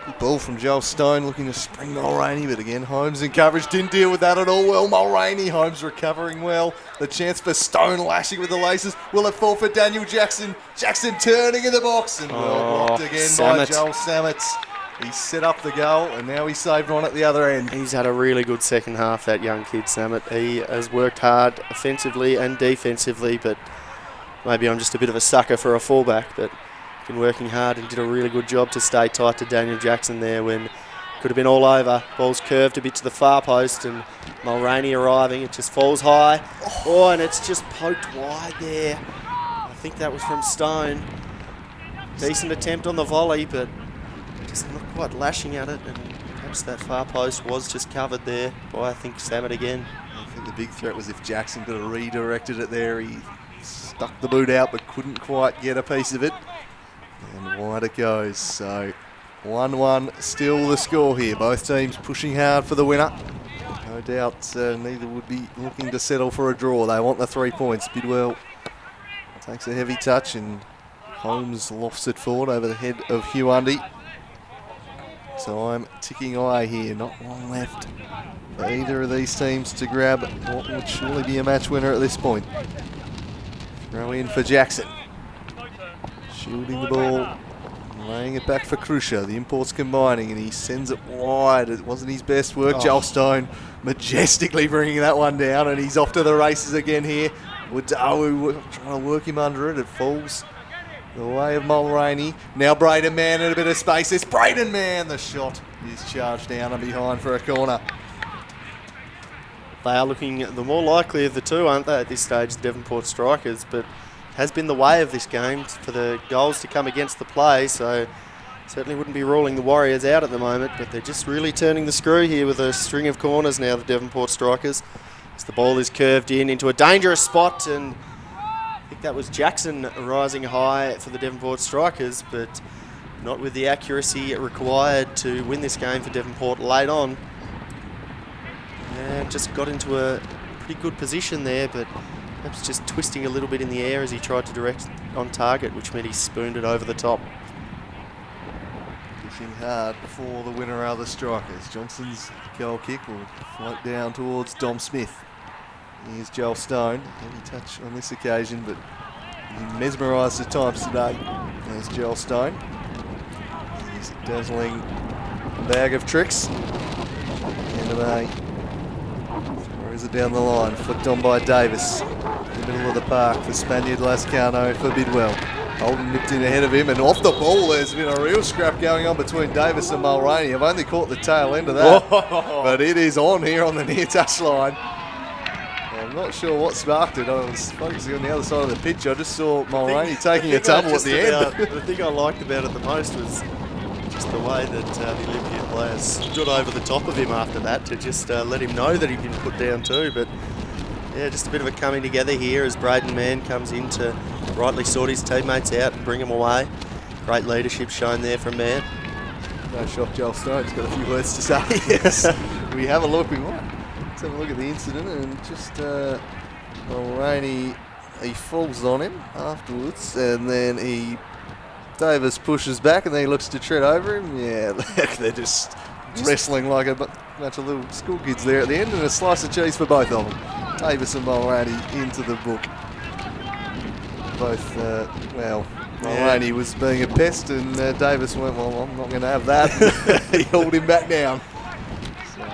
Good ball from Joel Stone looking to spring Mulroney, but again Holmes in coverage didn't deal with that at all well. Mulroney, Holmes recovering well. The chance for Stone lashing with the laces. Will it fall for Daniel Jackson? Jackson turning in the box, and well blocked again by Joel Sammets. He set up the goal, and now he's saved one at the other end. He's had a really good second half, that young kid, Samet. He has worked hard offensively and defensively, but maybe I'm just a bit of a sucker for a fullback, but been working hard and did a really good job to stay tight to Daniel Jackson there when could have been all over. Ball's curved a bit to the far post, and Mulroney arriving. It just falls high. Oh, and it's just poked wide there. I think that was from Stone. Decent attempt on the volley, but just not quite lashing at it, and perhaps that far post was just covered there by, I think, Samet again. I think the big threat was if Jackson could have redirected it there. He stuck the boot out but couldn't quite get a piece of it. And wide it goes. So 1-1 still the score here. Both teams pushing hard for the winner. No doubt neither would be looking to settle for a draw. They want the 3 points. Bidwell takes a heavy touch, and Holmes lofts it forward over the head of Hughundy. Time ticking away here. Not long left for either of these teams to grab what would surely be a match winner at this point. Throw in for Jackson. Shielding the ball, laying it back for Krusher. The imports combining, and he sends it wide. It wasn't his best work. Joel Stone majestically bringing that one down, and he's off to the races again here. Wadawu trying to work him under it. It falls the way of Mulroney. Now Braden Mann in a bit of space. It's Braden Mann. The shot is charged down and behind for a corner. They are looking the more likely of the two, aren't they, at this stage, the Devonport Strikers, but has been the way of this game for the goals to come against the play, so Certainly wouldn't be ruling the Warriors out at the moment, but they're just really turning the screw here with a string of corners now, the Devonport strikers. As the ball is curved in into a dangerous spot, and I think that was Jackson rising high for the Devonport strikers, but not with the accuracy required to win this game for Devonport late on. And just got into a pretty good position there, but perhaps just twisting a little bit in the air as he tried to direct on target, which meant he spooned it over the top. Pushing hard for the winner are the strikers. Johnson's goal kick will float down towards Dom Smith. Here's Joel Stone. Any touch on this occasion, but he mesmerised at times today. There's Joel Stone. He's a dazzling bag of tricks. End of A. Throws it down the line, flicked on by Davis. In the middle of the park for Spaniard Lascano for Bidwell. Holden nipped in ahead of him, and off the ball there's been a real scrap going on between Davis and Mulroney. I've only caught the tail end of that, but it is on here on the near touch line. I'm not sure what sparked it. I was focusing on the other side of the pitch. I just saw Mulroney taking a tumble at the end. The thing I liked about it the most was just the way that the Olympia players stood over the top of him after that to just let him know that he'd been put down too. But yeah, just a bit of a coming together here as Braden Mann comes in to rightly sort his teammates out and bring them away. Great leadership shown there from Mann. No shock, Joel Stone's got a few words to say. Yes, we have a look. Let's have a look at the incident, and just Mulroney, he falls on him afterwards, and then Davis pushes back, and then he looks to tread over him. Yeah, they're just wrestling like a bunch of little school kids there at the end, and a slice of cheese for both of them. Davis and Mulroney into the book. Both, Mulroney was being a pest, and Davis went, well, I'm not going to have that. He hauled him back down. So,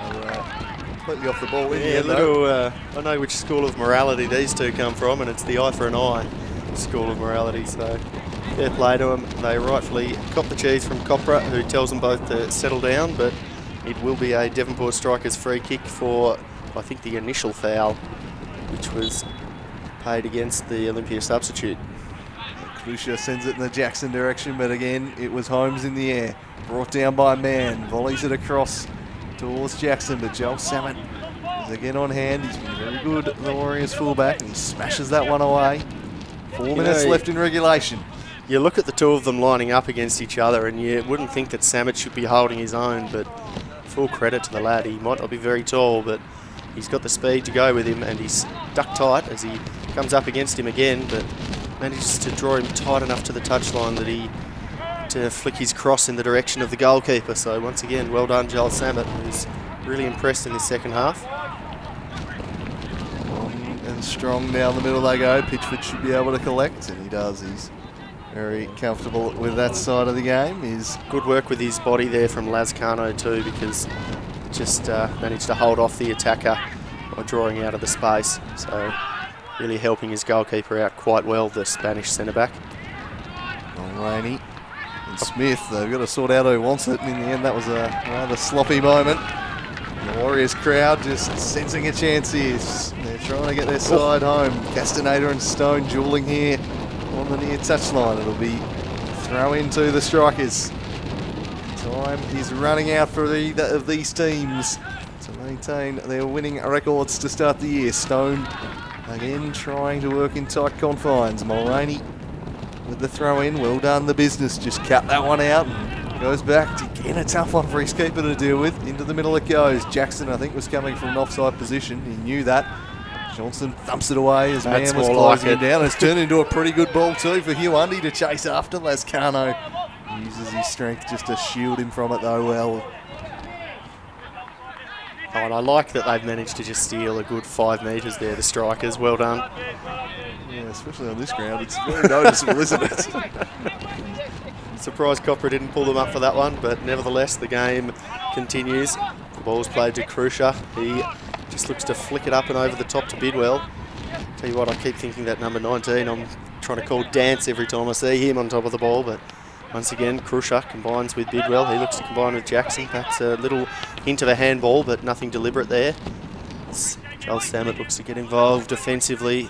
completely off the ball in the end, though. I know which school of morality these two come from, and it's the eye for an eye school of morality. So, fair play to them. They rightfully cop the cheese from Copra, who tells them both to settle down, but it will be a Devonport strikers free kick for, I think, the initial foul, which was paid against the Olympia substitute. Lucia sends it in the Jackson direction, but again, it was Holmes in the air. Brought down by Mann, volleys it across towards Jackson, but Joel Samet is again on hand. He's been very good, the Warriors fullback, and he smashes that one away. 4 minutes left in regulation. You look at the two of them lining up against each other, and you wouldn't think that Samet should be holding his own, but full credit to the lad. He might not be very tall, but he's got the speed to go with him, and he's stuck tight as he comes up against him again, but manages to draw him tight enough to the touchline that he to flick his cross in the direction of the goalkeeper. So once again, well done, Joel Samet, who's really impressed in this second half. Long and strong down the middle they go. Pitchford should be able to collect, and he does. He's very comfortable with that side of the game. He's good work with his body there from Lascano too, because just managed to hold off the attacker by drawing out of the space. So really helping his goalkeeper out quite well, the Spanish centre-back. Mulroney and Smith, they've got to sort out who wants it. And in the end, that was a rather sloppy moment. And the Warriors crowd just sensing a chance here. They're trying to get their side home. Castaneda and Stone duelling here on the near touchline. It'll be throw into the strikers. Time is running out for either of these teams to maintain their winning records to start the year. Stone again trying to work in tight confines. Mulroney with the throw in. Well done, the business. Just cut that one out and goes back to again a tough one for his keeper to deal with. Into the middle it goes. Jackson, I think, was coming from an offside position. He knew that. Johnson thumps it away as Mann was closing him down. It's turned into a pretty good ball too for Hugh Undy to chase after. Lascano uses his strength just to shield him from it though well. Oh, and I like that they've managed to just steal a good 5 metres there, the strikers. Well done. Yeah, especially on this ground. It's very noticeable, isn't it? Surprised Copra didn't pull them up for that one, but nevertheless the game continues. The ball's played to Krusher. He just looks to flick it up and over the top to Bidwell. Tell you what, I keep thinking that number 19, I'm trying to call Dance every time I see him on top of the ball, but once again, Krusher combines with Bidwell. He looks to combine with Jackson. Perhaps a little hint of a handball, but nothing deliberate there. Joel Samet looks to get involved defensively,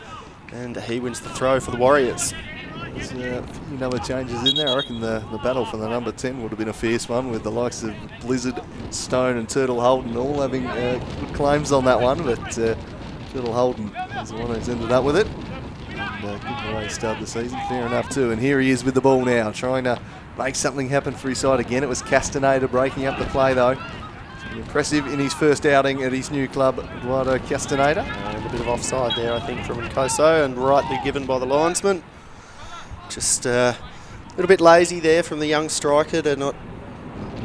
and he wins the throw for the Warriors. There's a few number changes in there. I reckon the battle for the number 10 would have been a fierce one, with the likes of Blizzard, Stone and Turtle Holden all having good claims on that one, but Turtle Holden is the one who's ended up with it. And good way to start the season, fair enough too. And here he is with the ball now, trying to make something happen for his side again. It was Castaneda breaking up the play though. Impressive in his first outing at his new club, Eduardo Castaneda. And a bit of offside there, I think, from Nkoso, and rightly given by the linesman. Just a little bit lazy there from the young striker to not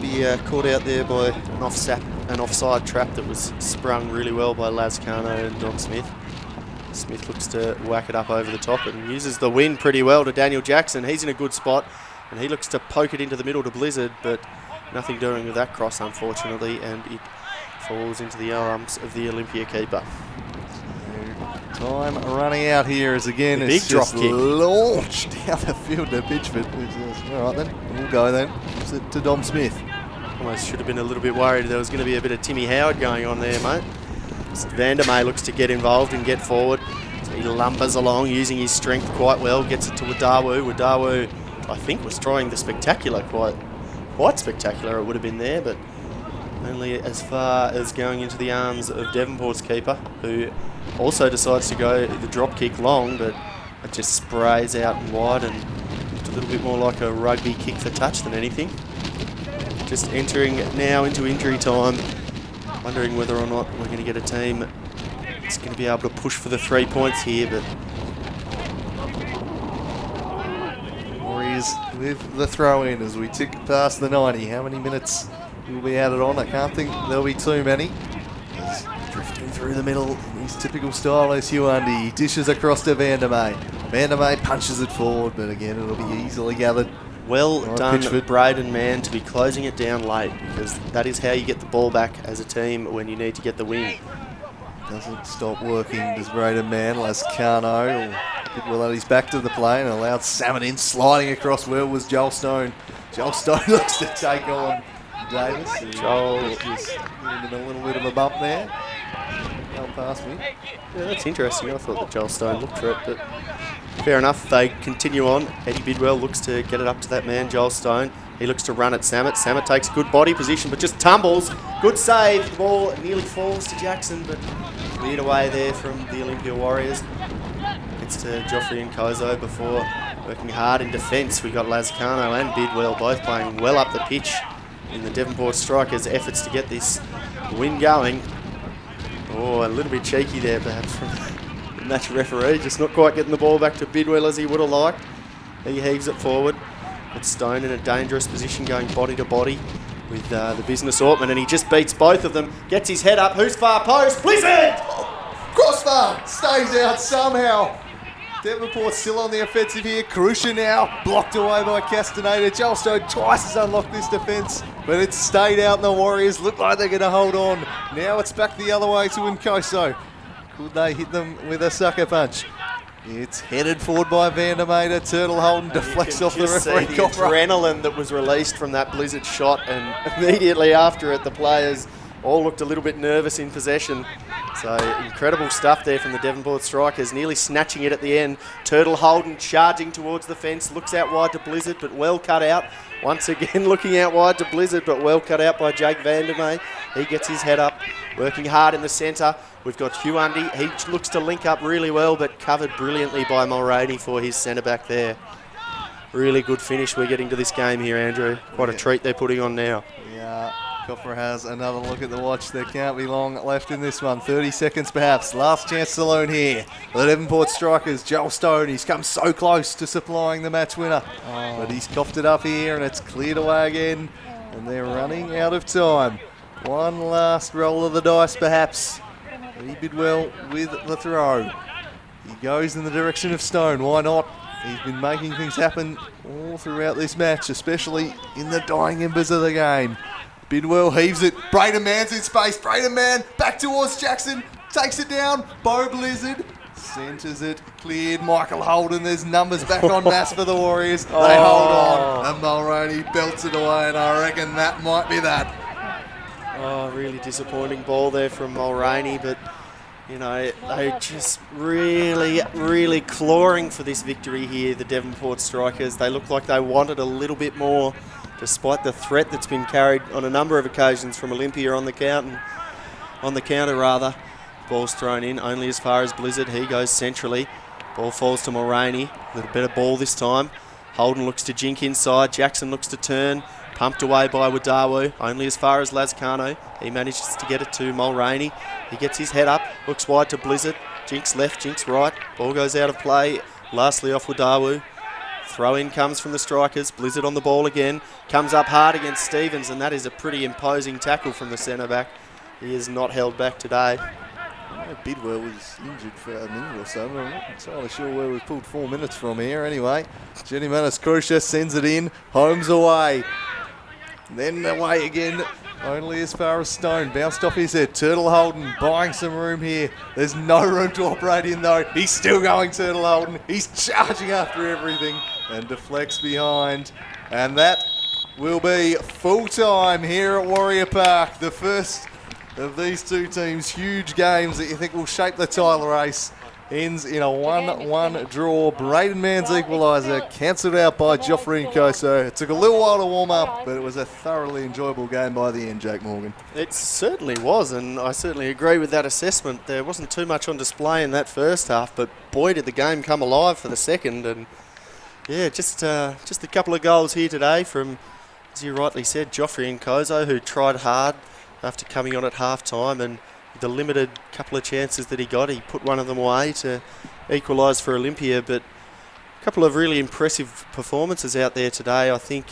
be caught out there by an offside trap that was sprung really well by Lazcano and Dom Smith. Smith looks to whack it up over the top and uses the wind pretty well to Daniel Jackson. He's in a good spot, and he looks to poke it into the middle to Blizzard, but nothing doing with that cross, unfortunately, and it falls into the arms of the Olympia keeper. Time running out here as again Big it's drop just kick. launched down the field to Pitchford. All right then, we'll go then to Dom Smith. Almost should have been a little bit worried there was going to be a bit of Timmy Howard going on there, mate. Vandermeer looks to get involved and get forward. So he lumbers along using his strength quite well, gets it to Wadawu. Wadawu, I think, was trying the spectacular, quite spectacular it would have been there, but only as far as going into the arms of Devonport's keeper, who also decides to go the drop kick long, but it just sprays out and wide, and it's a little bit more like a rugby kick for touch than anything. Just entering now into injury time, wondering whether or not we're going to get a team that's going to be able to push for the 3 points here, but Warriors with the throw in as we tick past the 90. How many minutes will be added on? I can't think there'll be too many. He's drifting through the middle in his typical style as Huandi. He dishes across to Vandermeer. Vandermeer punches it forward, but again it'll be easily gathered. well done, Pitchford. Braden Mann, to be closing it down late, because that is how you get the ball back as a team when you need to get the win. Doesn't stop working, does Braden Mann. Lascano did well at his back to the play and allowed Salmon in, sliding across where was Joel Stone. Joel Stone looks to take on Davis. Joel just giving him a little bit of a bump there. Going past me. Yeah, that's interesting. I thought that Joel Stone looked for it, but fair enough. They continue on. Eddie Bidwell looks to get it up to that man, Joel Stone. He looks to run at Samet. Samet takes good body position, but just tumbles. Good save. The ball nearly falls to Jackson, but cleared away there from the Olympia Warriors. Gets to Joffrey and Kozo before working hard in defence. We got Lazcano and Bidwell both playing well up the pitch in the Devonport Strikers' efforts to get this win going. Oh, a little bit cheeky there perhaps from the match referee. Just not quite getting the ball back to Bidwell as he would have liked. He heaves it forward. It's Stone in a dangerous position going body to body with the business Ortman, and he just beats both of them. Gets his head up. Who's far post? Blizzard! Crossbar stays out somehow. Devonport still on the offensive here. Karusha now blocked away by Castaneda. Joel Stone twice has unlocked this defence, but it's stayed out and the Warriors look like they're going to hold on. Now it's back the other way to Nkoso. Could they hit them with a sucker punch? It's headed forward by Vandermeer. Turtle Holden deflects off the referee. The adrenaline that was released from that Blizzard shot, and immediately after it, the players all looked a little bit nervous in possession. So incredible stuff there from the Devonport Strikers, nearly snatching it at the end. Turtle Holden charging towards the fence, looks out wide to Blizzard, but well cut out. Once again looking out wide to Blizzard, but well cut out by Jake Vandermeer. He gets his head up, working hard in the centre. We've got Huandi. He looks to link up really well, but covered brilliantly by Mulroney for his centre back there. Really good finish we're getting to this game here, Andrew. Quite a treat they're putting on now. Yeah, Coffer has another look at the watch. There can't be long left in this one. 30 seconds perhaps. Last chance saloon here. The Devonport Strikers, Joel Stone. He's come so close to supplying the match winner. But he's coughed it up here and it's cleared away again. And they're running out of time. One last roll of the dice perhaps. Eddie Bidwell with the throw. He goes in the direction of Stone. Why not? He's been making things happen all throughout this match, especially in the dying embers of the game. Bidwell heaves it. Braden Mann's in space. Braden Mann back towards Jackson. Takes it down. Bo Blizzard centres it. Cleared. Michael Holden. There's numbers back on mass for the Warriors. They hold on. And Mulroney belts it away, and I reckon that might be that. Oh, really disappointing ball there from Mulroney, but You know, they're just really clawing for this victory here, the Devonport Strikers. They look like they wanted a little bit more, despite the threat that's been carried on a number of occasions from Olympia on the counter. Ball's thrown in only as far as Blizzard. He goes centrally. Ball falls to Mulroney. A little better ball this time. Holden looks to jink inside. Jackson looks to turn. Pumped away by Wadawu, only as far as Lascano. He manages to get it to Mulroney. He gets his head up, looks wide to Blizzard. Jinks left, Jinks right. Ball goes out of play. Lastly off Wadawu. Throw in comes from the Strikers. Blizzard on the ball again. Comes up hard against Stevens, and that is a pretty imposing tackle from the centre back. He is not held back today. Bidwell was injured for a minute or so. I'm not entirely sure where we've pulled 4 minutes from here. Anyway, Jenny Manis Crucia sends it in. Holmes away. Then away again, only as far as Stone. Bounced off his head. Turtle Holden buying some room here. There's no room to operate in though. He's still going, Turtle Holden. He's charging after everything and deflects behind. And that will be full time here at Warrior Park. The first of these two teams' huge games that you think will shape the title race ends in a 1-1 draw. Braden Mann's equaliser cancelled out by Joffrey Nkoso. It took a little while to warm up, but it was a thoroughly enjoyable game by the end, Jake Morgan. It certainly was, and I certainly agree with that assessment. There wasn't too much on display in that first half, but boy did the game come alive for the second. And yeah, just a couple of goals here today from, as you rightly said, Joffrey Nkoso, who tried hard after coming on at half time, and the limited couple of chances that he got, he put one of them away to equalise for Olympia. But a couple of really impressive performances out there today. I think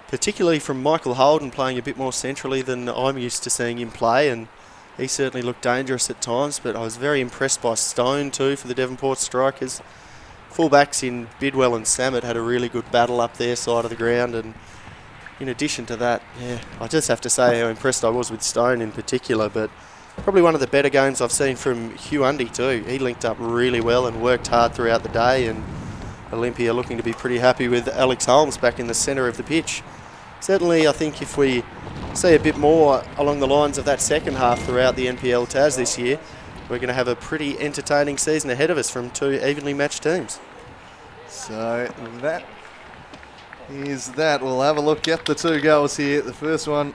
particularly from Michael Holden, playing a bit more centrally than I'm used to seeing him play, and he certainly looked dangerous at times. But I was very impressed by Stone too for the Devonport Strikers. Fullbacks in Bidwell and Samet had a really good battle up their side of the ground, and in addition to that, yeah, I just have to say how impressed I was with Stone in particular. But probably one of the better games I've seen from Hugh Undy too. He linked up really well and worked hard throughout the day, and Olympia looking to be pretty happy with Alex Holmes back in the centre of the pitch. Certainly, I think if we see a bit more along the lines of that second half throughout the NPL TAS this year, we're going to have a pretty entertaining season ahead of us from two evenly matched teams. So that is that. We'll have a look at the two goals here. The first one